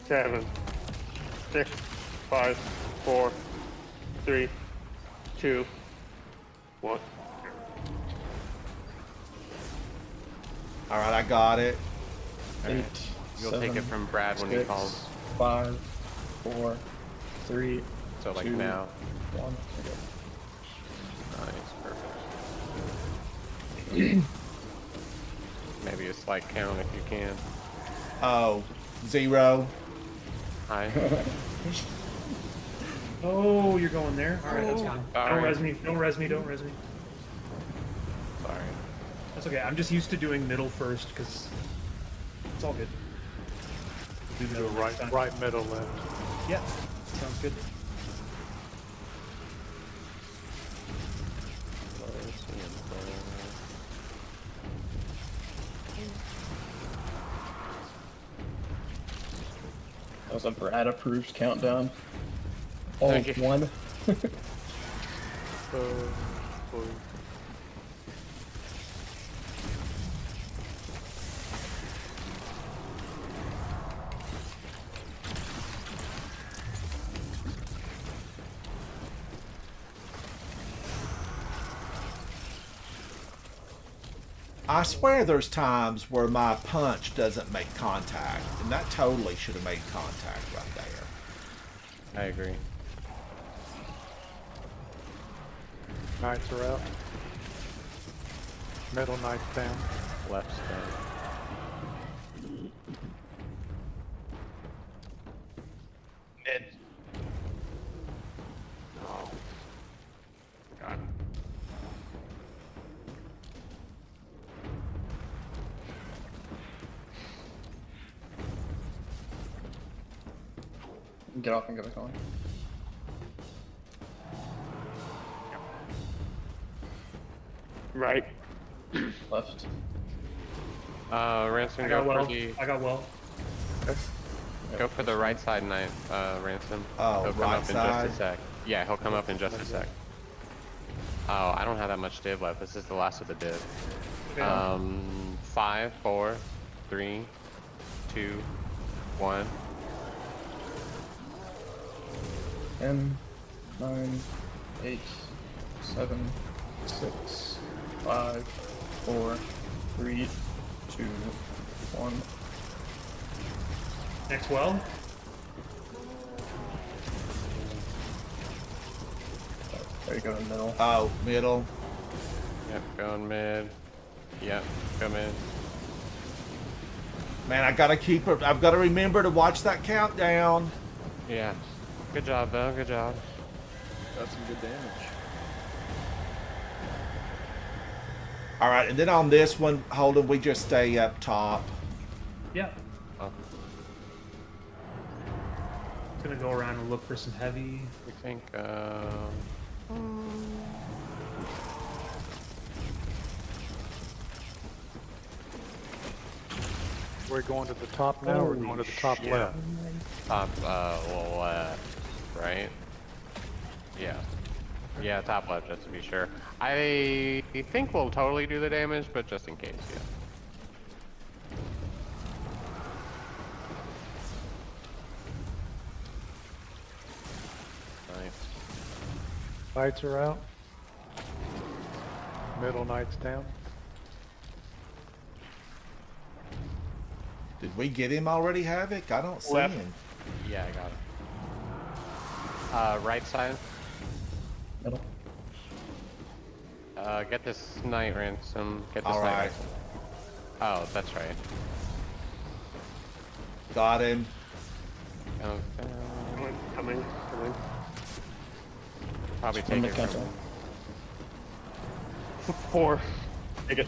7, 6, 5, 4, 3, 2, 1. All right, I got it. All right. 8, You'll 7, take it from Brad when he 6, calls. 5, 4, 3, So like 2, now. 1. Okay. Nice, perfect. Maybe a slight count if you can. Oh, 0. Hi. Oh, you're going there? Alright, that's fine. Don't Sorry. res me, don't res me, don't res me. Sorry. That's okay, I'm just used to doing middle first, because it's all good. Do Do middle next time. right, middle, left. Yeah, sounds good. That was a Brad approved countdown. All Thank you. one. Blue. I swear there's times where my punch doesn't make contact, and that totally should have made contact right there. I agree. Knights are out. Middle knights down. Left's down. Mid. Get off and get back on. Right. Left. Ransom, I go got well. for the I got well. go for the right side knife, Ransom. Oh, he'll come right up in side? just a sec. Yeah, he'll come up in just a sec. Oh, I don't have that much div left. This is the last of the div. 5, 4, 3, 2, 1. 10, 9, 8, 7, 6, 5, 4, 3, 2, 1. Next well. There you go in the middle. Oh, middle. Yep, going mid. Yep, come in. Man, I've got to remember to watch that countdown. Yeah. Good job, Bill. Good job. That's some good damage. All right, and then on this one, Holden, we just stay up top. Yeah. Oh, Gonna go around and look for some heavy. we think, We're going to the top now, or we're going to the top left? top, left, right? Yeah. Yeah, top left, just to be sure. I think we'll totally do the damage, but just in case, yeah. Nice. Lights are out. Middle Knight's down. Did we get him already, Havoc? I don't see Left. him. Yeah, I got it. Right side. Middle. Get this knight, Ransom. Get this All knight. right. Ransom. Oh, that's right. Got him. Okay. Coming. Probably Spin take the it from... countdown. 4. Take it.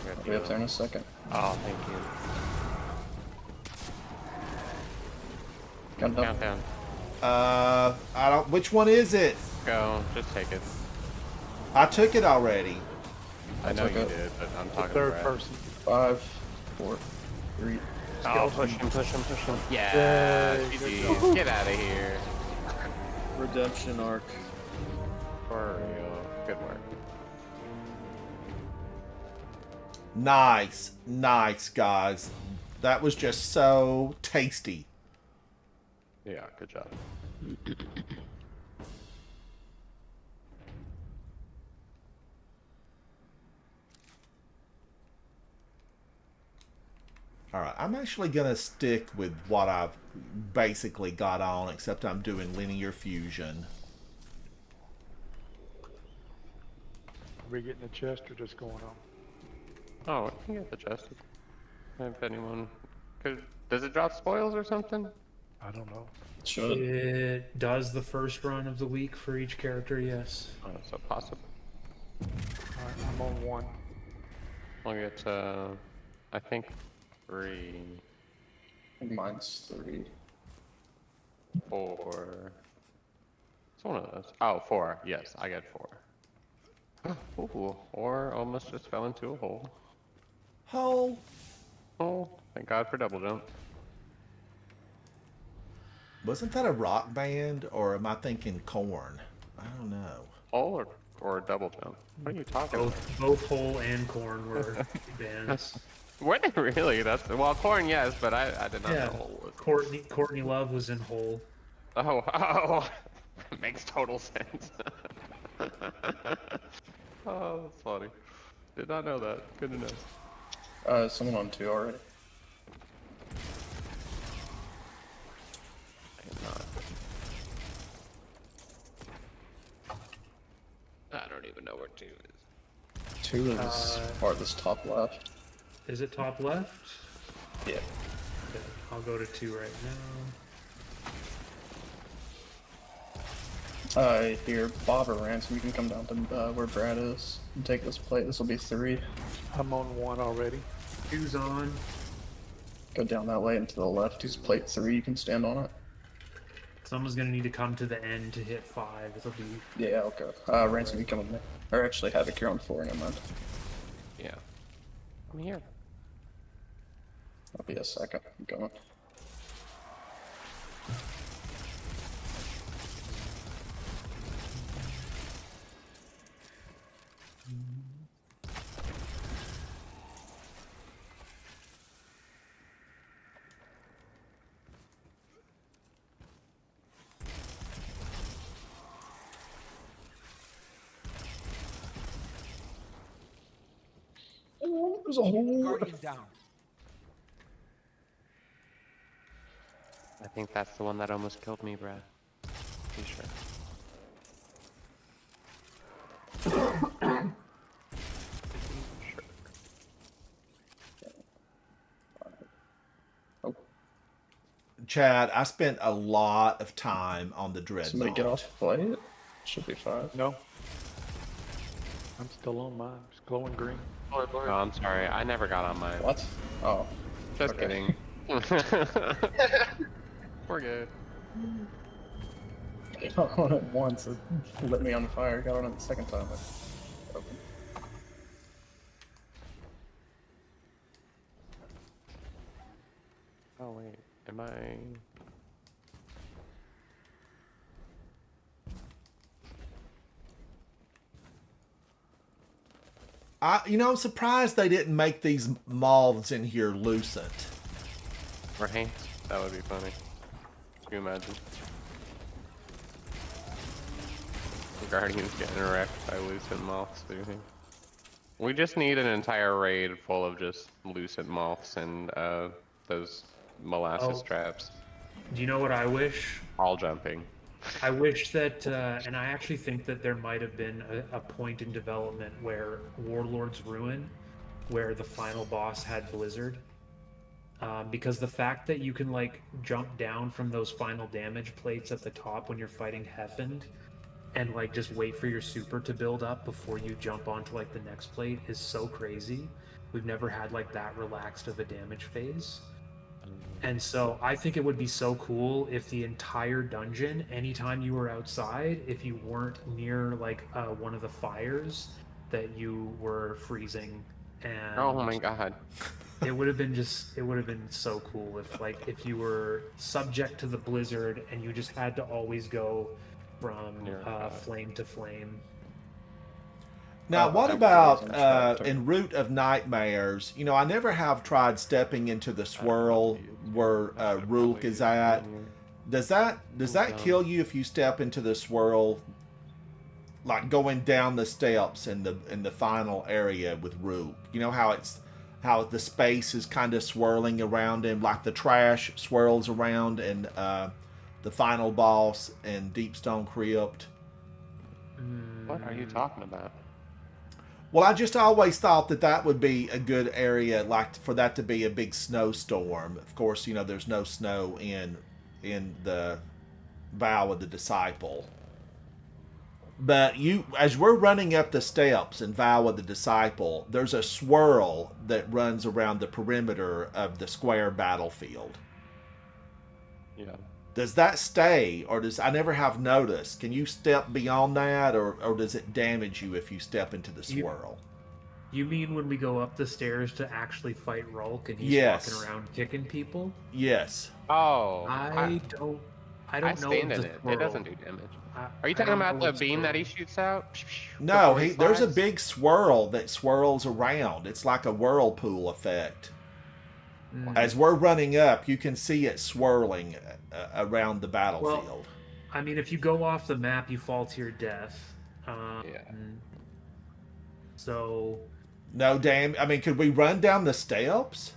I'll be up there in a second. Oh, thank you. Countdown. Countdown. I don't. Which one is it? Go. Just take it. I took it already. I know took you it. did, but I'm The talking third Brad. person. 5, 4, 3. Oh, push him. Yeah, Yay, good GG. Get out of here. Redemption arc. For real. Good work. Nice, guys. That was just so tasty. Yeah, good job. All right, I'm actually gonna stick with what I've basically got on, except I'm doing linear fusion. Are we getting the chest or just going on? Oh, we can get the chest. If anyone could, does it drop spoils or something? I don't know. Should. It does the first run of the week for each character, yes. Oh, so possible. Alright, I'm on 1. I'll get, I think 3, I think mine's 3. 4. It's one of those. Oh, 4. Yes, I get 4. Ooh, or almost just fell into a hole. Hole. Oh, thank God for double jump. Wasn't that a rock band, or am I thinking Corn? I don't know. Hole or double jump? What are you talking about? Both Hole and Corn were bands. Were they really? That's well, Corn, yes, but I did not Yeah, know Hole was. Courtney Love was in Hole. Oh, makes total sense. Oh, that's funny. Did not know that. Good to know. Someone on 2 already. I don't even know where 2 is. 2 is farthest top left. Is it top left? Yeah. Okay, I'll go to 2 right now. Here, Bob or Ransom, you can come down to where Brad is and take this plate. This will be 3. I'm on 1 already. 2's on. Go down that way and to the left is plate 3. You can stand on it. Someone's gonna need to come to the end to hit 5. It'll be. Yeah, okay. Ransom, you come with me. Or actually, Havoc, you're on 4, never mind. Yeah. I'm here. I'll be a second. I'm going. Oh, there's a hole. Guardian down. I think that's the one that almost killed me, Brad. Pretty sure. Chad, I spent a lot of time on the Dreadnought. Somebody get off plate. Should be 5. No. I'm still on mine. It's glowing green. Oh, I'm sorry. I never got on mine. What? Oh. Just okay. kidding. We're good. Got on it once, it lit me on fire. Got on it the second time. Open. Oh wait, am I? I'm surprised they didn't make these moths in here lucent. Right? That would be funny. Can you imagine? The Guardians getting wrecked by lucent moths, do you think? We just need an entire raid full of just lucent moths and those molasses traps. Do you know what I wish? All jumping. I wish that, and I actually think that there might have been a point in development where Warlord's Ruin, where the final boss had Blizzard. Because the fact that you can like jump down from those final damage plates at the top when you're fighting Heffend, and like just wait for your super to build up before you jump onto like the next plate is so crazy. We've never had like that relaxed of a damage phase. And so I think it would be so cool if the entire dungeon, anytime you were outside, if you weren't near like one of the fires, that you were freezing. And Oh my god. it would have been so cool if you were subject to the blizzard and you just had to always go from flame to flame. Now, what about in Root of Nightmares? You know, I never have tried stepping into the swirl where Rulk is at. Does that kill you if you step into the swirl? Like going down the steps in the final area with Rulk. You know how the space is kind of swirling around him, like the trash swirls around in the final boss in Deepstone Crypt. What are you talking about? Well, I just always thought that would be a good area, like for that to be a big snowstorm. Of course, you know there's no snow in the Vow of the Disciple. But as we're running up the steps in Vow of the Disciple, there's a swirl that runs around the perimeter of the square battlefield. Yeah. Does that stay, or I never have noticed? Can you step beyond that, or does it damage you if you step into the swirl? You mean when we go up the stairs to actually fight Rulk and he's Yes. walking around kicking people? Yes. Oh. I don't know. stand in it. It doesn't do damage. Are you talking about the beam that he shoots out? No, before he there's a flies? big swirl that swirls around. It's like a whirlpool effect. As we're running up, you can see it swirling around the battlefield. Well, I mean, if you go off the map, you fall to your death. Yeah. So. No I mean, could we run down the steps?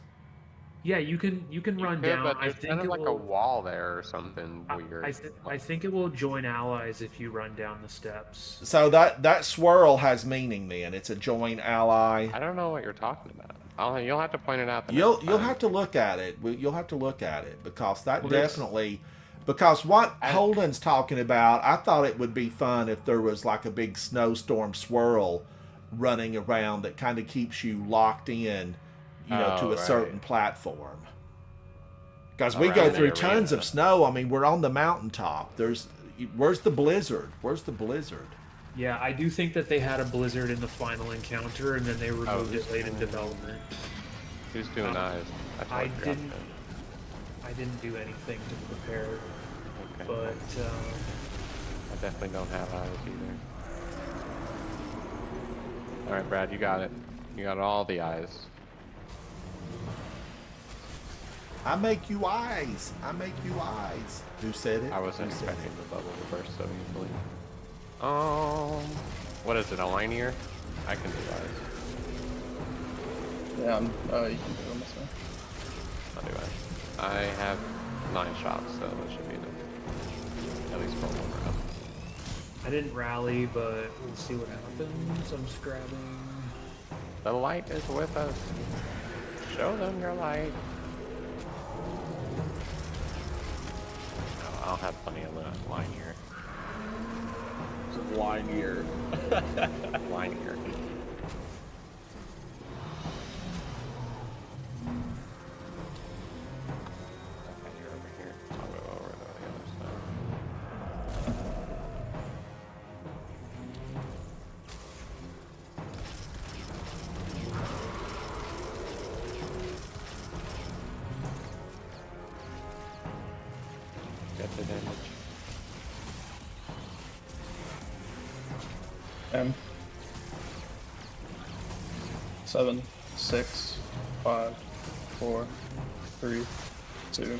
Yeah, you can run down. But I there's think kind of it like will, a wall there or something weird. I think it will join allies if you run down the steps. So that swirl has meaning then. It's a join ally. I don't know what you're talking about. You'll have to point it out. You'll have to look at it. You'll have to look at it because that Well, definitely. Because what Holden's talking about, I thought it would be fun if there was like a big snowstorm swirl running around that kind of keeps you locked in, to a certain platform. Because we around go the through tons arena. of snow. I mean, we're on the mountaintop. Where's the blizzard? Where's the blizzard? Yeah, I do think that they had a blizzard in the final encounter, and then they removed who's it late in development. Who's doing eyes? That's what I forgot didn't. to- I didn't do anything to prepare, Okay. but I definitely don't have eyes either. All right, Brad, you got it. You got all the eyes. I make you eyes. I make you eyes. Who said it? I wasn't Who said expecting it? the bubble to burst so easily. What is it? A linear? I can do eyes. Yeah, you can do them this way. I'll do eyes. I have 9 shots, so that should be enough. At least for one round. I didn't rally. But we'll see what happens. I'm just grabbing. The light is with us. Show them your light. No, I'll have plenty of line here. Line here. Line here. Okay, you're over here. I'll go over to the other side. Get the damage. 10, 7, 6, 5, 4, 3, 2,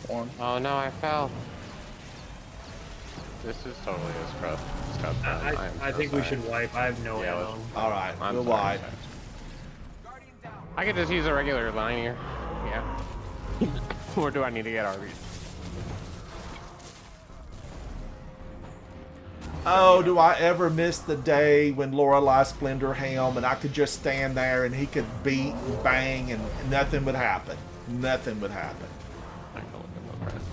1. Oh no, I fell. This is totally a scrub. I think we should wipe. I have no Yeah, ammo. All right, I'm we'll sorry, wipe. sorry. I could just use a regular line here. Yeah. Or do I need to get RBs? Oh, do I ever miss the day when Lorelei Splendor Helm and I could just stand there and he could beat and bang and nothing would happen. Nothing would happen. I can look at the rest.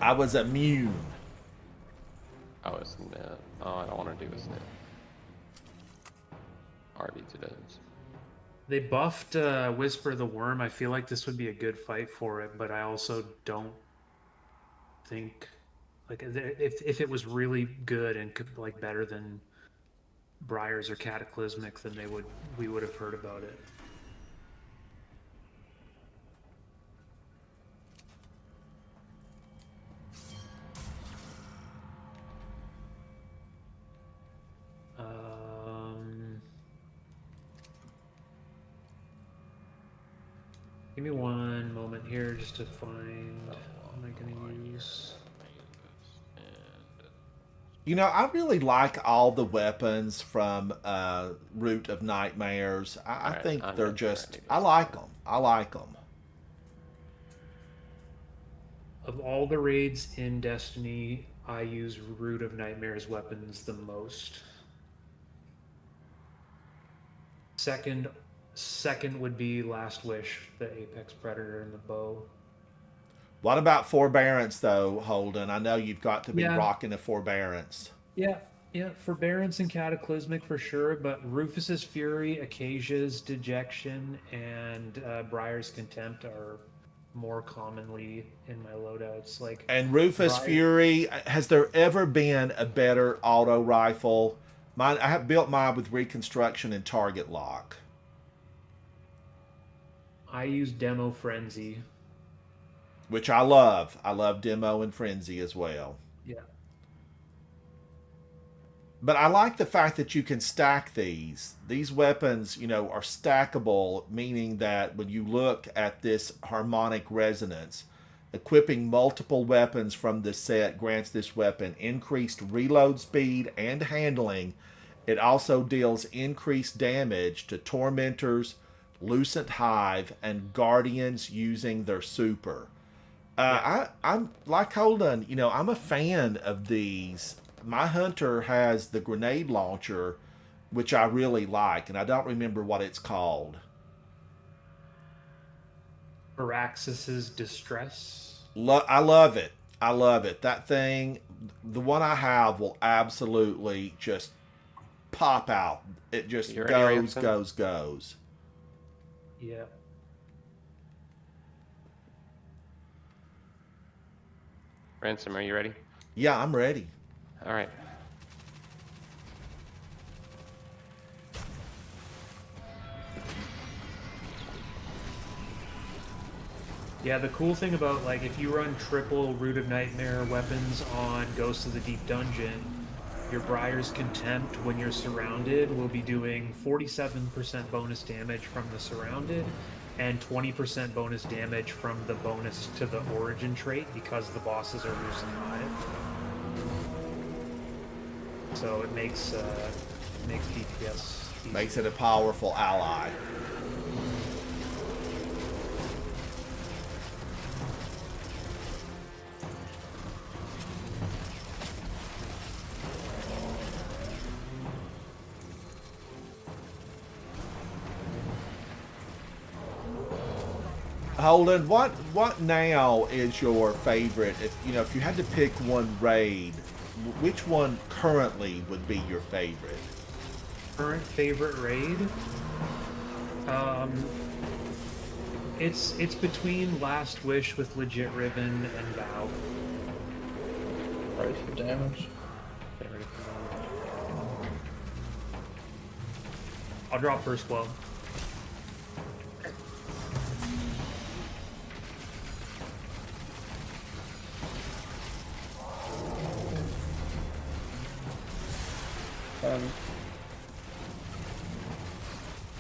I was immune. Oh, it's net. Oh, I don't want to do a snip. RB it is. They buffed Whisper the Worm. I feel like this would be a good fight for it, but I also don't think like if it was really good and could, like better than Briars or Cataclysmic, then we would have heard about it. Give me one moment here just to find what am I going to use. You know, I really like all the weapons from Root of Nightmares. I Alright, think I'm they're not just, sure I like them. I like them. Of all the raids in Destiny, I use Root of Nightmares weapons the most. Second would be Last Wish, the Apex Predator and the bow. What about Forbearance, though, Holden? I know you've got to be Yeah. rocking a Forbearance. Yeah, Forbearance and Cataclysmic for sure, but Rufus's Fury, Acacia's Dejection, and Briar's Contempt are more commonly in my loadouts. Like, And Rufus Briar- Fury, has there ever been a better auto rifle? Mine, I have built mine with Reconstruction and Target Lock. I use Demo Frenzy. Which I love. I love Demo and Frenzy as well. Yeah. But I like the fact that you can stack these. These weapons, you know, are stackable, meaning that when you look at this harmonic resonance, equipping multiple weapons from this set grants this weapon increased reload speed and handling. It also deals increased damage to Tormentors, Lucent Hive, and Guardians using their super. I'm like Holden, you know, I'm a fan of these. My Hunter has the grenade launcher, which I really like, and I don't remember what it's called. Firaxis's Distress. I love it. I love it. That thing, the one I have, will absolutely just pop out. It just You ready, goes, Ransom? goes, goes. Yeah. Ransom, are you ready? Yeah, I'm ready. All right. Yeah, the cool thing about, like, if you run triple Root of Nightmare weapons on Ghosts of the Deep Dungeon, your Briar's Contempt, when you're surrounded, will be doing 47% bonus damage from the surrounded, and 20% bonus damage from the bonus to the origin trait, because the bosses are loose and alive. So it makes DPS easy. Makes it a powerful ally. Holden, what now is your favorite? If you had to pick one raid, which one currently would be your favorite? Current favorite raid? It's between Last Wish with Legit Ribbon and Vow. Ready for damage? I'll drop first blow.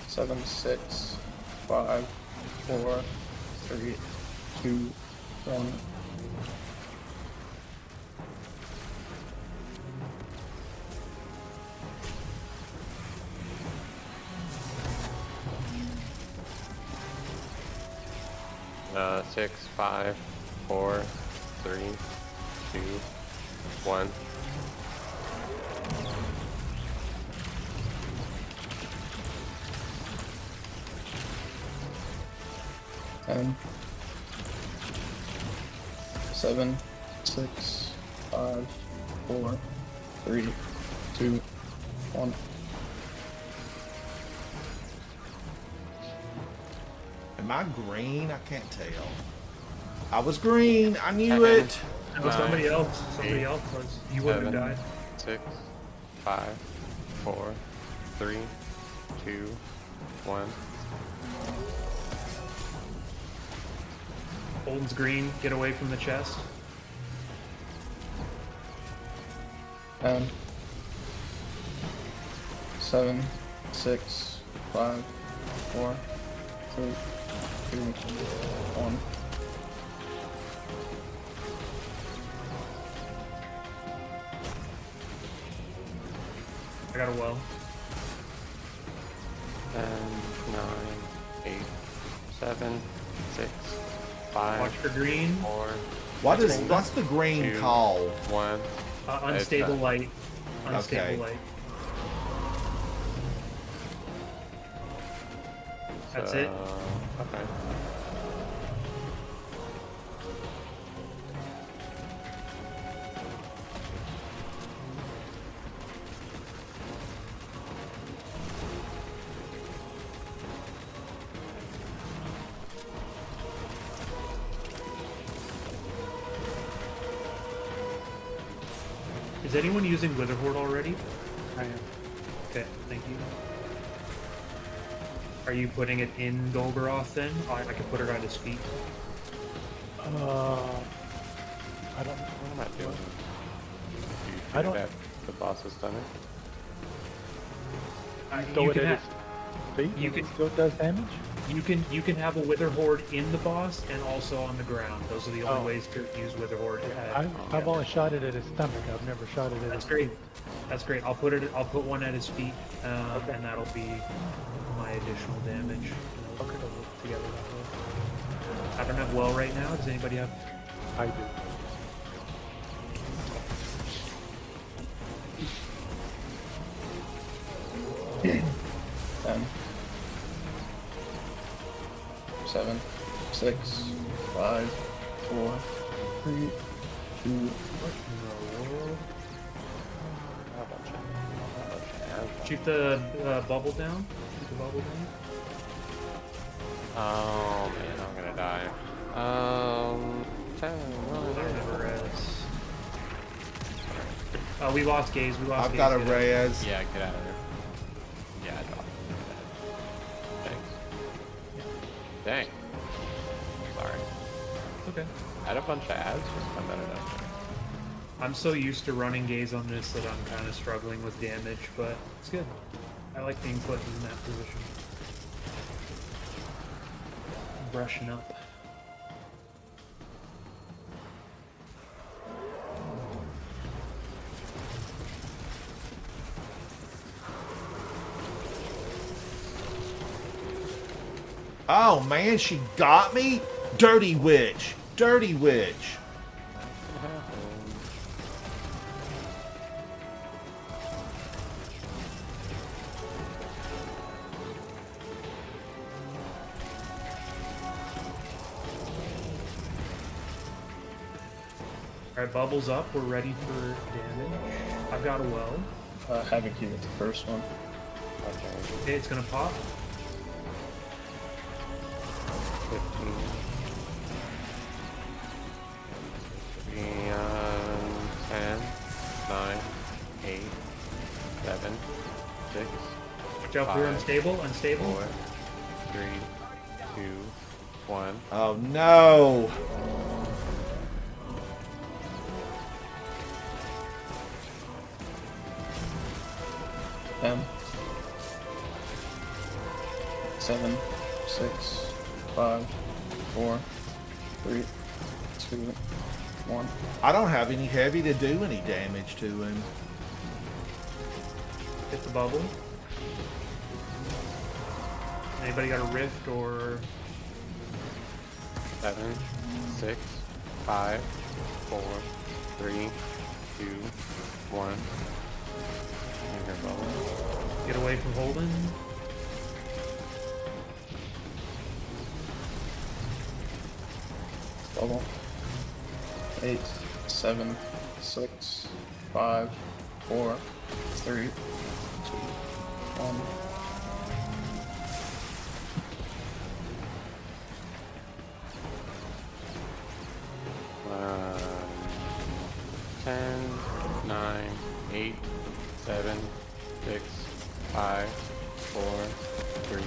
Seven, 6, 5, 4, 3, 2, 1. Uh, 6, 5, 4, 3, 2, 1. Ten, 7, 6, 5, 4, 3, 2, 1. Am I green? I can't tell. I was green. I knew it. No, somebody else. Somebody else was. You wouldn't have died. 6, 5, 4, 3, 2, 1. Holden's green. Get away from the chest. 10, 7, 6, 5, 4, 3, 2, 1. I got a well. 10, 9, 8, 7, 6, 5. Watch for green. 4. What's the green 2, called? 1. Unstable light. Unstable Okay. light. That's it. Okay. Is anyone using Witherhoard already? I am. Okay, thank you. Are you putting it in Golgoroth then? Oh, I can put it on his feet. I don't. What am I doing? I don't- That the boss has done it. Throw You it can at ha- his feet. you and it can- still does damage. You can have a Witherhoard in the boss and also on the ground. Those are the only Oh. ways to use Witherhoard. I've only shot it at his stomach. I've never shot it at That's his great. feet. That's great. I'll put one at his feet, and that'll be my additional damage. Okay, they'll work together that way. I don't have well right now. Does anybody have? I do. Ten, 7, 6, 5, 4, 3, 2. Shoot the bubble down. Shoot the bubble down. Oh man, I'm gonna die. 10, 9, Never res. Oh, we lost Gaze. We lost I've Gaze. got a Get out. res. Yeah, get out of there. Yeah, I dropped it. Thanks. Dang. Sorry. Okay. I had a bunch of ads just come out of that. I'm so used to running Gaze on this that I'm kind of struggling with damage, but it's good. I like being put in that position. Brushing up. Oh man, she got me? Dirty witch. Dirty witch. Alright, bubbles up. We're ready for damage. I've got a well. Havoc, you get the first one. Okay, it's gonna pop. 15. And 10, 9, 8, 7, 6. Watch out for unstable, unstable. 4, 3, 2, 1. Oh no. 10, 7, 6, 5, 4, 3, 2, 1. I don't have any heavy to do any damage to him. Hit the bubble. Anybody got a rift or 7, 6, 5, 4, 3, 2, 1. Your bubble. get away from Holden? Bubble. 8, 7, 6, 5, 4, 3, 2, 1. Um, 10, 9, 8, 7, 6, 5, 4, 3,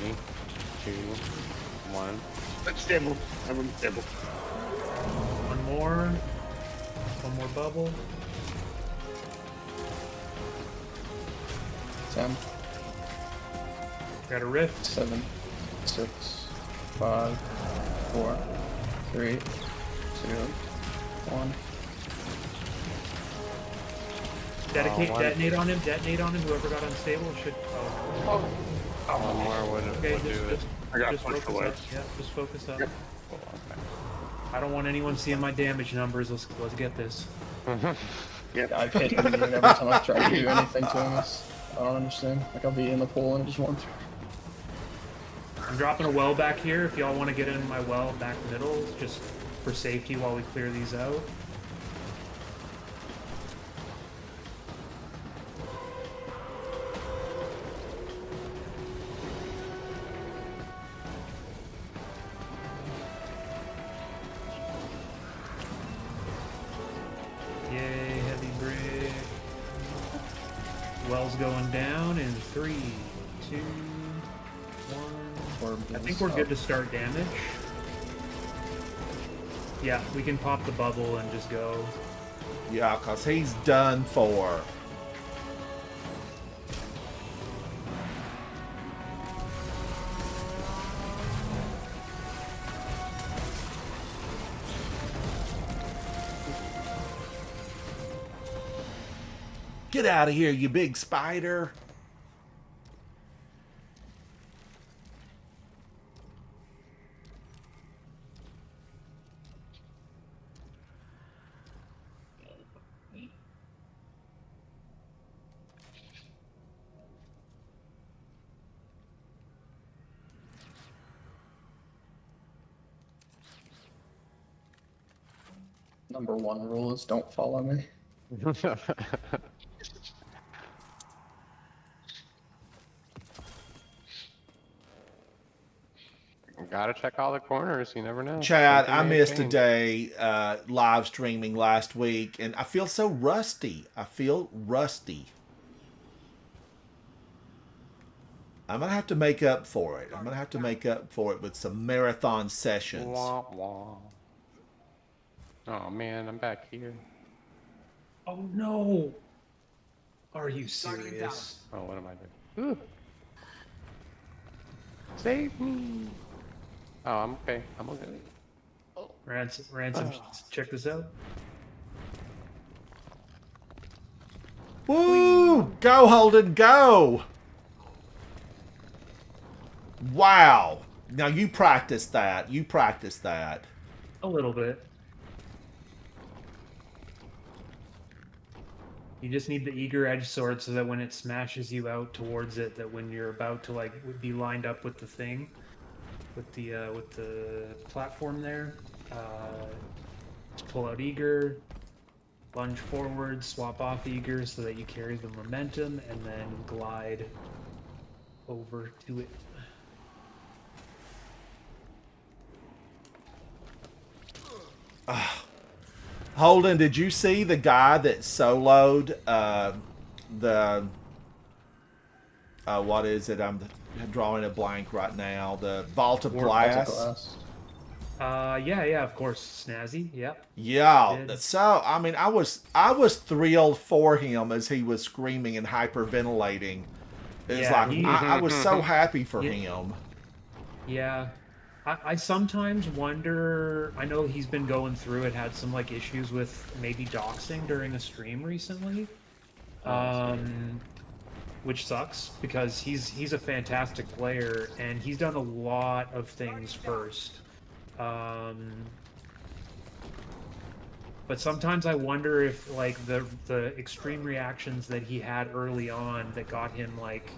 2, 1. Let's stable. I'm stable. One more. One more bubble. 10, Got a rift. 7, 6, 5, 4, 3, 2, 1. Detonate on him. Detonate on him. Whoever got unstable should. Oh. One more would Okay, do it. I got just punched focus away. up. Yeah, just focus up. Yep. I don't want anyone seeing my damage numbers. Let's get this. Yeah, I've hit him every time I've tried to do anything to him. I don't understand. Like, I'll be in the pool and just one through. I'm dropping a well back here. If y'all want to get in my well back middle, just for safety while we clear these out. Yay, heavy brick. Well's going down in 3, 2, 1. I think we're good to start damage. Yeah, we can pop the bubble and just go. Yeah, because he's done for. Get out of here, you big spider. Number 1 rule is don't follow me. gotta check all the corners. You never know. Chad, Something I may missed a change. day live streaming last week, and I feel so rusty. I feel rusty. I'm going to have to make up for it. I'm going to have to make up for it with some marathon sessions. Wah, wah. Oh man, I'm back here. Oh no! Are you serious? Oh, what am I doing? Ooh. Save me! Oh, I'm okay. I'm okay. Ransom, check this out. Woo! Go, Holden, go! Wow. Now you practiced that. You practiced that. A little bit. You just need the eager edge sword so that when it smashes you out towards it, that when you're about to like be lined up with the thing, with the platform there, just pull out eager, lunge forward, swap off eager so that you carry the momentum, and then glide over to it. Holden, did you see the guy that soloed what is it? I'm drawing a blank right now. The Vault of Glass. Yeah, of course. Snazzy, yep. Yeah. So, I mean, I was thrilled for him as he was screaming and hyperventilating. It's Yeah, like, I was so happy for him. Yeah. I sometimes wonder, I know he's been going through it, had some like issues with maybe doxing during a stream recently. Which sucks because he's a fantastic player and he's done a lot of things first. But sometimes I wonder if like the extreme reactions that he had early on that got him like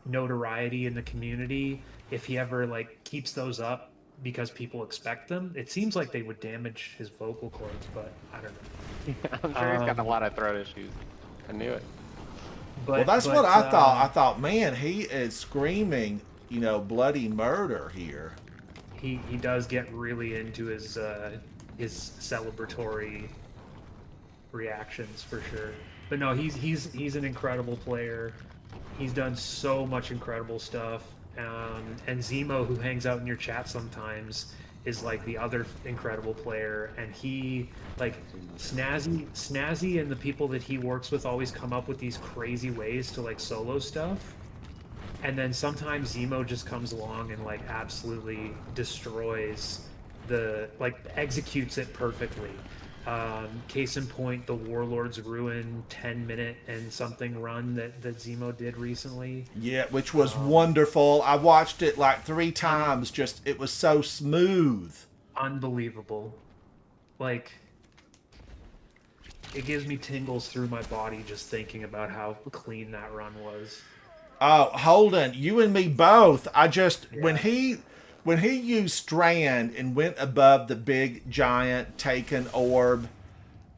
notoriety in the community, if he ever like keeps those up because people expect them, it seems like they would damage his vocal cords, but I don't know. I'm sure he's got a lot of throat issues. I knew it. Well, that's what I thought. I thought, man, he is screaming, bloody murder here. He does get really into his celebratory reactions for sure. But no, he's an incredible player. He's done so much incredible stuff. And Zemo, who hangs out in your chat sometimes, is like the other incredible player. And he, like, Snazzy and the people that he works with always come up with these crazy ways to like solo stuff. And then sometimes Zemo just comes along and like absolutely destroys executes it perfectly. Case in point, the Warlord's Ruin 10-minute and something run that Zemo did recently. Yeah, which was wonderful. I watched it like 3 times. It was so smooth. Unbelievable. Like, it gives me tingles through my body just thinking about how clean that run was. Oh, Holden, you and me both. When he used Strand and went above the big giant taken orb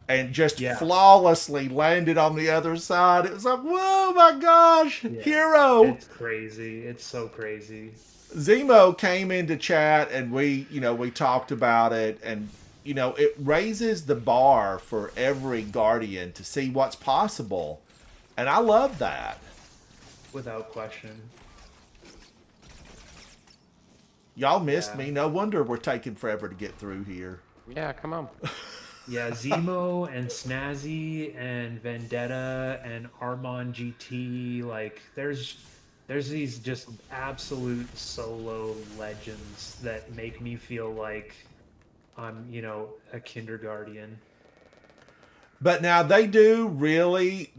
and just flawlessly landed on the other side, it was like, whoa, my gosh, hero. It's crazy. It's so crazy. Zemo came into chat and we talked about it, and it raises the bar for every Guardian to see what's possible. And I love that. Without question. Y'all missed me. No wonder we're taking forever to get through here. Yeah, come on. Yeah, Zemo and Snazzy and Vendetta and Armon GT, like there's these just absolute solo legends that make me feel like I'm, a kindergarten. But now they do really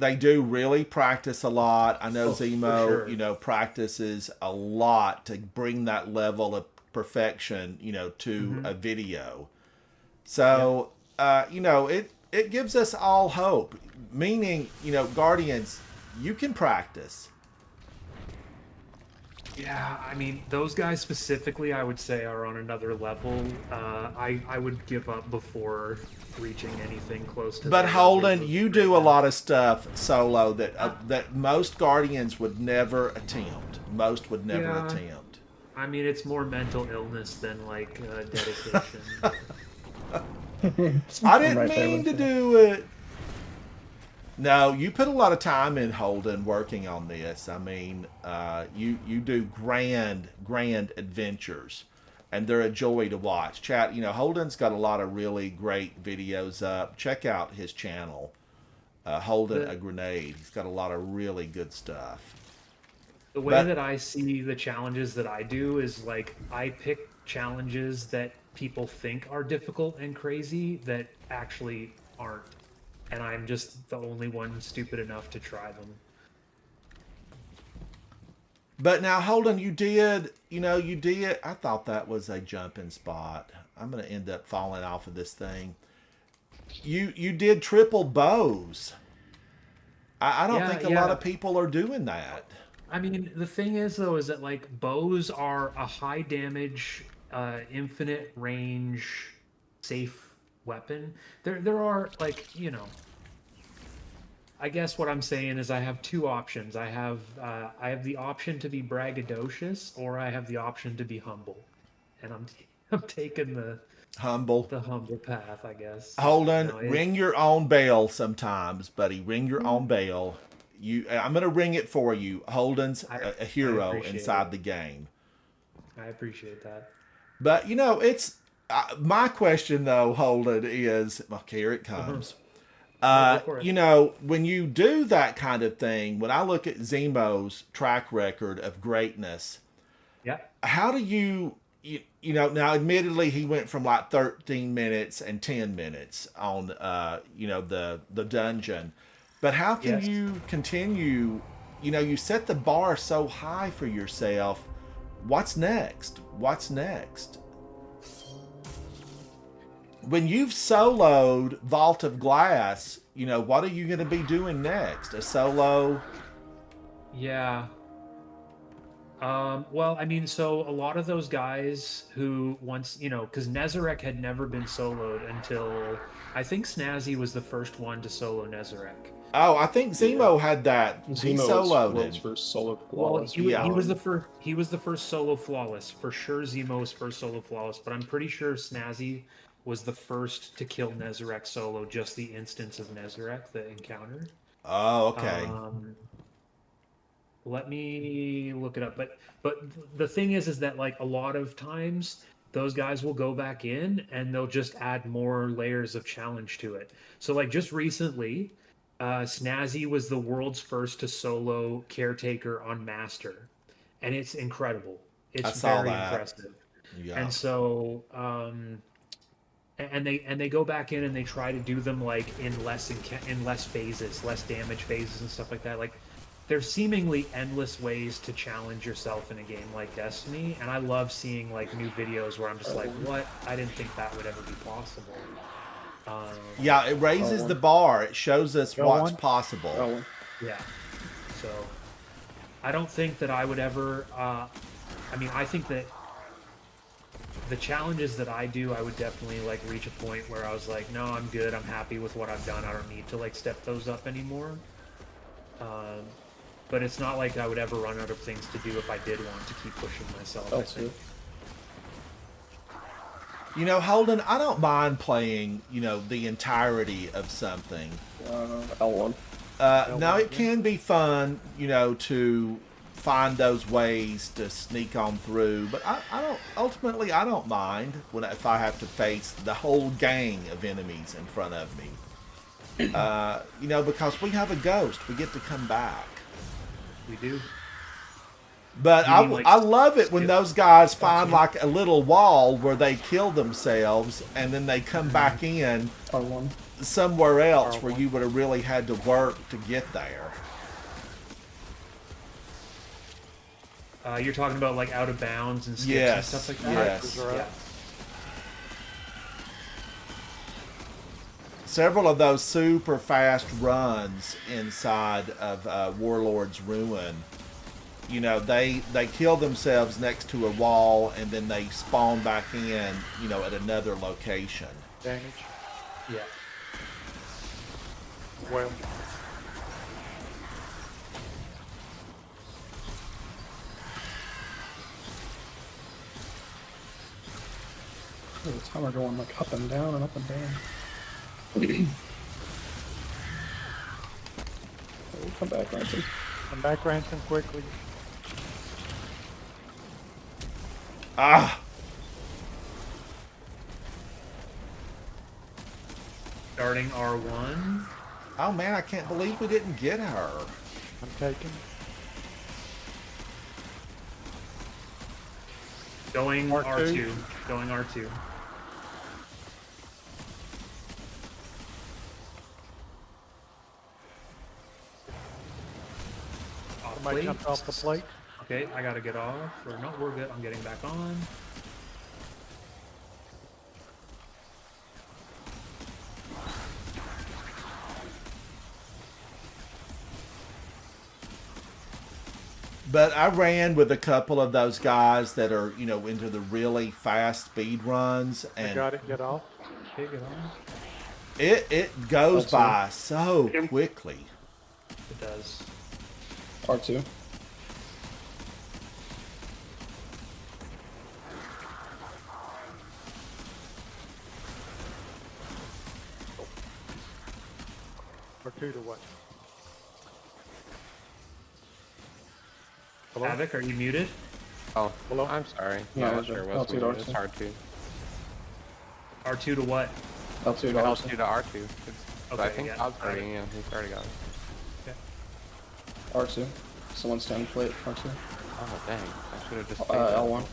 practice a lot. I know Zemo, sure. Practices a lot to bring that level of perfection, to a video. So, it gives us all hope. Meaning, Guardians, you can practice. Yeah, I mean, those guys specifically, I would say, are on another level. I would give up before reaching anything close to. But Holden, you do a lot of stuff solo that most Guardians would never attempt. Most would never attempt. I mean, it's more mental illness than like dedication. I didn't Right there mean with to you. do it. No, you put a lot of time in, Holden, working on this. I mean, you do grand adventures, and they're a joy to watch. Chat, Holden's got a lot of really great videos up. Check out his channel, Holden a Grenade. He's got a lot of really good stuff. The way that I see the challenges that I do is like I pick challenges that people think are difficult and crazy that actually aren't. And I'm just the only one stupid enough to try them. But now, Holden, you did. I thought that was a jumping spot. I'm going to end up falling off of this thing. You did triple bows. I don't think a lot of people are doing that. I mean, the thing is, though, is that like bows are a high damage, infinite range, safe weapon. There are like, I guess what I'm saying is I have two options. I have the option to be braggadocious, or I have the option to be humble, and I'm taking the humble path, I guess. Holden, ring your own bell sometimes, buddy. Ring your own bell. I'm gonna ring it for you. Holden's a hero inside the game. I appreciate that. But it's my question though, Holden, is here it comes. When you do that kind of thing, when I look at Zemo's track record of greatness, how do you now admittedly he went from like 13 minutes and 10 minutes on the dungeon, but how can you continue? You set the bar so high for yourself. What's next? When you've soloed Vault of Glass, what are you going to be doing next? A solo? Yeah. Well, I mean, so a lot of those guys who once, because Nezarec had never been soloed until, I think Snazzy was the first one to solo Nezarec. Oh, I think Zemo had that. He soloed it. First solo flawless. Well, he was the first. He was the first solo flawless for sure. Zemo was first solo flawless, but I'm pretty sure Snazzy was the first to kill Nezarec solo. Just the instance of Nezarec, the encounter. Oh, okay. Let me look it up. But the thing is that like a lot of times those guys will go back in and they'll just add more layers of challenge to it. So like just recently. Snazzy was the world's first to solo Caretaker on Master, and it's incredible. It's very impressive. Yeah. And so, and they go back in and they try to do them like in less phases, less damage phases and stuff like that. Like there's seemingly endless ways to challenge yourself in a game like Destiny, and I love seeing like new videos where I'm just like, what? I didn't think that would ever be possible. Yeah, it raises the bar. It shows us what's possible. Yeah. So, I don't think that I would ever. I think that the challenges that I do, I would definitely like reach a point where I was like, no, I'm good. I'm happy with what I've done. I don't need to like step those up anymore. But it's not like I would ever run out of things to do if I did want to keep pushing myself. I think. Holden, I don't mind playing, the entirety of something. L1. Now, it can be fun, to find those ways to sneak on through, but I don't mind if I have to face the whole gang of enemies in front of me. Because we have a ghost. We get to come back. We do. But I love it when those guys find like a little wall where they kill themselves and then they come back in somewhere else where you would have really had to work to get there. You're talking about like out of bounds and skips and stuff like that? Yes. Yeah. Several of those super fast runs inside of Warlord's Ruin. They kill themselves next to a wall and then they spawn back in, at another location. Damage. Yeah. Well. The timer going like up and down and up and down. We'll come back, Ransom. Come back, Ransom, quickly. Ah! Starting R1. Oh man, I can't believe we didn't get her. I'm taking. Going R2. R2. Going R2. Off Somebody plate. jumped off the plate. Okay, I gotta get off. Or no, we're good. I'm getting back on. But I ran with a couple of those guys that are, you know, into the really fast speed runs, I and got it. Get off. Okay, get on. it goes R2. by so quickly. It does. R2. Or two to what? Hello? Havoc, are you muted? Oh, Hello? I'm sorry. Yeah, No, it's sure L2 was to muted. R2. It's hard to. R2 to what? L2 to L2 R2. to R2. I Okay, think yeah. Bob's already, yeah, he's already got it. R2. Someone's down plate. R2. Oh, dang. I should have just. L1.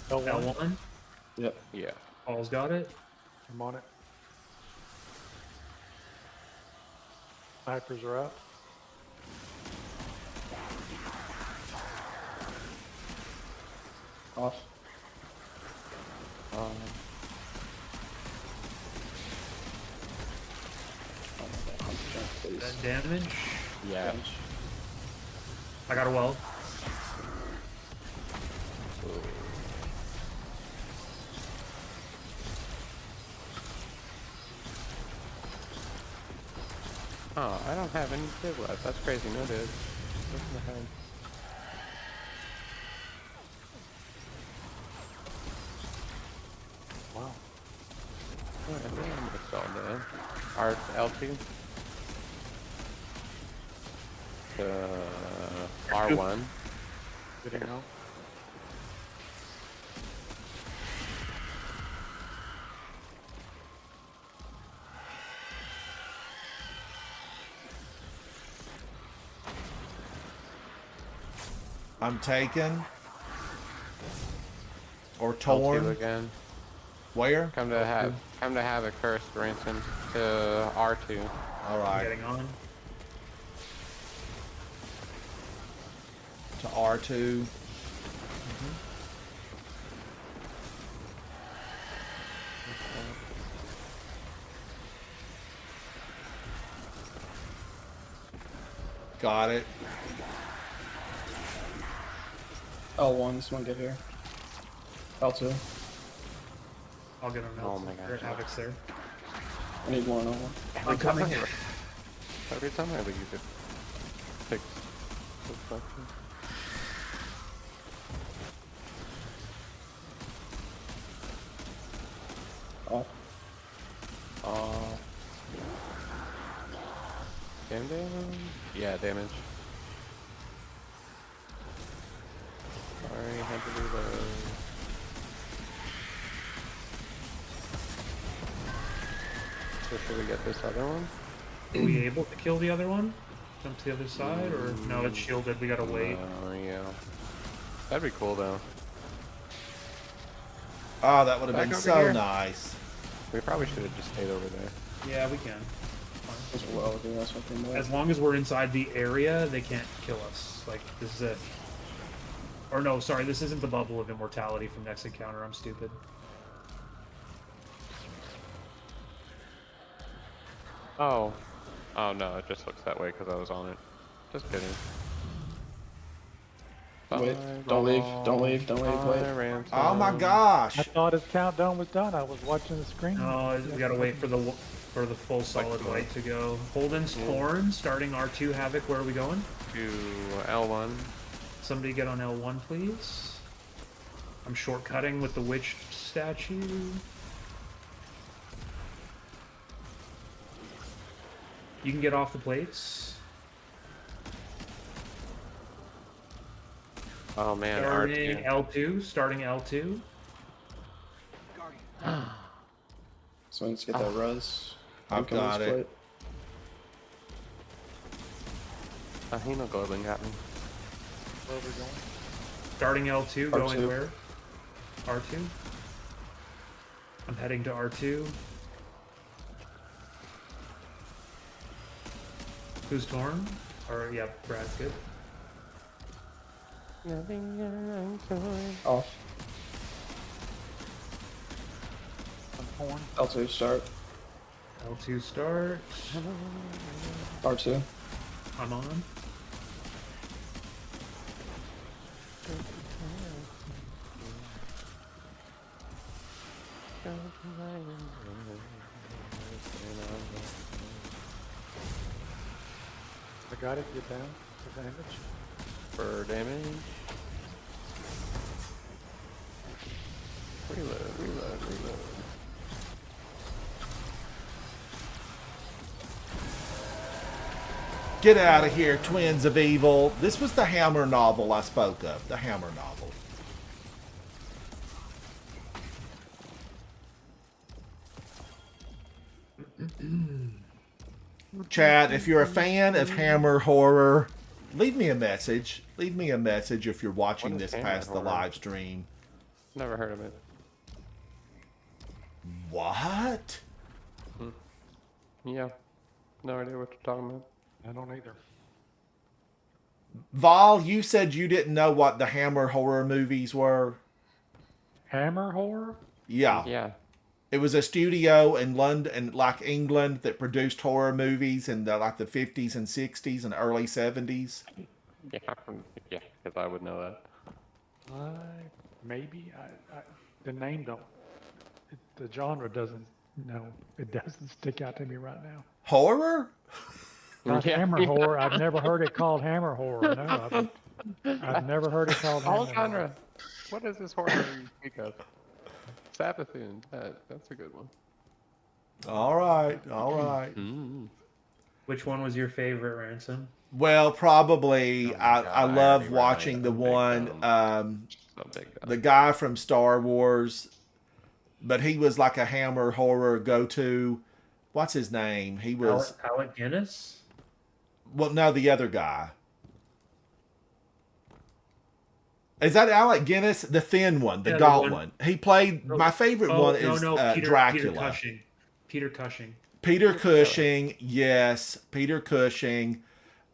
L1. L1. Yep. Yeah. Paul's got it. I'm on it. Snipers are up. Off. That damage. Yeah. I got a weld. Oh, I don't have any div left. That's crazy. No div. What's in the head? Wow. Oh, I think I'm just all dead. R L2 to R1. Getting out. I'm taken or L2 torn. again. Where? Come to have a cursed ransom to R2. All right, Getting on. to R2. Got it. L1. Someone get here. L2. I'll get on Oh L2. my gosh. Or Havoc's there. I need more on L1. I'm coming. Every time I leave it fix reflection. Off. Damage? Yeah, damage. Sorry, had to reload. So should we get this other one? Are we able to kill the other one? Jump to the other side? Or no, it's shielded. We gotta wait. Oh, yeah. That'd be cool, though. Oh, that would have Back been over so here. nice. We probably should have just stayed over there. Yeah, we can. As well, dude. That's what they made. As long as we're inside the area, they can't kill us. Like, this is it. Or no, sorry, this isn't the bubble of immortality from next encounter. I'm stupid. Oh. Oh, no, it just looks that way because I was on it. Just kidding. Wait. Bye, Don't leave. Ball. Don't leave. Don't leave. Bye, Wait. Ransom. Oh my gosh. I thought his countdown was done. I was watching the screen. No, we gotta wait for the full solid the- white to go. Holden's torn, starting R2 Havoc. Where are we going? To L1. Somebody get on L1, please. I'm shortcutting with the witch statue. You can get off the plates. Oh man, Starting R2. L2. Starting L2. So let's get that res. I've got it. Hemoglobin got me. Where are we going? Starting L2. R2. Going where? R2. I'm heading to R2. Who's torn? Or yeah, Brad's good. Off. I'm torn. L2 start. L2 start. R2. I'm on. I got it. Get down. For damage. For damage. Reload. Get out of here, Twins of Evil. This was the Hammer novel I spoke of. The Hammer novel. Chat, if you're a fan of Hammer horror, leave me a message. Leave me a message if you're watching What is this Hammer past the horror? live stream. Never heard of it. What? Yeah. No idea what you're talking about. I don't either. Vol, you said you didn't know what the Hammer horror movies were. Hammer horror? Yeah. Yeah. It was a studio in London, like England, that produced horror movies in the 50s and 60s and early 70s. Yeah, because I would know that. Maybe. The name don't. The genre doesn't. No, it doesn't stick out to me right now. Horror? Not Yeah. hammer horror. I've never heard it called hammer horror. No, I've never heard it called hammer All horror. genre. What is this horror you speak of? Sabathun. That's a good one. All right, all right. Which one was your favorite, Ransom? Well, probably Oh my I God, I love already watching read the it. one, So big. the guy from Star Wars, but he was like a Hammer horror go-to. What's his name? He was, Alec Guinness? well, no, the other guy. Is that Alec Guinness? The thin one, the Yeah, the gaunt one- one. He played, my favorite one is Dracula. Peter Cushing. Peter Cushing. Peter Cushing, yes, Peter Cushing.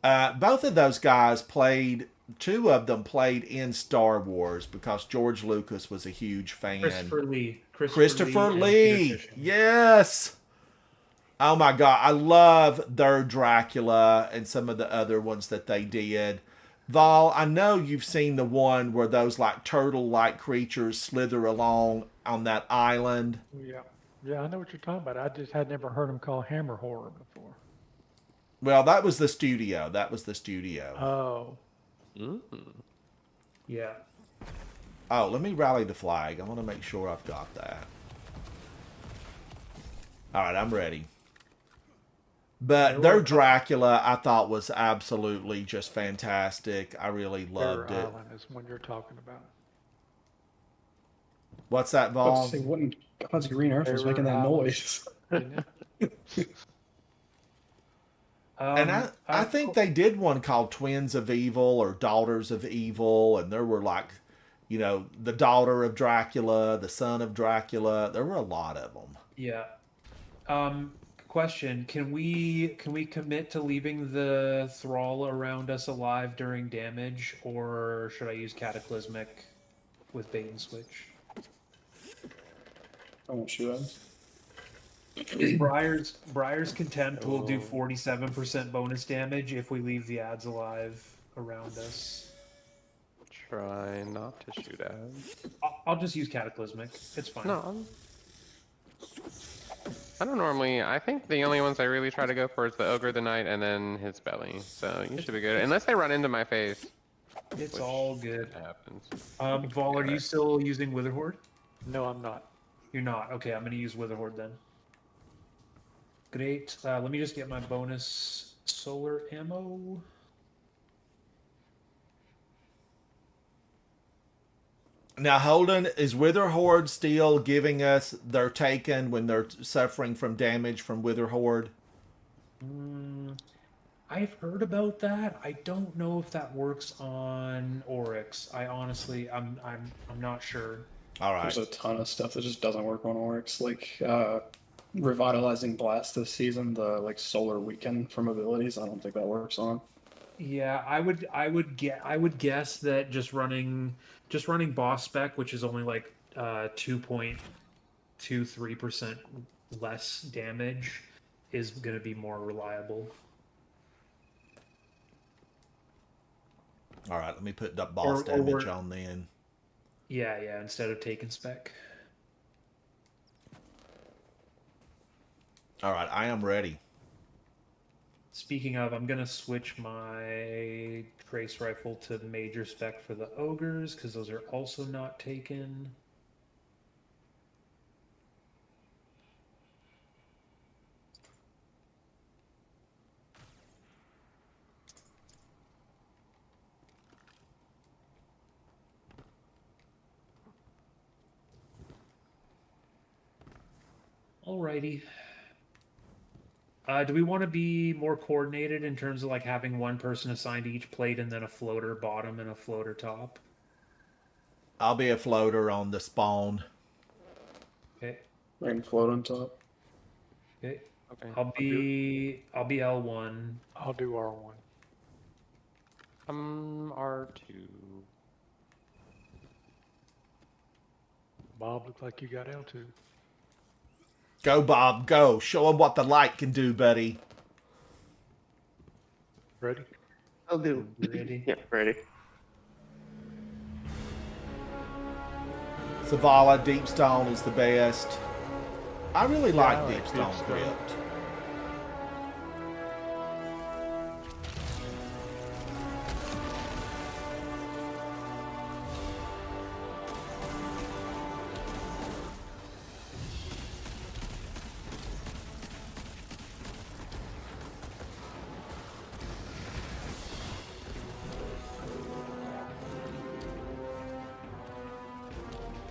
Both of those guys played, two of them played in Star Wars because George Lucas was a huge fan. Christopher Lee. Christopher and Lee, Peter Cushing. yes. Oh my God, I love their Dracula and some of the other ones that they did. Vol, I know you've seen the one where those like turtle-like creatures slither along on that island. Yeah, I know what you're talking about. I just had never heard them call hammer horror before. Well, that was the studio. That was the studio. Oh. Yeah. Oh, let me rally the flag. I want to make sure I've got that. All right, I'm ready. But their Dracula, I thought, was absolutely just fantastic. I really loved Terror it. Island is one you're talking about. What's that, I was Vol? about to say, what in God's green earth was making that noise? And I think they did one called Twins of Evil or Daughters of Evil, and there were like, you know, the daughter of Dracula, the son of Dracula. There were a lot of them. Yeah. Question: Can we commit to leaving the thrall around us alive during damage, or should I use Cataclysmic with bait and switch? I won't shoot him. Briar's Contempt will do 47% bonus damage if we leave the ads alive around us. Try not to shoot ads. I'll just use Cataclysmic. It's fine. No. I don't normally. I think the only ones I really try to go for is the Ogre of the Night and then his belly. So you should be good. Unless they run into my face. It's which all good. happens. Vol, are you still using Witherhoard? No, I'm not. You're not. Okay, I'm gonna use Witherhoard then. Great. Let me just get my bonus solar ammo. Now, Holden, is Witherhoard still giving us their taken when they're suffering from damage from Witherhoard? I've heard about that. I don't know if that works on Oryx. I honestly, I'm not sure. All right. There's a ton of stuff that just doesn't work on Oryx, like revitalizing blast this season. The like solar weaken from abilities. I don't think that works on. Yeah, I would guess that just running boss spec, which is only like 2.23% less damage, is going to be more reliable. All right, let me put that boss damage on then. Yeah, instead of taking spec. All right, I am ready. Speaking of, I'm gonna switch my trace rifle to major spec for the ogres because those are also not taken. Alrighty. Do we want to be more coordinated in terms of like having one person assigned to each plate and then a floater bottom and a floater top? I'll be a floater on the spawn. Okay. I can float on top. Okay. Okay. I'll be L1. I'll do R1. R2. Bob, looks like you got L2. Go, Bob, go. Show them what the light can do, buddy. Ready? I'll do. Ready? Yeah, ready. Zavala, Deepstone is the best. I really like I like Deepstone Deepstone. Crypt.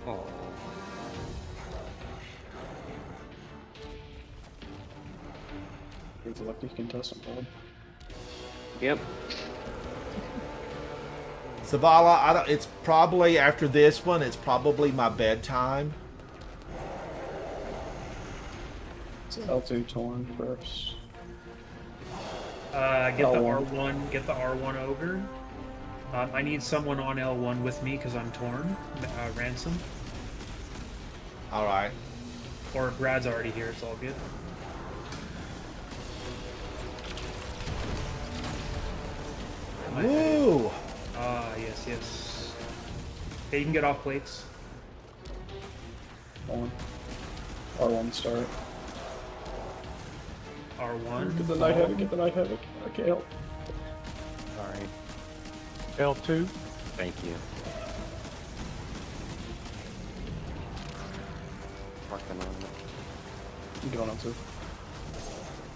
Oh. It's a lucky contestant, Bob. Yep. Zavala, it's probably after this one. It's probably my bedtime. It's L2 torn first. Get the L1. R1. Get the R1 ogre. I need someone on L1 with me because I'm torn. Ransom. All right. Or Brad's already here. It's all good. Woo! Yes. Okay, you can get off plates. R1 start. R1. Get the Night Havoc, get the Night Havoc. I can't help. Sorry. L2. Thank you. Working on it. I'm going on to.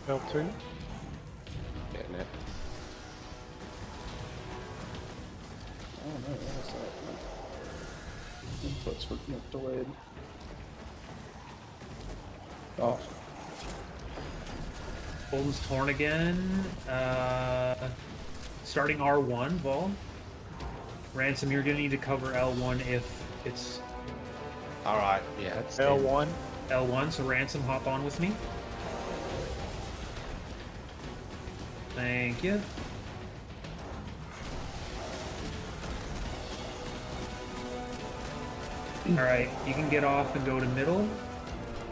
L2. Getting it. Oh no, what was that? Inputs were delayed. Oh. Holden's torn again. Starting R1, Vol. Ransom, you're gonna need to cover L1 if it's All right. Yeah, it's L1. L1, so Ransom, hop on with me. Thank you. Alright, you can get off and go to middle.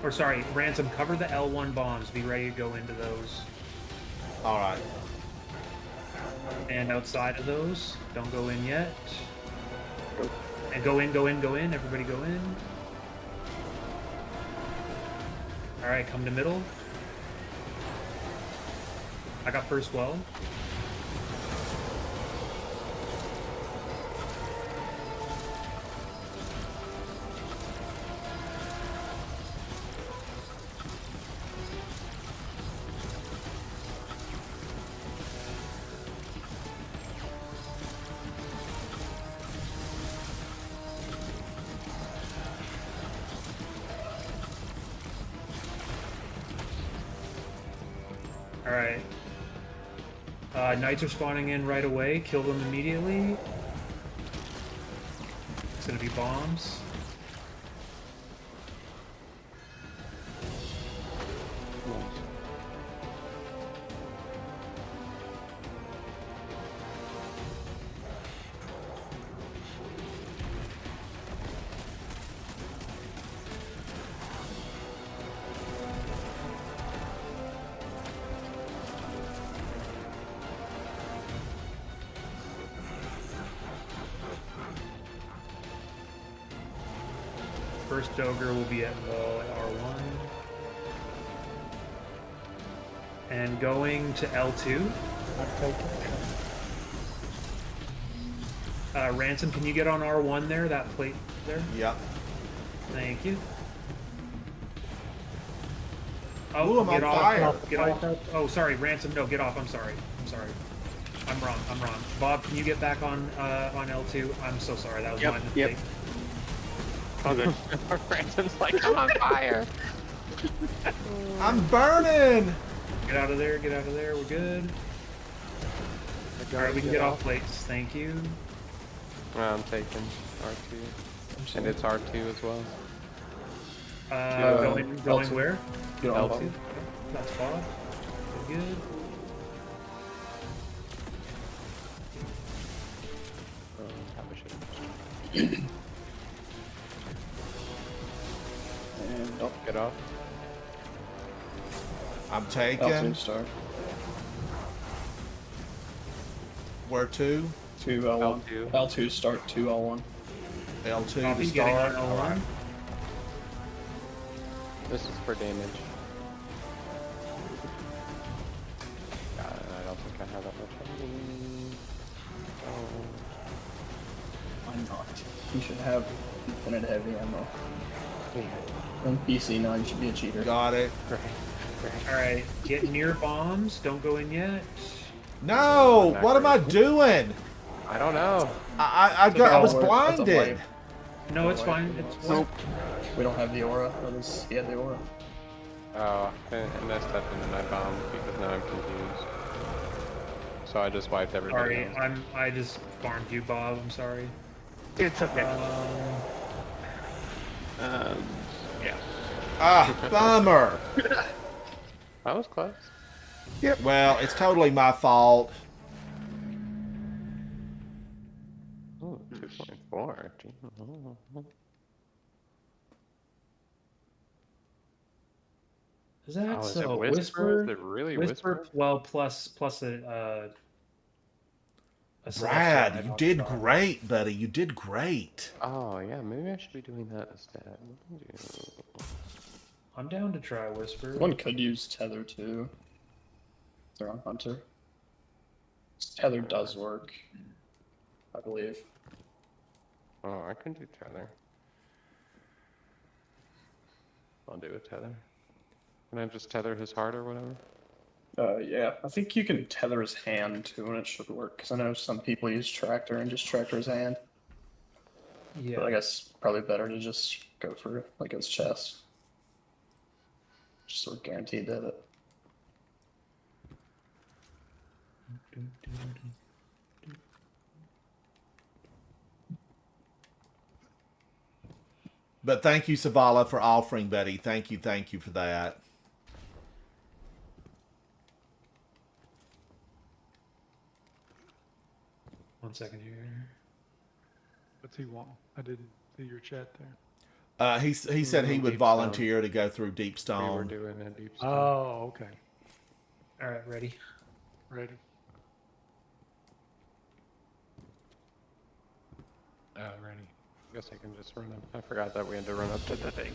Or sorry, Ransom, cover the L1 bombs. Be ready to go into those. All right. And outside of those, don't go in yet. And go in. Everybody go in. Alright, come to middle. I got first well. Alright. Knights are spawning in right away. Kill them immediately. It's gonna be bombs. First ogre will be at wall at R1. And going to L2. I've taken it. Ransom, can you get on R1 there? That plate there? Yep. Thank you. Ooh, I'm get on off. fire. Get off. Oh, sorry, Ransom. No, get off. I'm sorry. I'm sorry. I'm wrong. I'm wrong. Bob, can you get back on L2? I'm so sorry. That was my mistake. All good. Ransom's like, I'm on fire. I'm burning. Get out of there. Get out of there. We're good. All right, we can get off plates. Thank you. I'm taking R2. And it's R2 as well. Going L2. where? Get on L2. That's Bob. We're good. And don't Get off. I'm taking. L2 start. Where to? 2 L1. L2. L2 start 2 L1. L2 to Copy, getting on start. L1. This is for damage. I don't think I have that much. I'm not. You should have infinite heavy ammo. Yeah. On PC now, you should be a cheater. Got it. All right, get near bombs. Don't go in yet. No! What am I doing? I don't know. I was That's a blinded. wipe. No, it's fine. It's Nope. We don't have the aura. That was, he had the aura. Oh, I messed up and then I bombed because now I'm confused. So I just wiped everybody Sorry, else. I just farmed you, Bob. I'm sorry. It's okay. Yeah. Ah, bummer. That was close. Well, it's totally my fault. Ooh, 2.4. Gee. Is that Oh, is so? it Whisper? Is it really Whisper? Well, plus a Brad, celestial you head did on top. great, buddy. You did great. Oh, yeah, maybe I should be doing that instead. I'm down to try Whisper. One could use Tether too. They're on Hunter. Tether does work, I believe. Oh, I can do Tether. I'll do a Tether. Can I just tether his heart or whatever? Yeah, I think you can tether his hand too, and it should work. Because I know some people use Tractor and just Tractor his hand. Yeah. But I guess probably better to just go for like his chest. Just sort of guaranteed to hit it. But thank you, Savala, for offering, buddy. Thank you for that. One second here. What's he want? I didn't see your chat there. He said he would Deep volunteer to go through Deep We were Stone. doing a deep stone. Oh, okay. All right, ready. Ready. Ready. Guess I can just run up. I forgot that we had to run up to the thing.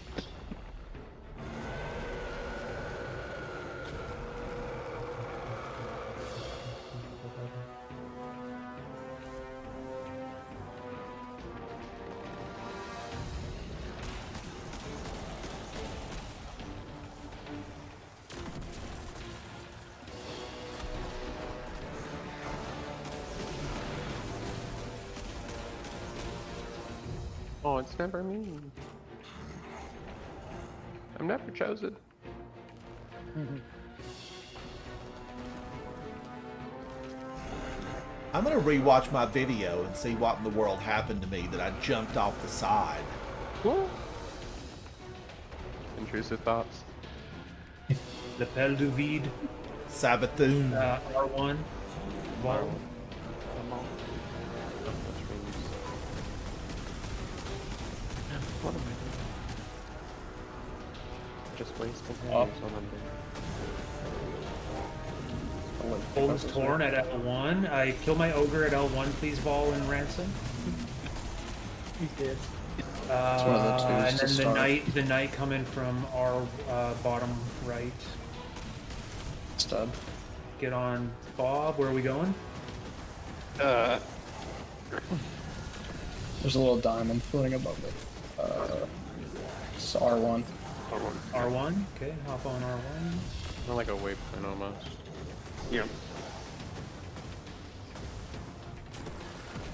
Oh, it's never me. I'm never chosen. I'm gonna rewatch my video and see what in the world happened to me that I jumped off the side. Intrusive thoughts. Le Pelle du Vide, Sabathoon. R1, Vol. What am I doing? Just wasting hands on them. Holden's Torn at L1. I kill my ogre at L1, please, Vol and Ransom. He's dead. one of the twos And to then start. the knight coming from our bottom right. Stub. Get on Bob. Where are we going? There's a little diamond floating above it. It's R1. R1. Okay, hop on R1. More like a waypoint almost. Yeah.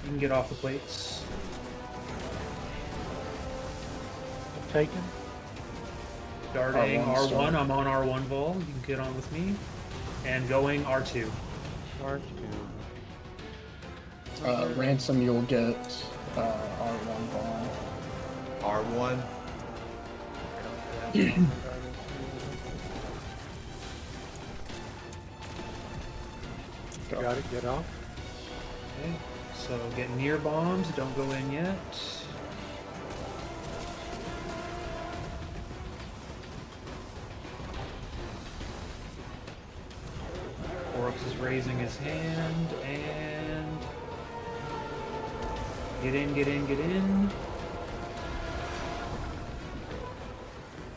You can get off the plates. Taken. Darting R1, R1. so- I'm on R1 Vol. You can get on with me. And going R2. Ransom, you'll get R1 bomb. R1. Got it, get off. Okay. So get near bombs. Don't go in yet. Oryx is raising his hand and get in, get in, get in.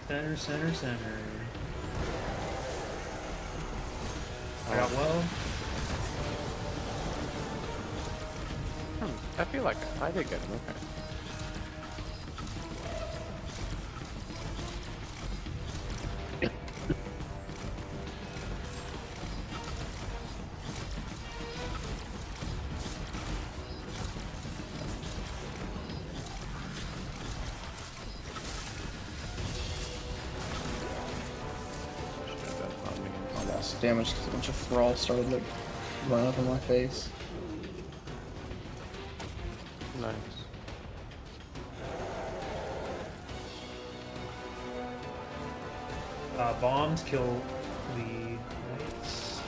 Center, center, center. I got well. I feel like I did get him. Okay. I lost damage because a bunch of thralls started like running up in my face. Nice. Bombs kill the knights.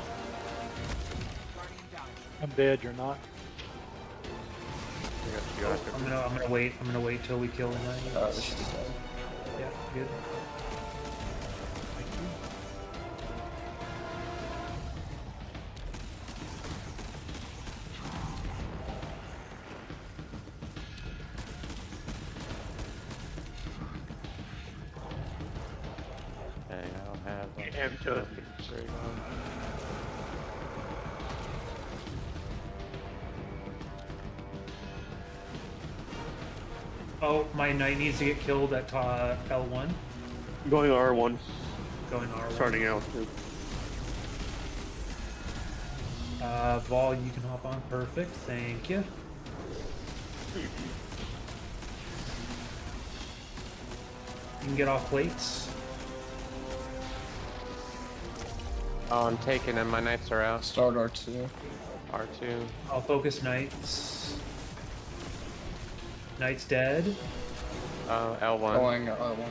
I'm dead, you're not. I'm gonna wait. I'm gonna wait till we kill the knights. This should be dead. Yeah, good. Dang, I don't have. Have justice. Very good. Oh, my knight needs to get killed at L1. Going R1. Going R1. Starting out. Vol, you can hop on. Perfect. Thank you. You can get off plates. Oh, I'm taking him. My knights are out. Start R2. R2. I'll focus knights. Knight's dead. L1. Going R1.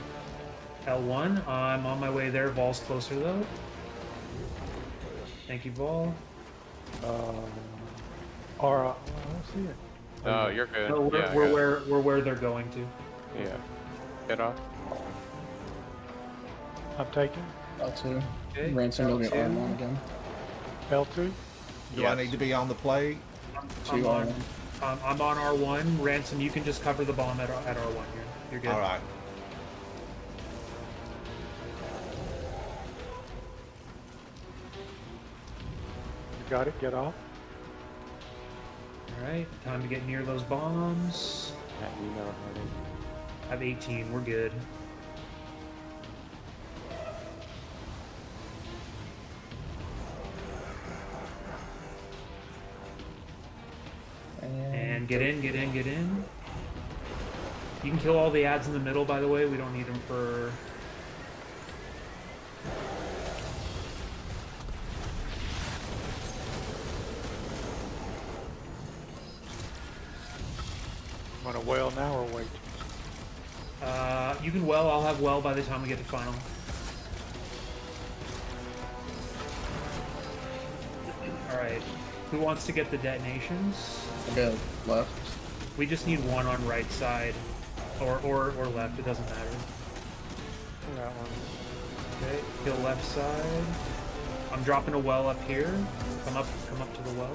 L1. I'm on my way there. Vol's closer though. Thank you, Vol. Or, I don't see it. Oh, you're good. No, yeah, we're where they're going to. Yeah. Get off. I'm taken. L2. Okay. Ransom, you'll get L2. R1 again. L2. Do I need to be on the plate? I'm Two on. R1. I'm on R1. Ransom, you can just cover the bomb at R1 here. You're good. All right. You got it, get off. Alright, time to get near those bombs. You know how to. I have 18, we're good. And get in, get in, get in. You can kill all the ads in the middle, by the way. We don't need them for... Want to well now or wait? You can well. I'll have well by the time we get to final. All right. Who wants to get the detonations? I got left. We just need one on right side, or left. It doesn't matter. That one. Okay. Kill left side. I'm dropping a well up here. Come up to the well.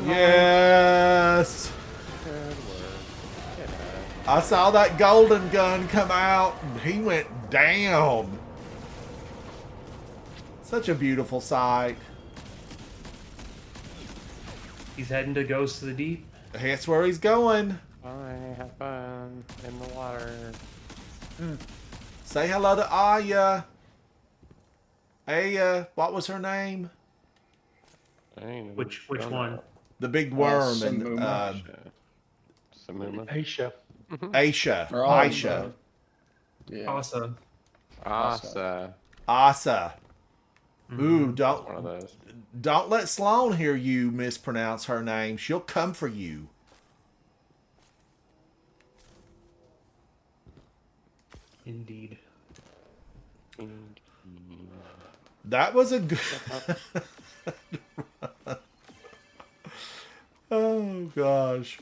Yes! Good work. Get that. I saw that golden gun come out, and he went down. Such a beautiful sight. He's heading to Ghost of the Deep. That's where he's going. Bye. Have fun in the water. Say hello to Aya. Aya, what was her name? Which one? The big worm Samuma. Samuma. Aisha. Aisha. They're all, Aisha. Yeah. Asa. Asa. Asa. Ooh, One of don't those. let Sloan hear you mispronounce her name. She'll come for you. Indeed. That was a good. Oh gosh.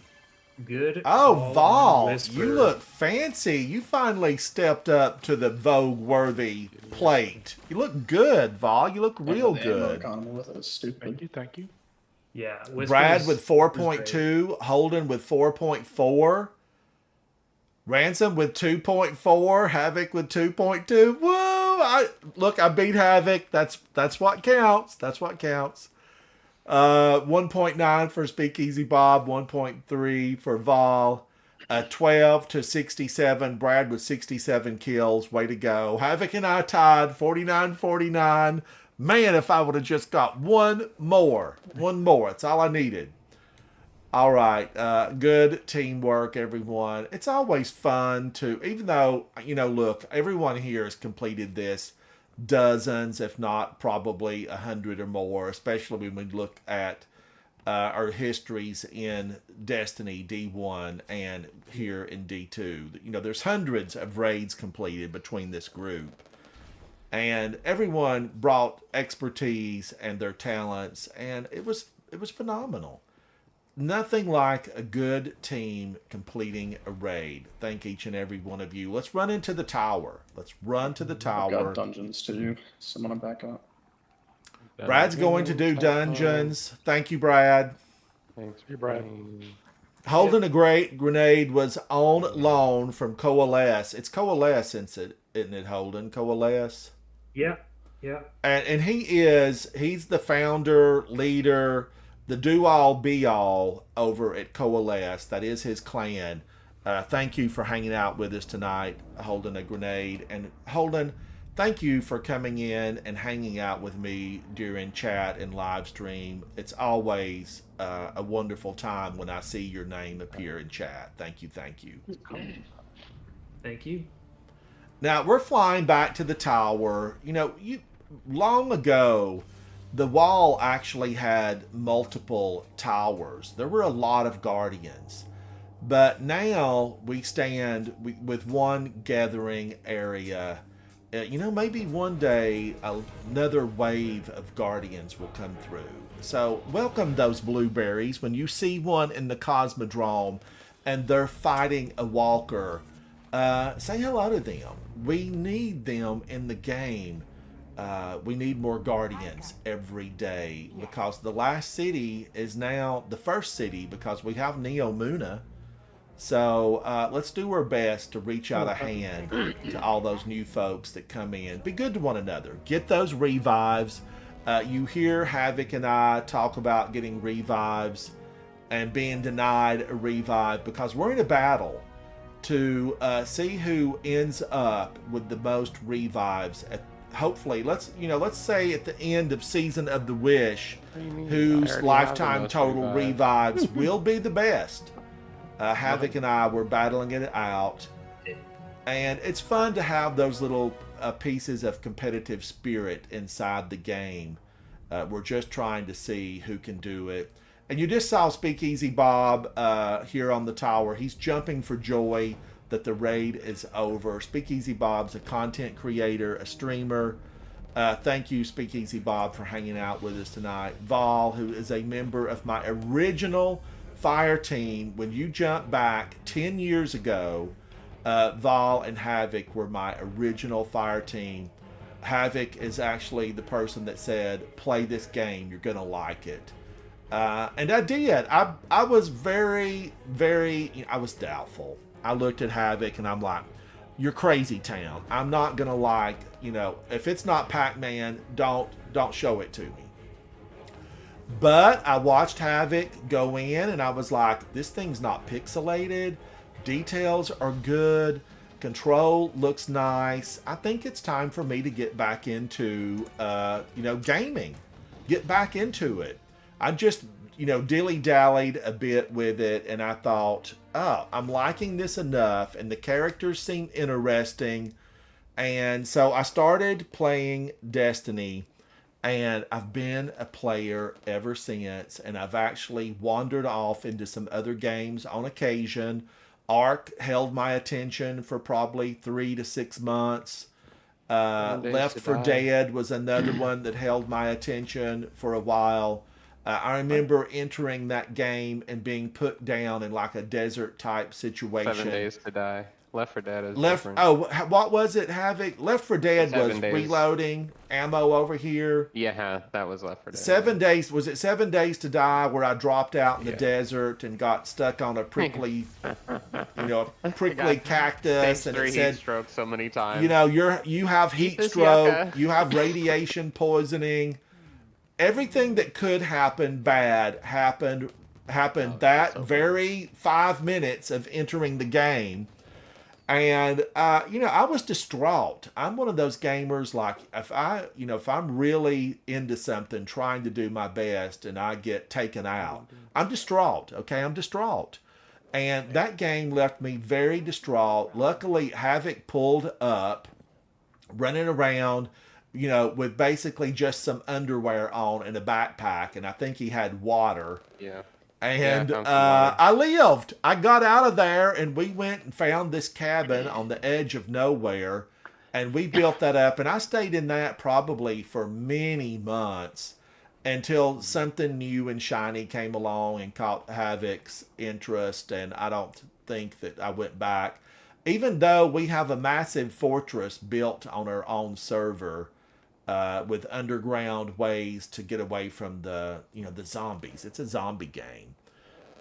Good. Oh, call Vol, on Whisper. you look fancy. You finally stepped up to the Vogue-worthy plate. You look good, Vol. You look real The ammo good. economy with it is stupid. Thank you. Yeah. Whisper Brad is- with is great. 4.2, Holden with 4.4, Ransom with 2.4, Havoc with 2.2. Woo! I beat Havoc. That's what counts. That's what counts. 1.9 for Speakeasy Bob, 1.3 for Vol, 12 to 67. Brad with 67 kills. Way to go. Havoc and I tied 49-49. Man, if I would have just got one more. That's all I needed. All right. Good teamwork, everyone. It's always fun to, even though, look, everyone here has completed this dozens, if not probably 100 or more, especially when we look at our histories in Destiny D1 and here in D2. There's hundreds of raids completed between this group. And everyone brought expertise and their talents, and it was phenomenal. Nothing like a good team completing a raid. Thank each and every one of you. Let's run into the tower. Let's run to the I've tower. got dungeons to do. Someone to back up. Brad's going to do dungeons. Thank you, Brad. Thanks, Brad. Holding a great grenade was on loan from Coalesce. It's Coalesce, isn't it, Holden? Coalesce? Yeah. Yeah. And he's the founder, leader, the do-all, be-all over at Coalesce. That is his clan. Thank you for hanging out with us tonight, Holding a Grenade. And Holden, thank you for coming in and hanging out with me during chat and live stream. It's always a wonderful time when I see your name appear in chat. Thank you. Thank you. Now, we're flying back to the tower. Long ago, the wall actually had multiple towers. There were a lot of guardians. But now we stand with one gathering area. Maybe one day another wave of guardians will come through. So welcome those blueberries. When you see one in the Cosmodrome and they're fighting a walker, say hello to them. We need them in the game. We need more guardians every day because the last city is now the first city because we have Neo Muna. So let's do our best to reach out a hand to all those new folks that come in. Be good to one another. Get those revives. You hear Havoc and I talk about getting revives and being denied a revive because we're in a battle to see who ends up with the most revives hopefully, let's say at the end of Season of the Wish, What do you mean? I whose already have the lifetime most total revives. revives will be the best. Havoc and I were battling it out, and it's fun to have those little pieces of competitive spirit inside the game. We're just trying to see who can do it. And you just saw Speakeasy Bob here on the tower. He's jumping for joy that the raid is over. Speakeasy Bob's a content creator, a streamer. Thank you, Speakeasy Bob, for hanging out with us tonight. Vol, who is a member of my original fire team. When you jump back 10 years ago, Vol and Havoc were my original fire team. Havoc is actually the person that said, play this game, you're going to like it. And I did. I was very, very, I was doubtful. I looked at Havoc and I'm like, you're crazy town. I'm not going to like, if it's not Pac-Man, don't show it to me. But I watched Havoc go in and I was like, this thing's not pixelated. Details are good. Control looks nice. I think it's time for me to get back into, gaming. Get back into it. I just, dilly-dallied a bit with it, and I thought, oh, I'm liking this enough, and the characters seem interesting. And so I started playing Destiny, and I've been a player ever since, and I've actually wandered off into some other games on occasion. Ark held my attention for probably 3 to 6 months. Left 4 Dead was another one that held my attention for a while. I remember entering that game and being put down in like a desert type situation. 7 Days to Die. Left 4 Dead is Left. different. Oh, what was it, Havoc? Left 4 Dead 7 was days. reloading ammo over here. Yeah, that was Left 4 Dead. 7 days. Was it 7 Days to Die where I dropped out in the desert and got stuck on a prickly, cactus, and it said, heat stroke so many times. you have heat this stroke, yucca. you have radiation poisoning. Everything that could happen bad happened that very 5 minutes of entering the game. And, I was distraught. I'm one of those gamers, like, if I'm really into something, trying to do my best, and I get taken out, I'm distraught, okay? I'm distraught. And that game left me very distraught. Luckily, Havoc pulled up, running around, with basically just some underwear on and a backpack, and I think he had water. Yeah. And found some water. I lived. I got out of there, and we went and found this cabin on the edge of nowhere, and we built that up. And I stayed in that probably for many months until something new and shiny came along and caught Havoc's interest, and I don't think that I went back. Even though we have a massive fortress built on our own server, with underground ways to get away from the zombies. It's a zombie game.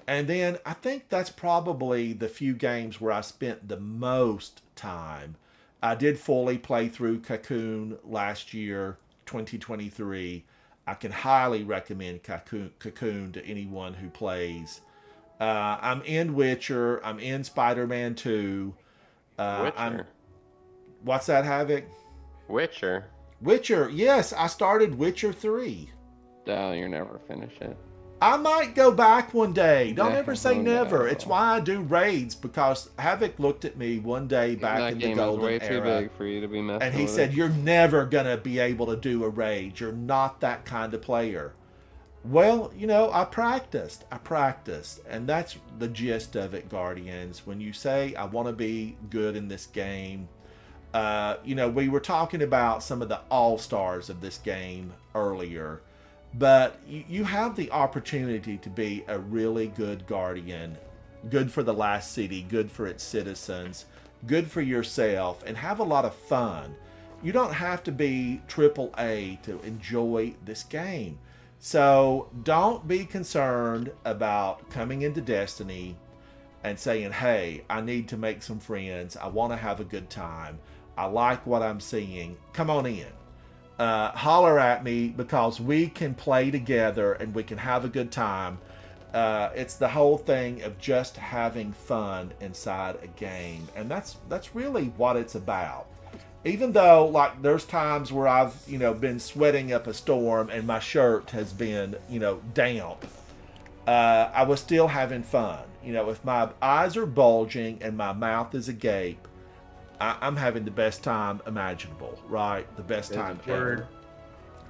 And then I think that's probably the few games where I spent the most time. I did fully play through Cocoon last year, 2023. I can highly recommend Cocoon to anyone who plays. I'm in Witcher. I'm in Spider-Man 2. Witcher. What's that, Havoc? Witcher, yes, I started Witcher 3. Oh, you're never finish it. I might go back one day. Don't ever say Oh, never. no. It's why I do raids, because Havoc looked at me one day back That in the game is golden way too era, big for you to be messing and he with said, it. you're never going to be able to do a raid. You're not that kind of player. Well, I practiced, and that's the gist of it, Guardians. When you say, I want to be good in this game, we were talking about some of the all-stars of this game earlier, but you have the opportunity to be a really good Guardian, good for the last city, good for its citizens, good for yourself, and have a lot of fun. You don't have to be AAA to enjoy this game. So don't be concerned about coming into Destiny and saying, hey, I need to make some friends. I want to have a good time. I like what I'm seeing. Come on in. Holler at me, because we can play together and we can have a good time. It's the whole thing of just having fun inside a game. And that's really what it's about. even though like there's times where I've been sweating up a storm and my shirt has been damp, I was still having fun. If my eyes are bulging and my mouth is agape, I'm having the best time imaginable, right? The best time ever.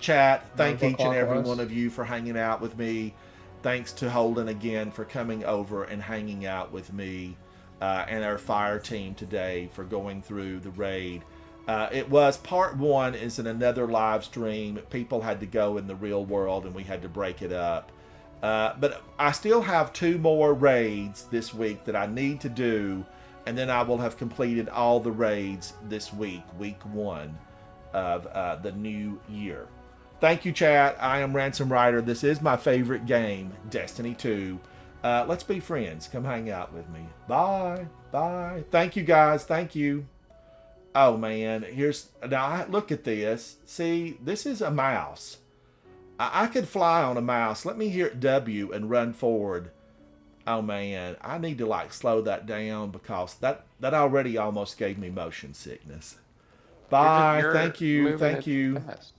Chat, thank each and every one of you for hanging out with me. Thanks to Holden again for coming over and hanging out with me and our fire team today for going through the raid. It was part one is in another live stream. People had to go in the real world and we had to break it up. But I still have 2 more raids this week that I need to do, and then I will have completed all the raids this week, week 1 of the new year. Thank you, chat. I am Ransom Rider. This is my favorite game, Destiny 2. Let's be friends. Come hang out with me. Bye. Bye. Thank you, guys. Thank you. Oh, man. Now, look at this. See, this is a mouse. I could fly on a mouse. Let me hit W and run forward. Oh, man. I need to, like, slow that down because that already almost gave me motion sickness. Bye. Thank you. Thank you. Fast.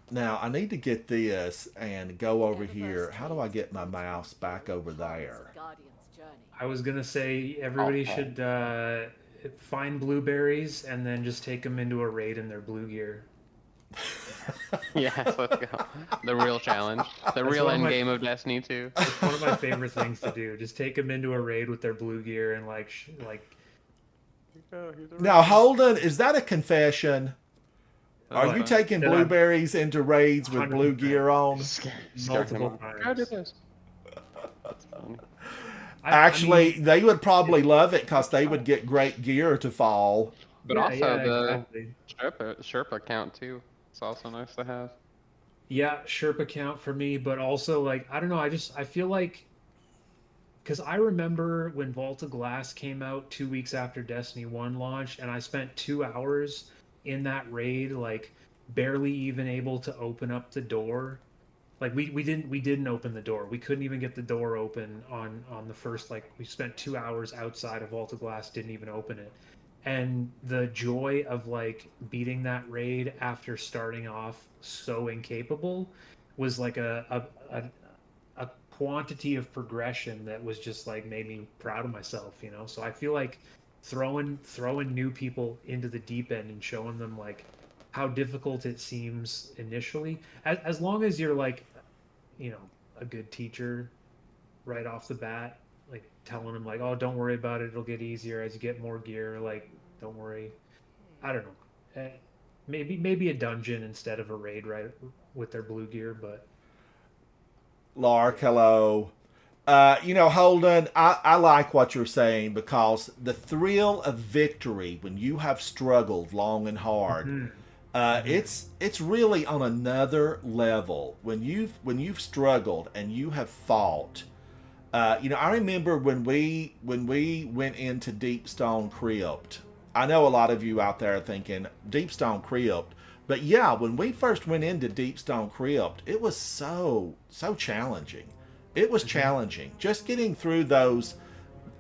Now, I need to get this and go over here. How do I get my mouse back over there? I was going to say everybody should find blueberries and then just take them into a raid in their blue gear. Yes, let's go. The real challenge. The real end game of Destiny 2. It's one of my favorite things to do. Just take them into a raid with their blue gear and like. Now, Holden, is that a confession? Are you taking blueberries into raids with blue gear on? Multiple times. Go do this. That's funny. Actually, they would probably love it because they would get great gear to fall. But also the Sherpa count too. It's also nice to have. Yeah, Sherpa count for me, but also like I don't know. I feel like because I remember when Vault of Glass came out 2 weeks after Destiny 1 launched, and I spent 2 hours in that raid, like barely even able to open up the door. Like we didn't open the door. We couldn't even get the door open on the first, like we spent 2 hours outside of Vault of Glass, didn't even open it. And the joy of like beating that raid after starting off so incapable was like a quantity of progression that was just like made me proud of myself, So I feel like throwing new people into the deep end and showing them like how difficult it seems initially, as long as you're like, a good teacher right off the bat, like telling them like, oh, don't worry about it, it'll get easier as you get more gear, like don't worry. I don't know, maybe a dungeon instead of a raid right with their blue gear. But Lark, hello. Holden, I like what you're saying because the thrill of victory when you have struggled long and hard, it's really on another level when you've struggled and you have fought. I remember when we went into Deepstone Crypt. I know a lot of you out there are thinking Deepstone Crypt, but yeah, when we first went into Deepstone Crypt, it was so challenging. It was challenging just getting through those,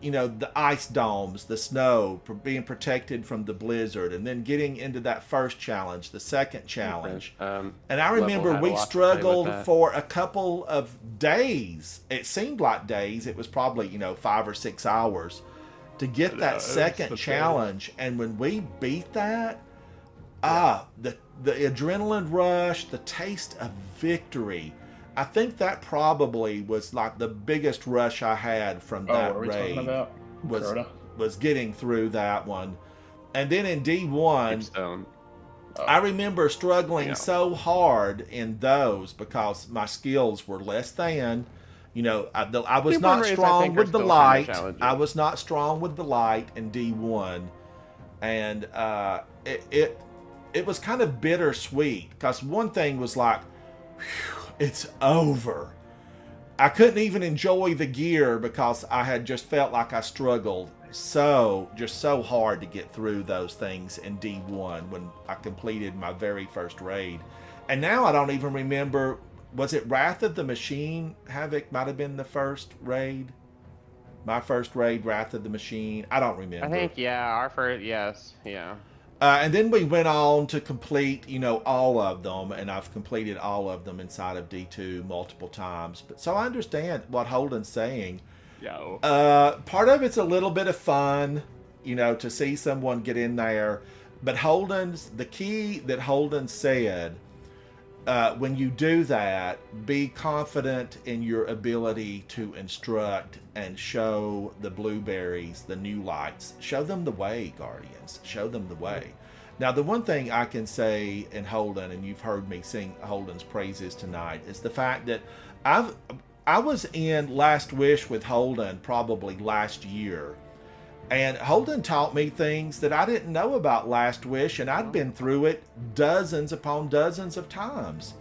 the ice domes, the snow, being protected from the blizzard, and then getting into that first challenge, the second challenge. And I remember we struggled for a couple of days. It seemed like days. It was probably, 5 or 6 hours to get that second challenge. And when we beat that, the adrenaline rush, the taste of victory, I think that probably was like the biggest rush I had from that raid was getting through that one. And then in D1, I remember struggling so hard in those because my skills were less than, I was not strong with the light. I was not strong with the light in D1. And it was kind of bittersweet because one thing was like, whew, it's over. I couldn't even enjoy the gear because I had just felt like I struggled so hard to get through those things in D1 when I completed my very first raid. And now I don't even remember, was it Wrath of the Machine? Havoc might have been the first raid. My first raid, Wrath of the Machine. I don't remember. I think, our first, yes, yeah. And then we went on to complete, all of them, and I've completed all of them inside of D2 multiple times. But so I understand what Holden's saying. Yo. Part of it's a little bit of fun, to see someone get in there. But the key that Holden said, when you do that, be confident in your ability to instruct and show the blueberries, the new lights. Show them the way, Guardians. Show them the way. Now, the one thing I can say in Holden, and you've heard me sing Holden's praises tonight, is the fact that I was in Last Wish with Holden probably last year. And Holden taught me things that I didn't know about Last Wish, and I'd been through it dozens upon dozens of times.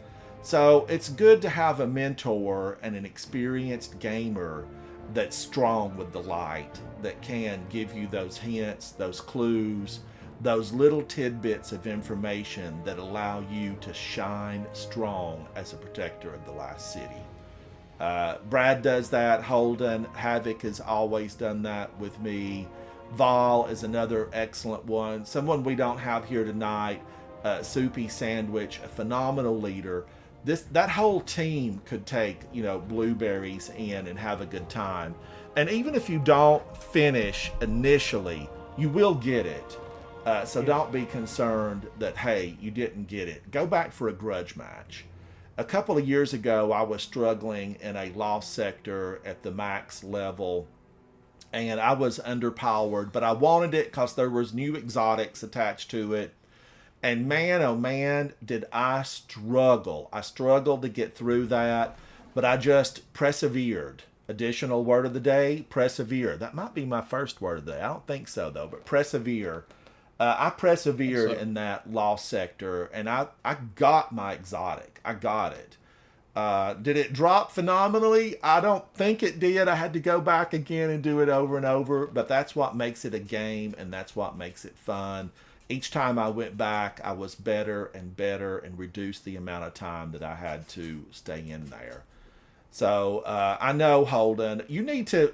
So it's good to have a mentor and an experienced gamer that's strong with the light, that can give you those hints, those clues, those little tidbits of information that allow you to shine strong as a protector of the Last City. Brad does that. Holden, Havoc has always done that with me. Vol is another excellent one. Someone we don't have here tonight, Soupy Sandwich, a phenomenal leader. That whole team could take, blueberries in and have a good time. And even if you don't finish initially, you will get it. So don't be concerned that, hey, you didn't get it. Go back for a grudge match. A couple of years ago, I was struggling in a lost sector at the max level, and I was underpowered, but I wanted it because there was new exotics attached to it. And man, oh man, did I struggle. I struggled to get through that, but I just persevered. Additional word of the day, persevere. That might be my first word of the day. I don't think so, though, but persevere. I persevered in that lost sector, and I got my exotic. I got it. Did it drop phenomenally? I don't think it did. I had to go back again and do it over and over, but that's what makes it a game, and that's what makes it fun. Each time I went back, I was better and better and reduced the amount of time that I had to stay in there. So I know, Holden,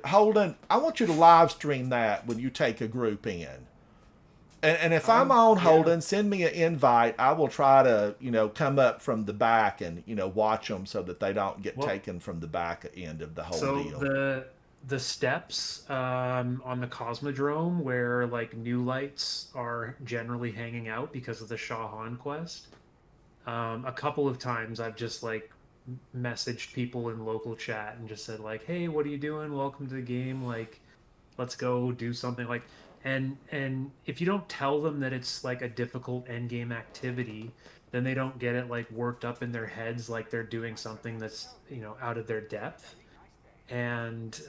Holden, I want you to live stream that when you take a group in. And if I'm on, Holden, send me an invite. I will try to, come up from the back and, watch them so that they don't get taken from the back end of the whole deal. So the steps on the Cosmodrome where like new lights are generally hanging out because of the Shah Han quest. A couple of times I've just like messaged people in local chat and just said like, hey, what are you doing? Welcome to the game. Like, let's go do something like. And if you don't tell them that it's like a difficult endgame activity, then they don't get it like worked up in their heads like they're doing something that's out of their depth. And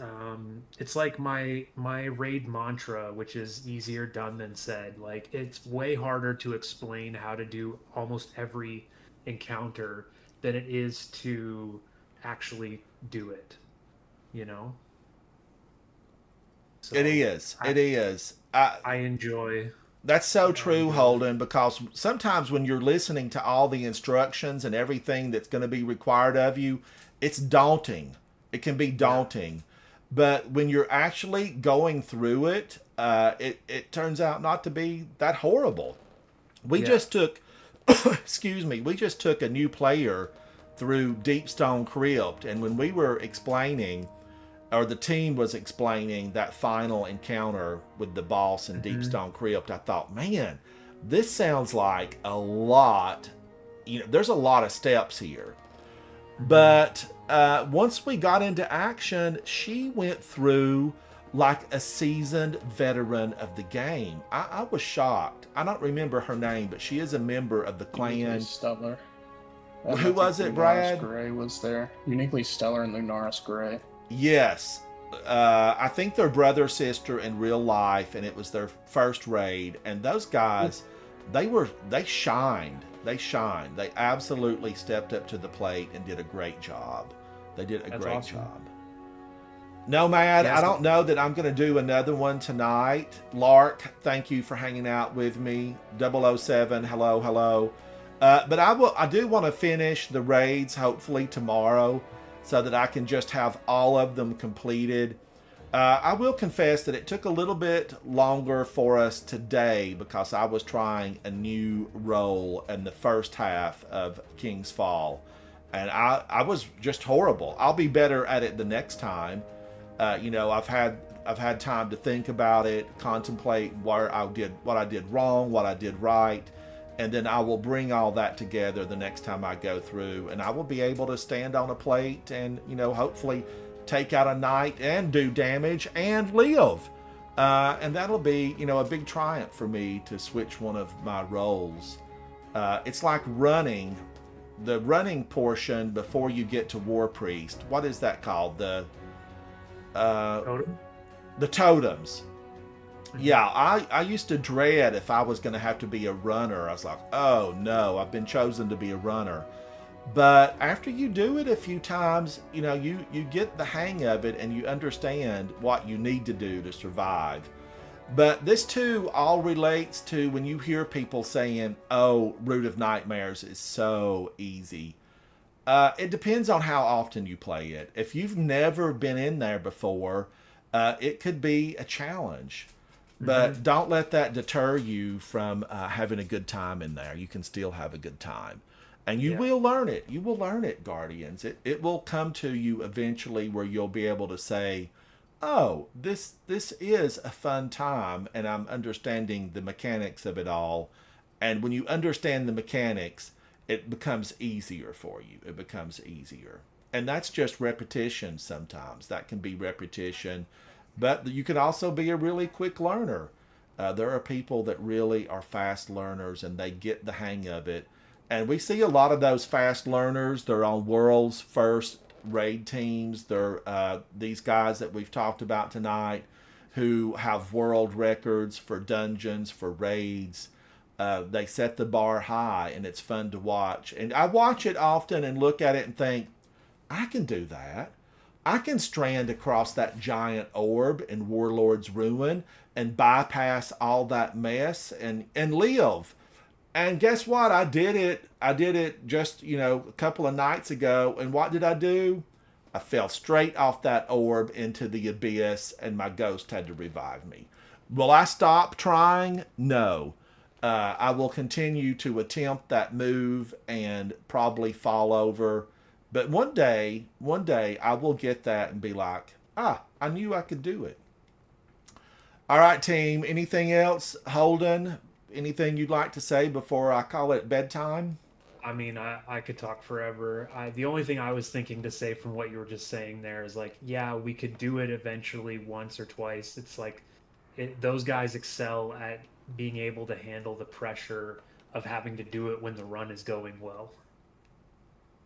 it's like my raid mantra, which is easier done than said. Like it's way harder to explain how to do almost every encounter than it is to actually do it. So it is. I enjoy. That's so true, Holden, because sometimes when you're listening to all the instructions and everything that's going to be required of you, it's daunting. It can be daunting. But when you're actually going through it, it turns out not to be that horrible. We just took, we just took a new player through Deepstone Crypt, and when we were explaining, or the team was explaining that final encounter with the boss in Deepstone Crypt, I thought, man, this sounds like a lot. There's a lot of steps here. But once we got into action, she went through like a seasoned veteran of the game. I was shocked. I don't remember her name, but she is a member of the clan. Stellar. Who was it, Brad? Gray was there. Uniquely Stellar and Lunaris Gray. Yes. I think they're brother sister in real life, and it was their first raid. And those guys, they shined. They shined. They absolutely stepped up to the plate and did a great job. They did a great job. Nomad, I don't know that I'm going to do another one tonight. Lark, thank you for hanging out with me. 007, hello. But I do want to finish the raids hopefully tomorrow, so that I can just have all of them completed. I will confess that it took a little bit longer for us today because I was trying a new role in the first half of King's Fall, and I was just horrible. I'll be better at it the next time. I've had time to think about it, contemplate what I did wrong, what I did right, and then I will bring all that together the next time I go through, and I will be able to stand on a plate and hopefully take out a knight and do damage and live. And that'll be, a big triumph for me to switch one of my roles. It's like the running portion before you get to War Priest. What is that called? The totems. Yeah, I used to dread if I was going to have to be a runner. I was like, oh no, I've been chosen to be a runner. But after you do it a few times, you get the hang of it and you understand what you need to do to survive. But this too all relates to when you hear people saying, oh, Root of Nightmares is so easy. It depends on how often you play it. If you've never been in there before, it could be a challenge. But don't let that deter you from having a good time in there. You can still have a good time. And you will learn it. You will learn it, Guardians. It will come to you eventually where you'll be able to say, oh, this is a fun time, and I'm understanding the mechanics of it all. And when you understand the mechanics, it becomes easier for you. It becomes easier. And that's just repetition sometimes. That can be repetition. But you can also be a really quick learner. There are people that really are fast learners, and they get the hang of it. And we see a lot of those fast learners. They're on world's first raid teams. They're these guys that we've talked about tonight who have world records for dungeons, for raids. They set the bar high, and it's fun to watch. And I watch it often and look at it and think, I can do that. I can strand across that giant orb in Warlord's Ruin and bypass all that mess and live. And guess what? I did it just, a couple of nights ago. And what did I do? I fell straight off that orb into the abyss, and my ghost had to revive me. Will I stop trying? No. I will continue to attempt that move and probably fall over. But one day I will get that and be like, I knew I could do it. All right, team. Anything else? Holden? Anything you'd like to say before I call it bedtime? I mean, I could talk forever. The only thing I was thinking to say from what you were just saying there is like, yeah, we could do it eventually once or twice. It's like those guys excel at being able to handle the pressure of having to do it when the run is going well.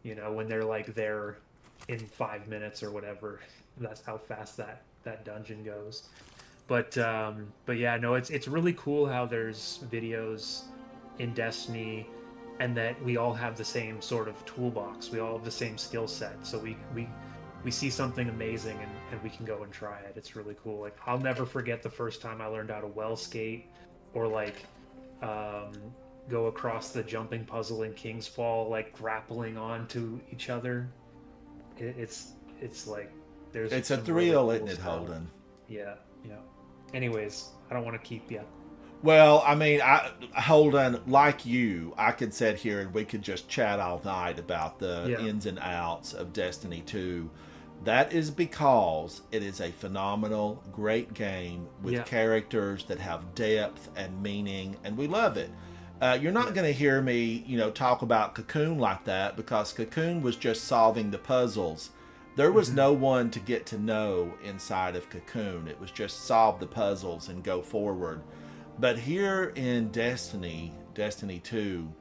When they're like there in 5 minutes or whatever. That's how fast that dungeon goes. But yeah, no, it's really cool how there's videos in Destiny and that we all have the same sort of toolbox. We all have the same skill set. So we see something amazing and we can go and try it. It's really cool. Like, I'll never forget the first time I learned how to well skate or go across the jumping puzzle in King's Fall, like grappling onto each other. It's like there's it's a thrill, isn't it, Holden? Yeah. Anyways, I don't want to keep you. Well, I mean, Holden, like you, I could sit here and we could just chat all night about the ins and outs of Destiny 2. That is because it is a phenomenal, great game with characters that have depth and meaning, and we love it. You're not going to hear me, talk about Cocoon like that because Cocoon was just solving the puzzles. There was no one to get to know inside of Cocoon. It was just solve the puzzles and go forward. But here in Destiny 2,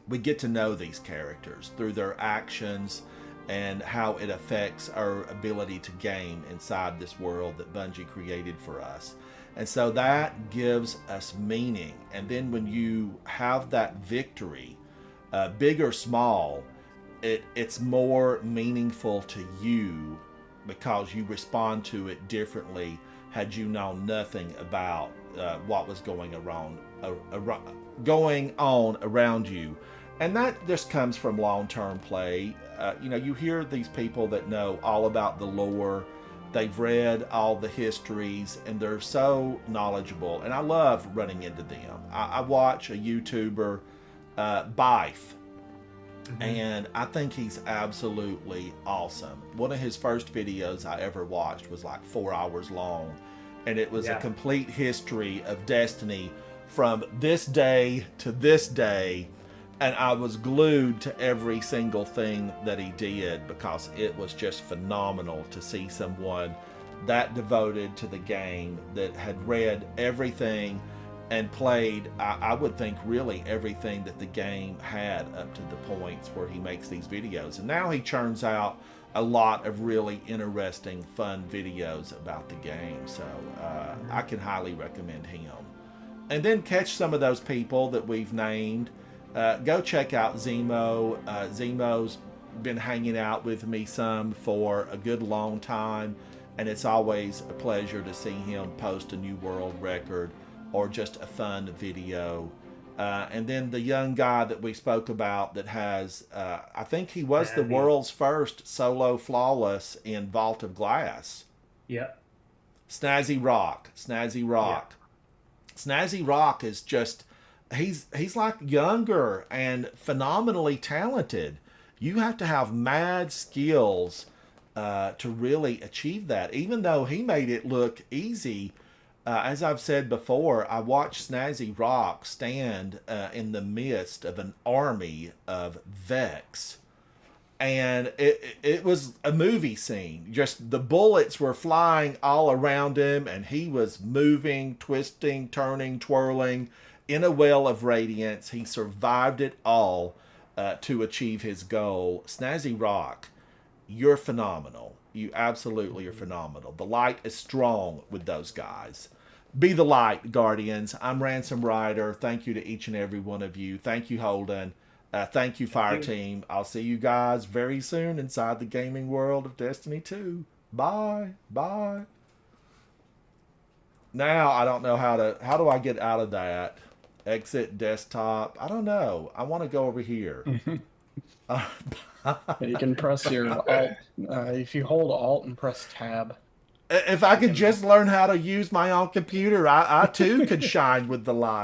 we get to know these characters through their actions and how it affects our ability to game inside this world that Bungie created for us. And so that gives us meaning. And then when you have that victory, big or small, it's more meaningful to you because you respond to it differently had you known nothing about what was going on around you. And that just comes from long-term play. You hear these people that know all about the lore They've read all the histories, and they're so knowledgeable. And I love running into them. I watch a YouTuber, Bife, and I think he's absolutely awesome. One of his first videos I ever watched was like 4 hours long, and it was a complete history of Destiny from this day to this day. And I was glued to every single thing that he did because it was just phenomenal to see someone that devoted to the game, that had read everything and played, I would think, really everything that the game had up to the points where he makes these videos. And now he churns out a lot of really interesting, fun videos about the game. So I can highly recommend him. And then catch some of those people that we've named. Go check out Zemo. Zemo's been hanging out with me some for a good long time, and it's always a pleasure to see him post a new world record or just a fun video. And then the young guy that we spoke about that has, I think he was the world's first solo flawless in Vault of Glass. Yep. Snazzy Rock. Snazzy Rock. Yep. Snazzy Rock is just... He's like younger and phenomenally talented. You have to have mad skills to really achieve that. Even though he made it look easy, as I've said before, I watched Snazzy Rock stand in the midst of an army of Vex. And it was a movie scene. Just the bullets were flying all around him, and he was moving, twisting, turning, twirling in a well of radiance. He survived it all to achieve his goal. Snazzy Rock, you're phenomenal. You absolutely are phenomenal. The light is strong with those guys. Be the light, Guardians. I'm Ransom Rider. Thank you to each and every one of you. Thank you, Holden. Thank you, Fire Team. I'll see you guys very soon inside the gaming world of Destiny 2. Bye. Bye. Now, I don't know how do I get out of that? Exit desktop. I don't know. I want to go over here. You can press your Alt. If you hold Alt and press Tab. If I could just learn how to use my own computer, I too could shine with the light.